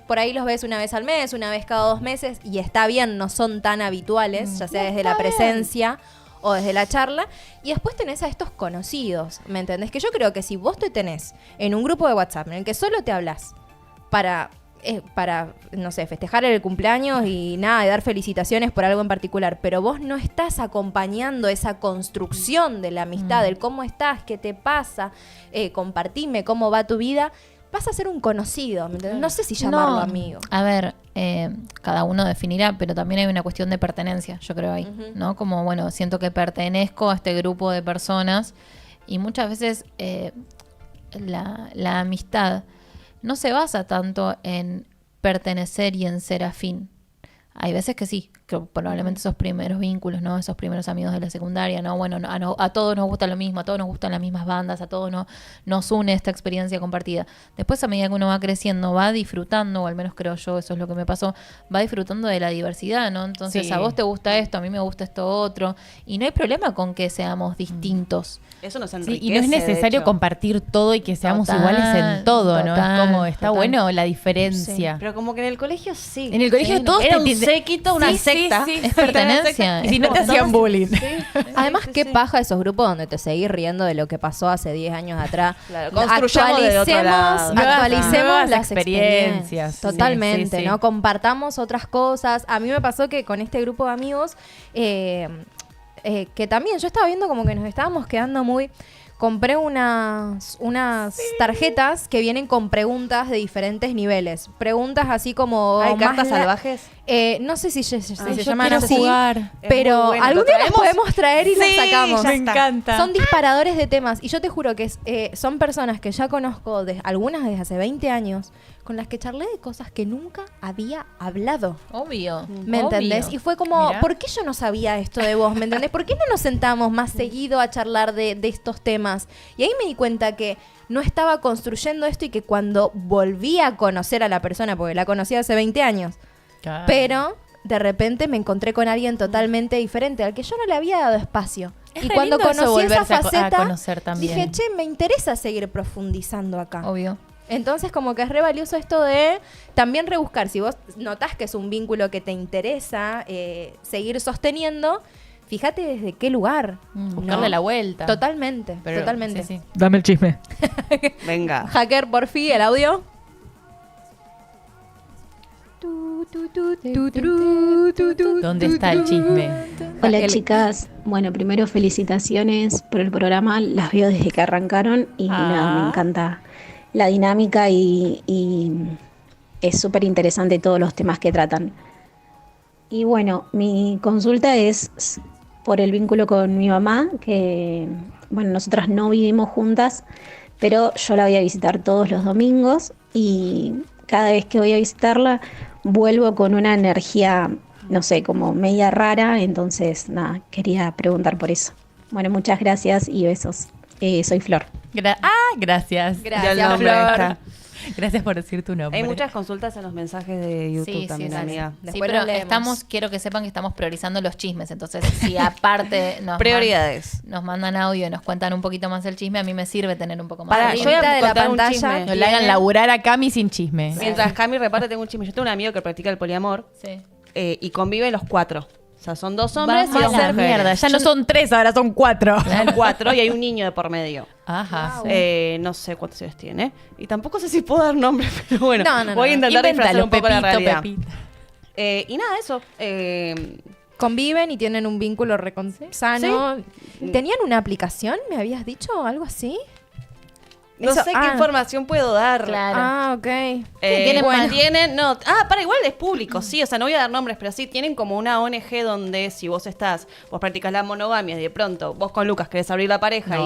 por ahí los ves una vez al mes, una vez cada 2 meses, y está bien, no son tan habituales, ya sea desde la presencia o desde la charla. Y después tenés a estos conocidos, ¿me entendés? Que yo creo que si vos te tenés en un grupo de WhatsApp en el que solo te hablas para, no sé, festejar el cumpleaños y nada, y dar felicitaciones por algo en particular, pero vos no estás acompañando esa construcción de la amistad, del cómo estás, qué te pasa, compartime cómo va tu vida, vas a ser un conocido, ¿me entendés? No sé si llamarlo amigo. A ver, cada uno definirá, pero también hay una cuestión de pertenencia, yo creo ahí, ¿no? Como, bueno, siento que pertenezco a este grupo de personas y muchas veces la amistad no se basa tanto en pertenecer y en ser afín. Hay veces que sí, que probablemente esos primeros vínculos, ¿no? Esos primeros amigos de la secundaria, ¿no? Bueno, a todos nos gusta lo mismo, a todos nos gustan las mismas bandas, a todos nos une esta experiencia compartida. Después, a medida que uno va creciendo, va disfrutando, o al menos creo yo, eso es lo que me pasó, va disfrutando de la diversidad, ¿no? Entonces, Sí. a vos te gusta esto, a mí me gusta esto otro, y no hay problema con que seamos distintos. Eso nos Sí, enriquece. y no es de necesario hecho. compartir todo y que seamos Total, iguales en todo, ¿no? total, Es como, está total. bueno la diferencia. Pero como que en el colegio sí. En el colegio Sí, todos Era te un séquito, una Sí, sí, secta. sí, Es pertenencia. Y si no te hacían bullying. Además, qué paja esos grupos donde te seguís riendo de lo que pasó hace 10 años atrás. Claro, construyamos de otro lado. Actualicemos Nuevas las experiencias. experiencias. Totalmente, Sí, sí, sí. ¿no? Compartamos otras cosas. A mí me pasó que con este grupo de amigos, que también yo estaba viendo como que nos estábamos quedando muy... Compré unas tarjetas que vienen con preguntas de diferentes niveles. Preguntas así como... ¿Hay más cartas salvajes? No sé si se Yo llaman quiero así. jugar. Es Pero muy bueno. algún ¿Lo día las traemos? podemos traer y las sacamos. ya Me está. encanta. Son disparadores de temas. Y yo te juro que son personas que ya conozco, algunas desde hace 20 años, con las que charlé de cosas que nunca había hablado. Obvio. ¿Me entendés? Y fue como, Mirá. ¿por qué yo no sabía esto de vos? ¿Me entendés? ¿Por qué no nos sentamos más seguido a charlar de estos temas? Y ahí me di cuenta que no estaba construyendo esto y que cuando volví a conocer a la persona, porque la conocí hace 20 años, Claro. pero de repente me encontré con alguien totalmente diferente, al que yo no le había dado espacio. Es Y re cuando lindo eso, conocí esa volverse a faceta, conocer también. dije, che, me interesa seguir profundizando acá. Obvio. Entonces, como que es re valioso esto de también rebuscar. Si vos notás que es un vínculo que te interesa seguir sosteniendo, fíjate desde qué lugar. Buscarle la vuelta. Totalmente, Pero- totalmente. sí, sí. Dame el chisme. Venga. Hacker, por fin, el audio. ¿Dónde está el chisme? Hola chicas, bueno primero felicitaciones por el programa, las veo desde que arrancaron y nada, me encanta la dinámica y es súper interesante todos los temas que tratan. Y bueno, mi consulta es por el vínculo con mi mamá, que bueno, nosotras no vivimos juntas, pero yo la voy a visitar todos los domingos y cada vez que voy a visitarla vuelvo con una energía, no sé, como media rara, entonces nada, quería preguntar por eso. Bueno, muchas gracias y besos. Soy Flor. Gracias. Gracias, Ya el nombre Flor. está. Gracias por decir tu nombre. Hay muchas consultas en los mensajes de YouTube también, sí. amiga. Sí, Después pero los leemos. quiero que sepan que estamos priorizando los chismes. Entonces, si aparte Prioridades. nos mandan audio y nos cuentan un poquito más el chisme, a mí me sirve tener un poco más Pará, de yo voy a Arribita de la contar un pantalla. chisme. No le hagan laburar a Cami sin chisme. Mientras Cami reparte, tengo un chisme. Yo tengo un amigo que practica el poliamor Sí. y conviven los 4. O sea, son 2 hombres y Vamos 2 a la mujeres. mierda. Ya no son 3, ahora son 4. Son 4 y hay un niño de por medio. Ajá. No sé cuántos años tiene. Y tampoco sé si puedo dar nombres, pero bueno. No. Voy a intentar disfrazar Invéntalo, un poco la Pepito, realidad. Pepita. Y nada, eso. Conviven y tienen un vínculo sano. ¿Tenían una aplicación? ¿Me habías dicho algo así? No sé qué información puedo dar. Claro. Ah, ok. Tienen, no. Para igual es público, sí. O sea, no voy a dar nombres, pero sí tienen como una ONG donde si vos practicas la monogamia y de pronto vos con Lucas querés abrir la pareja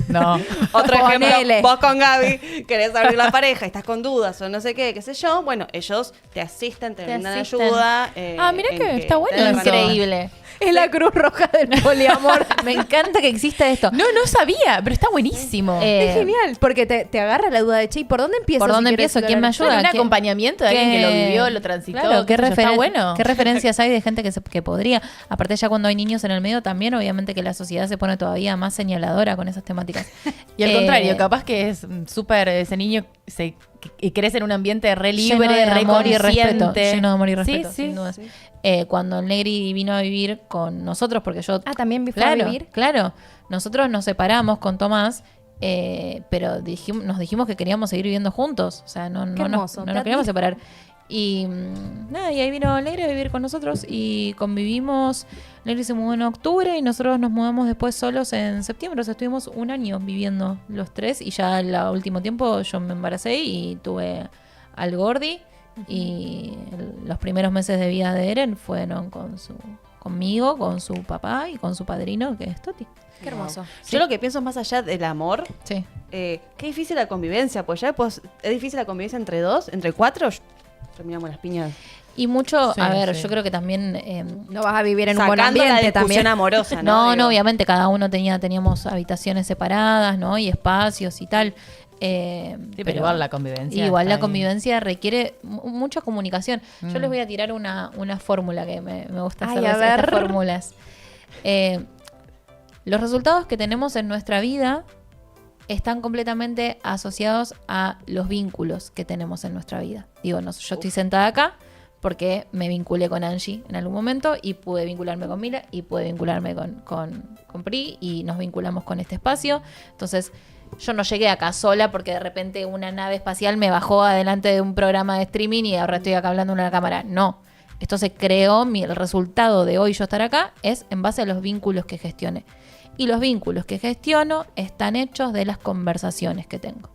No. Otro ejemplo, Ponele. vos con Gaby querés abrir la pareja y estás con dudas o no sé qué sé yo. Bueno, ellos te asisten, te brindan ayuda. Mira que está bueno eso. Increíble. Es la Cruz Roja del poliamor. Me encanta que exista esto. No sabía, pero está buenísimo. Es genial, porque te agarra la duda de, che, ¿y por dónde empiezo? ¿Por dónde si querés empiezo? ¿Quién me explorar? ayuda? Un ¿Qué- acompañamiento de alguien que lo vivió, lo transitó. Claro, ¿qué, está bueno. ¿qué referencias hay de gente que podría? Aparte, ya cuando hay niños en el medio, también obviamente que la sociedad se pone todavía más señaladora con esas temáticas. Y al contrario, capaz que es súper, ese niño y crece en un ambiente re libre, lleno de re amor y respeto. consciente. Lleno de amor y respeto, Sí, sin dudas. Cuando el Negri vino a vivir con nosotros, porque yo... también fue a vivir. Claro. Nosotros nos separamos con Tomás, pero nos dijimos que queríamos seguir viviendo juntos. O sea, no hermoso. nos queríamos separar. Y nada, y ahí vino Negri a vivir con nosotros y convivimos. Negri se mudó en octubre y nosotros nos mudamos después solos en septiembre. O sea, estuvimos un año viviendo los tres y ya el último tiempo yo me embaracé y tuve al Gordi. Y los primeros meses de vida de Eren fueron conmigo, con su papá y con su padrino, que es Toti. Qué hermoso. Yo lo que pienso es más allá del amor. Sí. Qué difícil la convivencia, pues ya después es difícil la convivencia entre dos, entre cuatro. Terminamos las piñas. Y mucho, Sí, a ver, sí. yo creo que también... No vas a vivir en un buen Sacando la ambiente discusión también. amorosa, No, Digo, obviamente cada uno teníamos habitaciones separadas, ¿no? Y espacios y tal. Sí, pero igual la convivencia. Igual está la ahí. convivencia requiere mucha comunicación. Yo les voy a tirar una fórmula que me gusta hacer estas fórmulas. Los resultados que tenemos en nuestra vida están completamente asociados a los vínculos que tenemos en nuestra vida. Digo, yo estoy sentada acá porque me vinculé con Angie en algún momento y pude vincularme con Mila y pude vincularme con Pri y nos vinculamos con este espacio. Entonces, yo no llegué acá sola porque de repente una nave espacial me bajó adelante de un programa de streaming y ahora estoy acá hablando en una cámara. No. Esto se creó, el resultado de hoy yo estar acá es en base a los vínculos que gestione. Y los vínculos que gestiono están hechos de las conversaciones que tengo.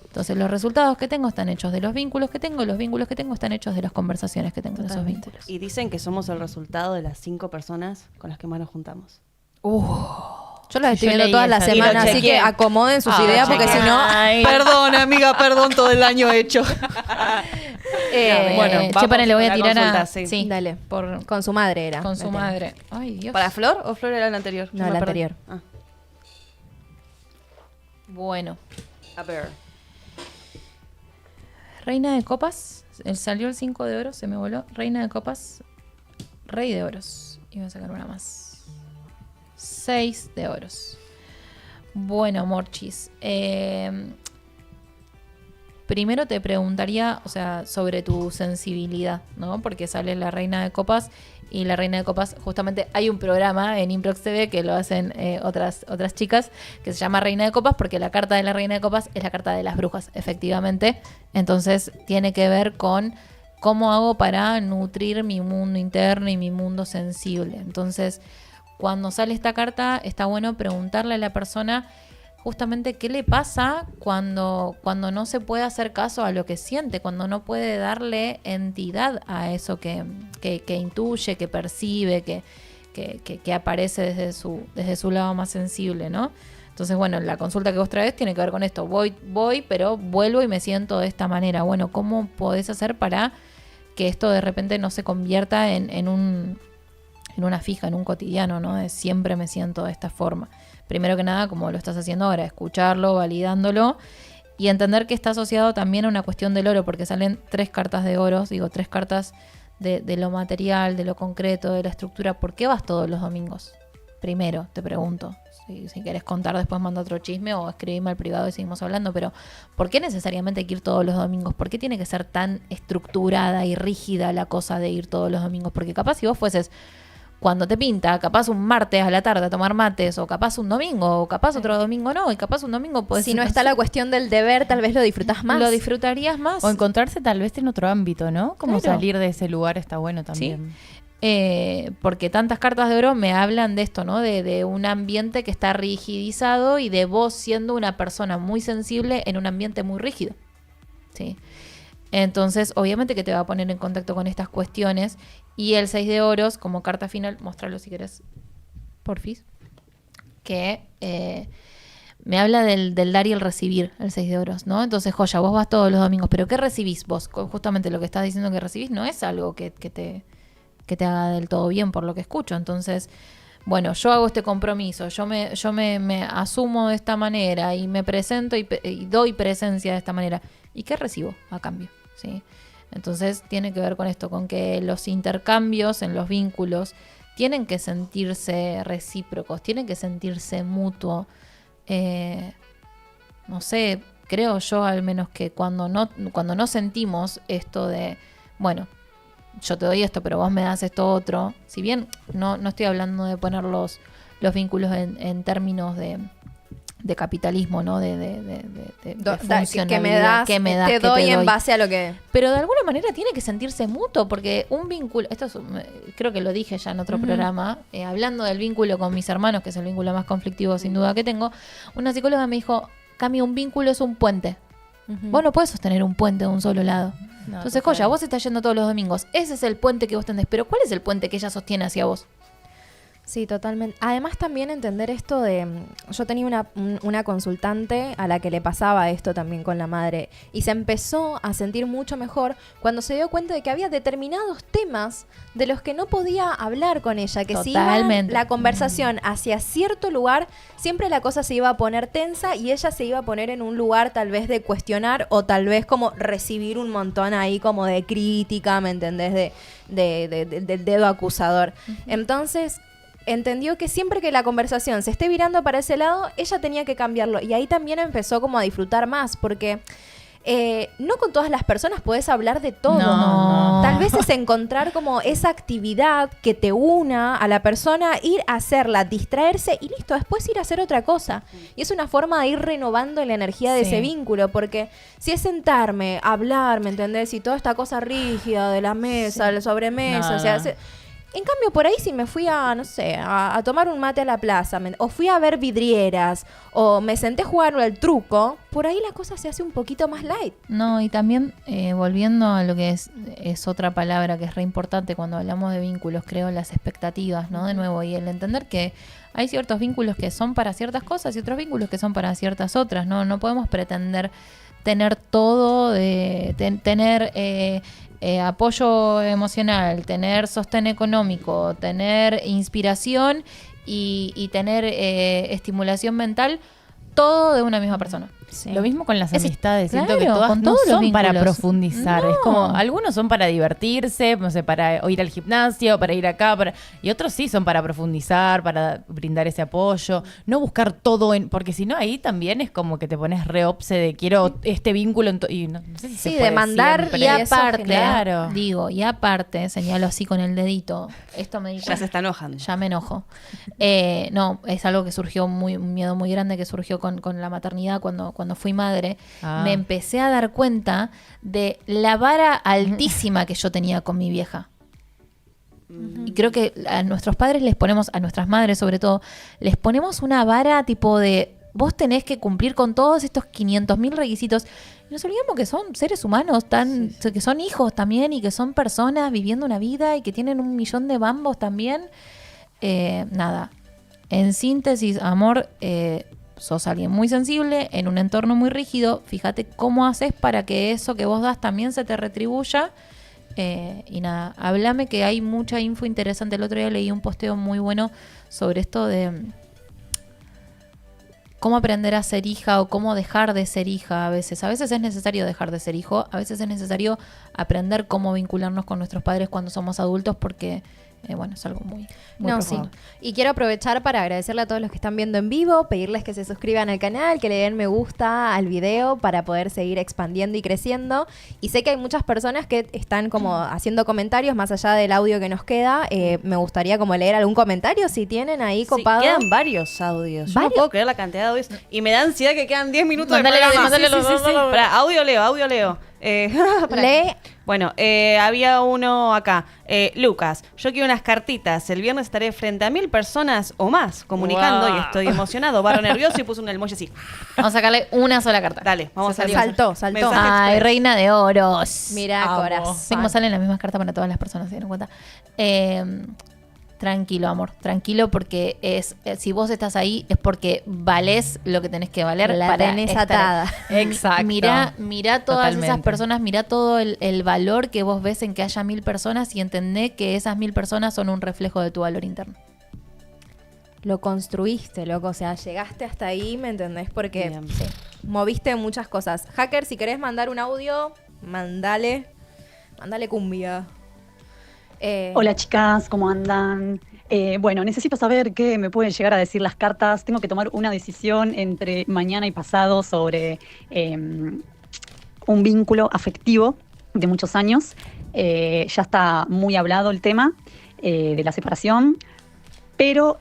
Entonces los resultados que tengo están hechos de los vínculos que tengo, y los vínculos que tengo están hechos de las conversaciones que tengo en esos vínculos. Y dicen que somos el resultado de las 5 personas con las que más nos juntamos. Yo las estoy Yo viendo leí todas las esa, semanas, lo así que chequeé. acomoden sus ideas porque si no... Perdón, amiga, perdón todo el año hecho. Bueno, Chepa, le voy a tirar consulta, a... sí. Dale. Por, Con su madre era. con su madre. Ay, Dios. ¿Para Flor o Flor era la anterior? No, Yo la me perdí. anterior. Ah, Bueno. a ver. Reina de copas. Salió el 5 de oro, se me voló. Reina de copas. Rey de oros. Y voy a sacar una más. 6 de oros. Bueno, Morchis. Primero te preguntaría, o sea, sobre tu sensibilidad, ¿no? Porque sale la Reina de Copas y la Reina de Copas, justamente hay un programa en Improx TV que lo hacen otras chicas que se llama Reina de Copas porque la carta de la Reina de Copas es la carta de las brujas, efectivamente. Entonces tiene que ver con cómo hago para nutrir mi mundo interno y mi mundo sensible. Entonces, cuando sale esta carta, está bueno preguntarle a la persona justamente qué le pasa cuando no se puede hacer caso a lo que siente, cuando no puede darle entidad a eso que intuye, que percibe, que aparece desde su lado más sensible, ¿no? Entonces, bueno, la consulta que vos traes tiene que ver con esto. Voy, pero vuelvo y me siento de esta manera. Bueno, ¿cómo podés hacer para que esto de repente no se convierta en una fija, en un cotidiano, ¿no? De siempre me siento de esta forma. Primero que nada, como lo estás haciendo ahora, escucharlo, validándolo y entender que está asociado también a una cuestión del oro, porque salen 3 cartas de oros, 3 cartas de lo material, de lo concreto, de la estructura. ¿Por qué vas todos los domingos? Primero, te pregunto. Si querés contar, después manda otro chisme o escribime al privado y seguimos hablando, pero ¿por qué necesariamente hay que ir todos los domingos? ¿Por qué tiene que ser tan estructurada y rígida la cosa de ir todos los domingos? Porque capaz si vos fueses cuando te pinta, capaz un martes a la tarde a tomar mates, o capaz un domingo, o capaz otro domingo no, y capaz un domingo podés... Si no está la cuestión del deber, tal vez lo disfrutás más. Lo disfrutarías más. O encontrarse tal vez en otro ámbito, ¿no? Como Claro. salir de ese lugar está bueno también. porque tantas cartas de oro me hablan de esto, ¿no? De un ambiente que está rigidizado y de vos siendo una persona muy sensible en un ambiente muy rígido, ¿sí? Entonces, obviamente que te va a poner en contacto con estas cuestiones. Y el 6 de oros, como carta final, mostrarlo si querés, porfis, que me habla del dar y el recibir, el 6 de oros, ¿no? Entonces, joya, vos vas todos los domingos, pero ¿qué recibís vos? Justamente lo que estás diciendo que recibís no es algo que te haga del todo bien por lo que escucho. Entonces, bueno, yo hago este compromiso, yo me asumo de esta manera y me presento y doy presencia de esta manera. ¿Y qué recibo a cambio? ¿Sí? Entonces tiene que ver con esto, con que los intercambios en los vínculos tienen que sentirse recíprocos, tienen que sentirse mutuo. No sé, creo yo al menos que cuando no sentimos esto de, bueno, yo te doy esto, pero vos me das esto otro, si bien no estoy hablando de poner los vínculos en términos de capitalismo, ¿no? De funcionalidad, que me das, te doy en base a lo que... Pero de alguna manera tiene que sentirse mutuo, porque un vínculo, creo que lo dije ya en otro programa, hablando del vínculo con mis hermanos, que es el vínculo más conflictivo sin duda que tengo, una psicóloga me dijo, Cami, un vínculo es un puente. Vos no podés sostener un puente de un solo lado. No, entonces, joya, vos estás yendo todos los domingos, ese es el puente que vos tenés, pero ¿cuál es el puente que ella sostiene hacia vos? Sí, totalmente. Además también entender esto de... Yo tenía una consultante a la que le pasaba esto también con la madre y se empezó a sentir mucho mejor cuando se dio cuenta de que había determinados temas de los que no podía hablar con ella, que si iba la conversación hacia cierto lugar, siempre la cosa se iba a poner tensa y ella se iba a poner en un lugar tal vez de cuestionar o tal vez como recibir un montón ahí como de crítica, ¿me entendés? Del dedo acusador. Entonces... entendió que siempre que la conversación se esté virando para ese lado, ella tenía que cambiarlo. Y ahí también empezó como a disfrutar más, porque no con todas las personas podés hablar de todo. No. Tal vez es encontrar como esa actividad que te una a la persona, ir a hacerla, distraerse y listo, después ir a hacer otra cosa. Y es una forma de ir renovando la energía de ese vínculo, porque si es sentarme, hablar, ¿me entendés? Y toda esta cosa rígida de la mesa, la sobremesa, o sea... En cambio, por ahí si me fui a, no sé, a tomar un mate a la plaza, o fui a ver vidrieras, o me senté a jugar al truco, por ahí la cosa se hace un poquito más light. No, y también, volviendo a lo que es otra palabra que es re importante cuando hablamos de vínculos, creo, las expectativas, ¿no? De nuevo, y el entender que hay ciertos vínculos que son para ciertas cosas y otros vínculos que son para ciertas otras, ¿no? No podemos pretender tener todo, tener... apoyo emocional, tener sostén económico, tener inspiración y tener estimulación mental, todo de una misma persona. Sí. Lo mismo con las amistades, claro, siento que todas con no todos los son para vínculos. profundizar, No. es como, algunos son para divertirse, no sé, para ir al gimnasio, para ir acá, y otros sí son para profundizar, para brindar ese apoyo, no buscar todo porque si no ahí también es como que te pones re obse de quiero este vínculo, y no sé si se puede demandar siempre. Y aparte, claro. y aparte, señalo así con el dedito, esto me dijo, Ya se está enojando. ya me enojo. No, es algo que surgió un miedo muy grande que surgió con la maternidad cuando fui madre. Me empecé a dar cuenta de la vara altísima que yo tenía con mi vieja. Y creo que a nuestros padres les ponemos, a nuestras madres sobre todo, les ponemos una vara tipo de vos tenés que cumplir con todos estos 500.000 requisitos. Y nos olvidamos que son seres humanos, que son hijos también y que son personas viviendo una vida y que tienen 1.000.000 de bambos también. Nada. En síntesis, amor, sos alguien muy sensible en un entorno muy rígido. Fíjate cómo haces para que eso que vos das también se te retribuya. Y nada, háblame que hay mucha info interesante. El otro día leí un posteo muy bueno sobre esto de cómo aprender a ser hija o cómo dejar de ser hija a veces. A veces es necesario dejar de ser hijo, a veces es necesario aprender cómo vincularnos con nuestros padres cuando somos adultos porque... bueno, es algo muy profundo. Sí. Y quiero aprovechar para agradecerle a todos los que están viendo en vivo, pedirles que se suscriban al canal, que le den me gusta al video para poder seguir expandiendo y creciendo. Y sé que hay muchas personas que están como haciendo comentarios más allá del audio que nos queda. Me gustaría como leer algún comentario si tienen ahí copado. Sí, quedan varios audios. Yo no puedo creer la cantidad de audios. Y me da ansiedad que quedan 10 minutos Mándale, de programa. mándale, Pará, audio leo. Lee. Bueno, había uno acá. Lucas, yo quiero unas cartitas. El viernes estaré frente a 1000 personas o más comunicando y estoy emocionado, barro nervioso y puso un emoji así. Vamos a sacarle una sola carta. Dale, vamos a salir. Saltó. Mensaje Ay, express. reina de oros. Mira, corazón. Sé cómo salen las mismas cartas para todas las personas, ¿se dieron cuenta? Tranquilo, amor. Tranquilo porque si vos estás ahí es porque valés lo que tenés que valer. La tenés estar. atada. Exacto. Mirá todas esas Totalmente. personas, mirá todo el valor que vos ves en que haya 1000 personas y entendé que esas 1000 personas son un reflejo de tu valor interno. Lo construiste, loco. O sea, llegaste hasta ahí, ¿me entendés? Porque Bien. moviste muchas cosas. Hacker, si querés mandar un audio, mandale cumbia. Hola chicas, ¿cómo andan? Bueno, necesito saber qué me pueden llegar a decir las cartas. Tengo que tomar una decisión entre mañana y pasado sobre un vínculo afectivo de muchos años. Ya está muy hablado el tema de la separación, pero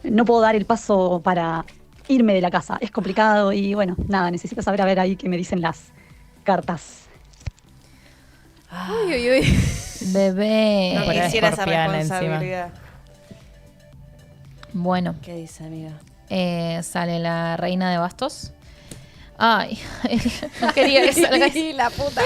no puedo dar el paso para irme de la casa. Es complicado y bueno, nada, necesito saber a ver ahí qué me dicen las cartas. Uy. Bebé. No Para quisiera esa escorpiana responsabilidad. Bueno, ¿Qué dice, amiga? sale la reina de bastos. Ay, no quería que salga así. la puta.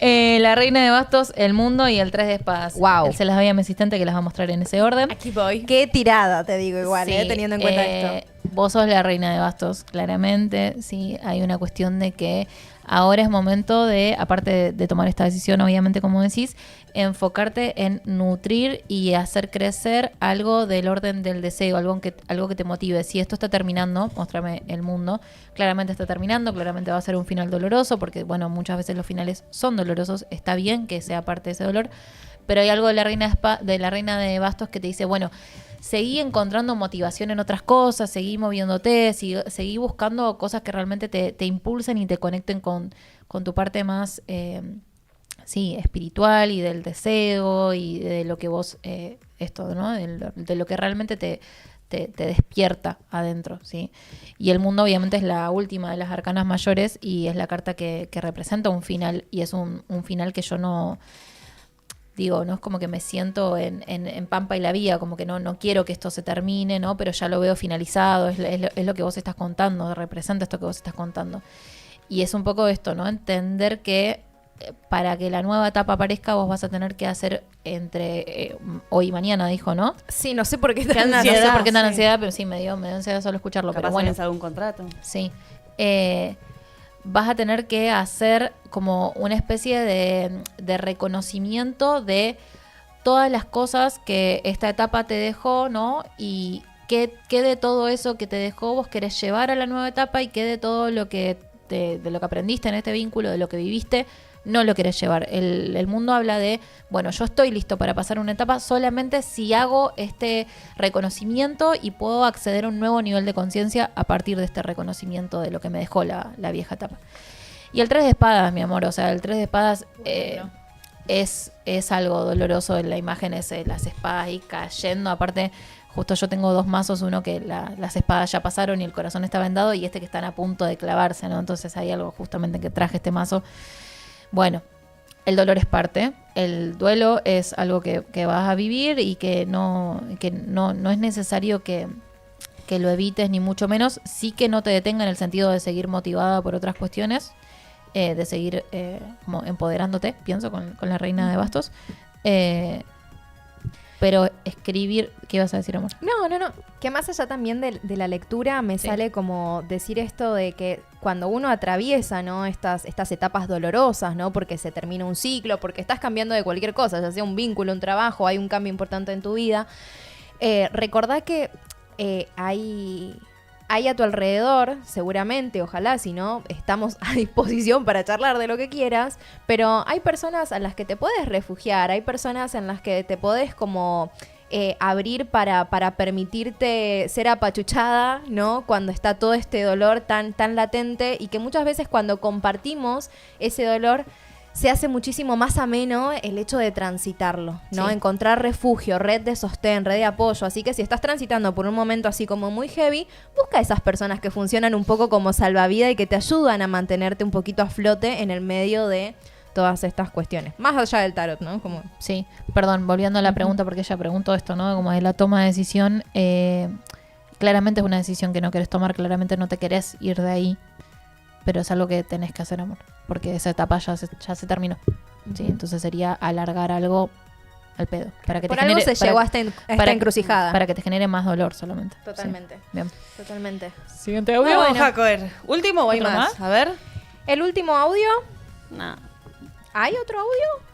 La reina de bastos, el mundo y el 3 de espadas. Wow. Se las doy a mi asistente que las va a mostrar en ese orden. Aquí voy. Qué tirada, te digo igual, Sí, teniendo en cuenta esto. Vos sos la reina de bastos, claramente. Sí, hay una cuestión de que ahora es momento de, aparte de tomar esta decisión, obviamente, como decís, enfocarte en nutrir y hacer crecer algo del orden del deseo, algo que te motive. Si esto está terminando, mostrame el mundo, claramente está terminando, claramente va a ser un final doloroso, porque, bueno, muchas veces los finales son dolorosos, está bien que sea parte de ese dolor, pero hay algo de la reina de bastos que te dice, bueno, seguí encontrando motivación en otras cosas, seguí moviéndote, seguí buscando cosas que realmente te impulsen y te conecten con tu parte más espiritual y del deseo y de lo que vos, ¿no? De lo que realmente te despierta adentro, ¿sí? Y el mundo obviamente es la última de las arcanas mayores y es la carta que representa un final y es un final que yo no... Digo, no es como que me siento en Pampa y la Vía, como que no quiero que esto se termine, ¿no? Pero ya lo veo finalizado, es lo que vos estás contando, representa esto que vos estás contando. Y es un poco esto, ¿no? Entender que para que la nueva etapa aparezca vos vas a tener que hacer entre hoy y mañana, dijo, ¿no? Sí, no sé por qué Qué está ansiedad, no sé por qué tan sí. ansiedad, pero sí, me dio ansiedad solo escucharlo. Capaz Pero bueno, tenés algún contrato. sí. Vas a tener que hacer como una especie de reconocimiento de todas las cosas que esta etapa te dejó, ¿no? Y qué de todo eso que te dejó vos querés llevar a la nueva etapa y qué de todo lo que de lo que aprendiste en este vínculo, de lo que viviste, no lo querés llevar. El mundo habla de, bueno, yo estoy listo para pasar una etapa solamente si hago este reconocimiento y puedo acceder a un nuevo nivel de conciencia a partir de este reconocimiento de lo que me dejó la vieja etapa. Y el 3 de espadas, mi amor, o sea, el 3 de espadas es algo doloroso. La imagen es las espadas ahí cayendo. Aparte, justo yo tengo 2 mazos, uno que las espadas ya pasaron y el corazón está vendado y este que están a punto de clavarse, ¿no? Entonces hay algo justamente que traje este mazo. Bueno, el dolor es parte, el duelo es algo que vas a vivir y que no es necesario que lo evites ni mucho menos, sí que no te detenga en el sentido de seguir motivada por otras cuestiones, de seguir como empoderándote, pienso, con la reina de bastos. Pero escribir, ¿qué ibas a decir, amor? No. Que más allá también de la lectura me sale como decir esto de que cuando uno atraviesa, ¿no? estas etapas dolorosas, ¿no? Porque se termina un ciclo, porque estás cambiando de cualquier cosa, ya sea un vínculo, un trabajo, hay un cambio importante en tu vida. Recordá que hay a tu alrededor, seguramente, ojalá, si no, estamos a disposición para charlar de lo que quieras, pero hay personas a las que te puedes refugiar, hay personas en las que te podés como abrir para permitirte ser apachuchada, ¿no? Cuando está todo este dolor tan latente y que muchas veces cuando compartimos ese dolor se hace muchísimo más ameno el hecho de transitarlo, ¿no? Sí. Encontrar refugio, red de sostén, red de apoyo. Así que si estás transitando por un momento así como muy heavy, busca a esas personas que funcionan un poco como salvavidas y que te ayudan a mantenerte un poquito a flote en el medio de todas estas cuestiones. Más allá del tarot, ¿no? Como... Sí, perdón, volviendo a la pregunta, porque ella preguntó esto, ¿no? Como de la toma de decisión. Claramente es una decisión que no querés tomar, claramente no te querés ir de ahí, pero es algo que tenés que hacer, amor, porque esa etapa ya se terminó. Sí, entonces sería alargar algo al pedo. Para que Por te algo genere, se llegó a esta encrucijada. Para que te genere más dolor solamente. Totalmente. Sí, bien. Totalmente. Siguiente Vamos, bueno. Hacker. ¿Último o hay ¿Otro más? más? A ver. El último audio. No. ¿Hay otro audio?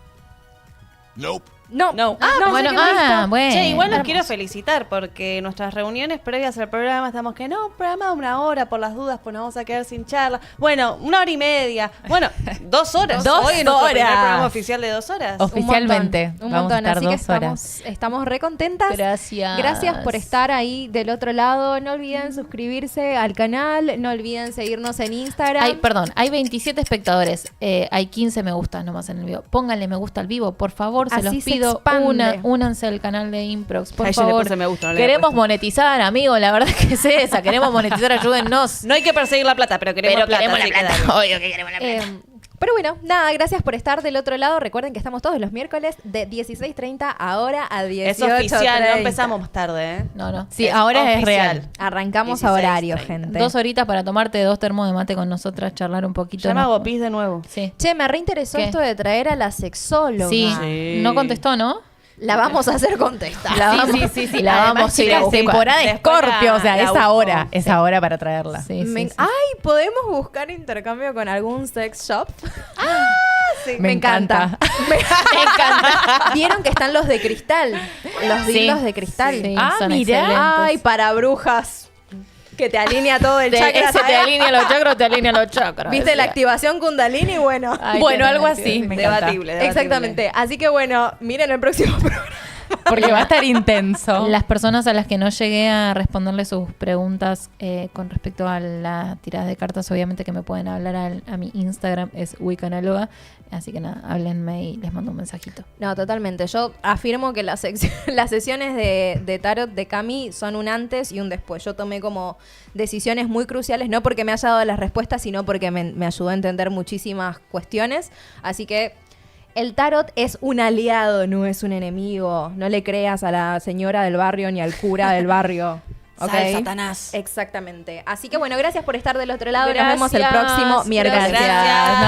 Nope. No. No. No, bueno, sé qué listo. bueno. Che, igual los Hermoso. quiero felicitar porque nuestras reuniones previas al programa estamos que no, programa de 1 hora por las dudas, pues nos vamos a quedar sin charla. Bueno, 1 hora y media. Bueno, 2 horas. 2 Hoy es nuestro primer horas. programa oficial de 2 horas. Oficialmente. Un Vamos a montón, estar así que 2 horas. estamos re contentas. Gracias. Gracias por estar ahí del otro lado. No olviden suscribirse al canal, no olviden seguirnos en Instagram. Hay 27 espectadores, hay 15 me gustas nomás en el vivo. Pónganle me gusta al vivo, por favor, se Así los se pido. expande. Únanse al canal de Improx, por Ahí yo le favor. puse me gusta, no le había Queremos puesto. monetizar, amigo, la verdad que es esa. Queremos monetizar, ayúdennos. No hay que perseguir la plata, pero queremos plata. queremos la así que plata. dale. Obvio que queremos la plata. Pero bueno, nada, gracias por estar del otro lado. Recuerden que estamos todos los miércoles de 16:30 ahora a 18:30. Es oficial, no empezamos más tarde, ¿eh? No. Sí, ahora es oficial. real. Arrancamos 16:30. a horario, gente. 2 horitas para tomarte 2 termos de mate con nosotras, charlar un poquito. Ya me ¿no? hago pis de nuevo. Sí. Che, me reinteresó ¿Qué? esto de traer a la sexóloga. Sí. No contestó, ¿no? La vamos a hacer contestar. Sí. La Además, vamos a ir a chicas, buscar. temporada de Después Scorpio, o sea, la es busco. ahora. Es ahora para traerla. Sí, Me- sí, sí. Ay, ¿podemos buscar intercambio con algún sex shop? Sí. Me encanta. Me encanta. Vieron que están los de cristal. Los dildos de cristal. Sí, Ah, son mirá. excelentes. Ay, para brujas. Que te alinea todo el chakra. Ese te ¿sabes? alinea los chakras, te alinea los chakras. ¿Viste la decía. activación Kundalini? Bueno. Ay, Bueno, tiene algo sentido. así. Me encanta. Debatible. Exactamente. Así que bueno, miren el próximo programa. Porque va a estar intenso. Las personas a las que no llegué a responderle sus preguntas con respecto a la tirada de cartas, obviamente que me pueden hablar a mi Instagram, es Wiccanáloga. Así que nada, háblenme y les mando un mensajito. No, totalmente. Yo afirmo que las sesiones de tarot de Cami son un antes y un después. Yo tomé como decisiones muy cruciales, no porque me haya dado las respuestas, sino porque me ayudó a entender muchísimas cuestiones. Así que el tarot es un aliado, no es un enemigo. No le creas a la señora del barrio ni al cura del barrio. ¿Ok? Sal, Satanás. Exactamente. Así que bueno, gracias por estar del otro lado. Nos vemos el Gracias. próximo miércoles. Gracias.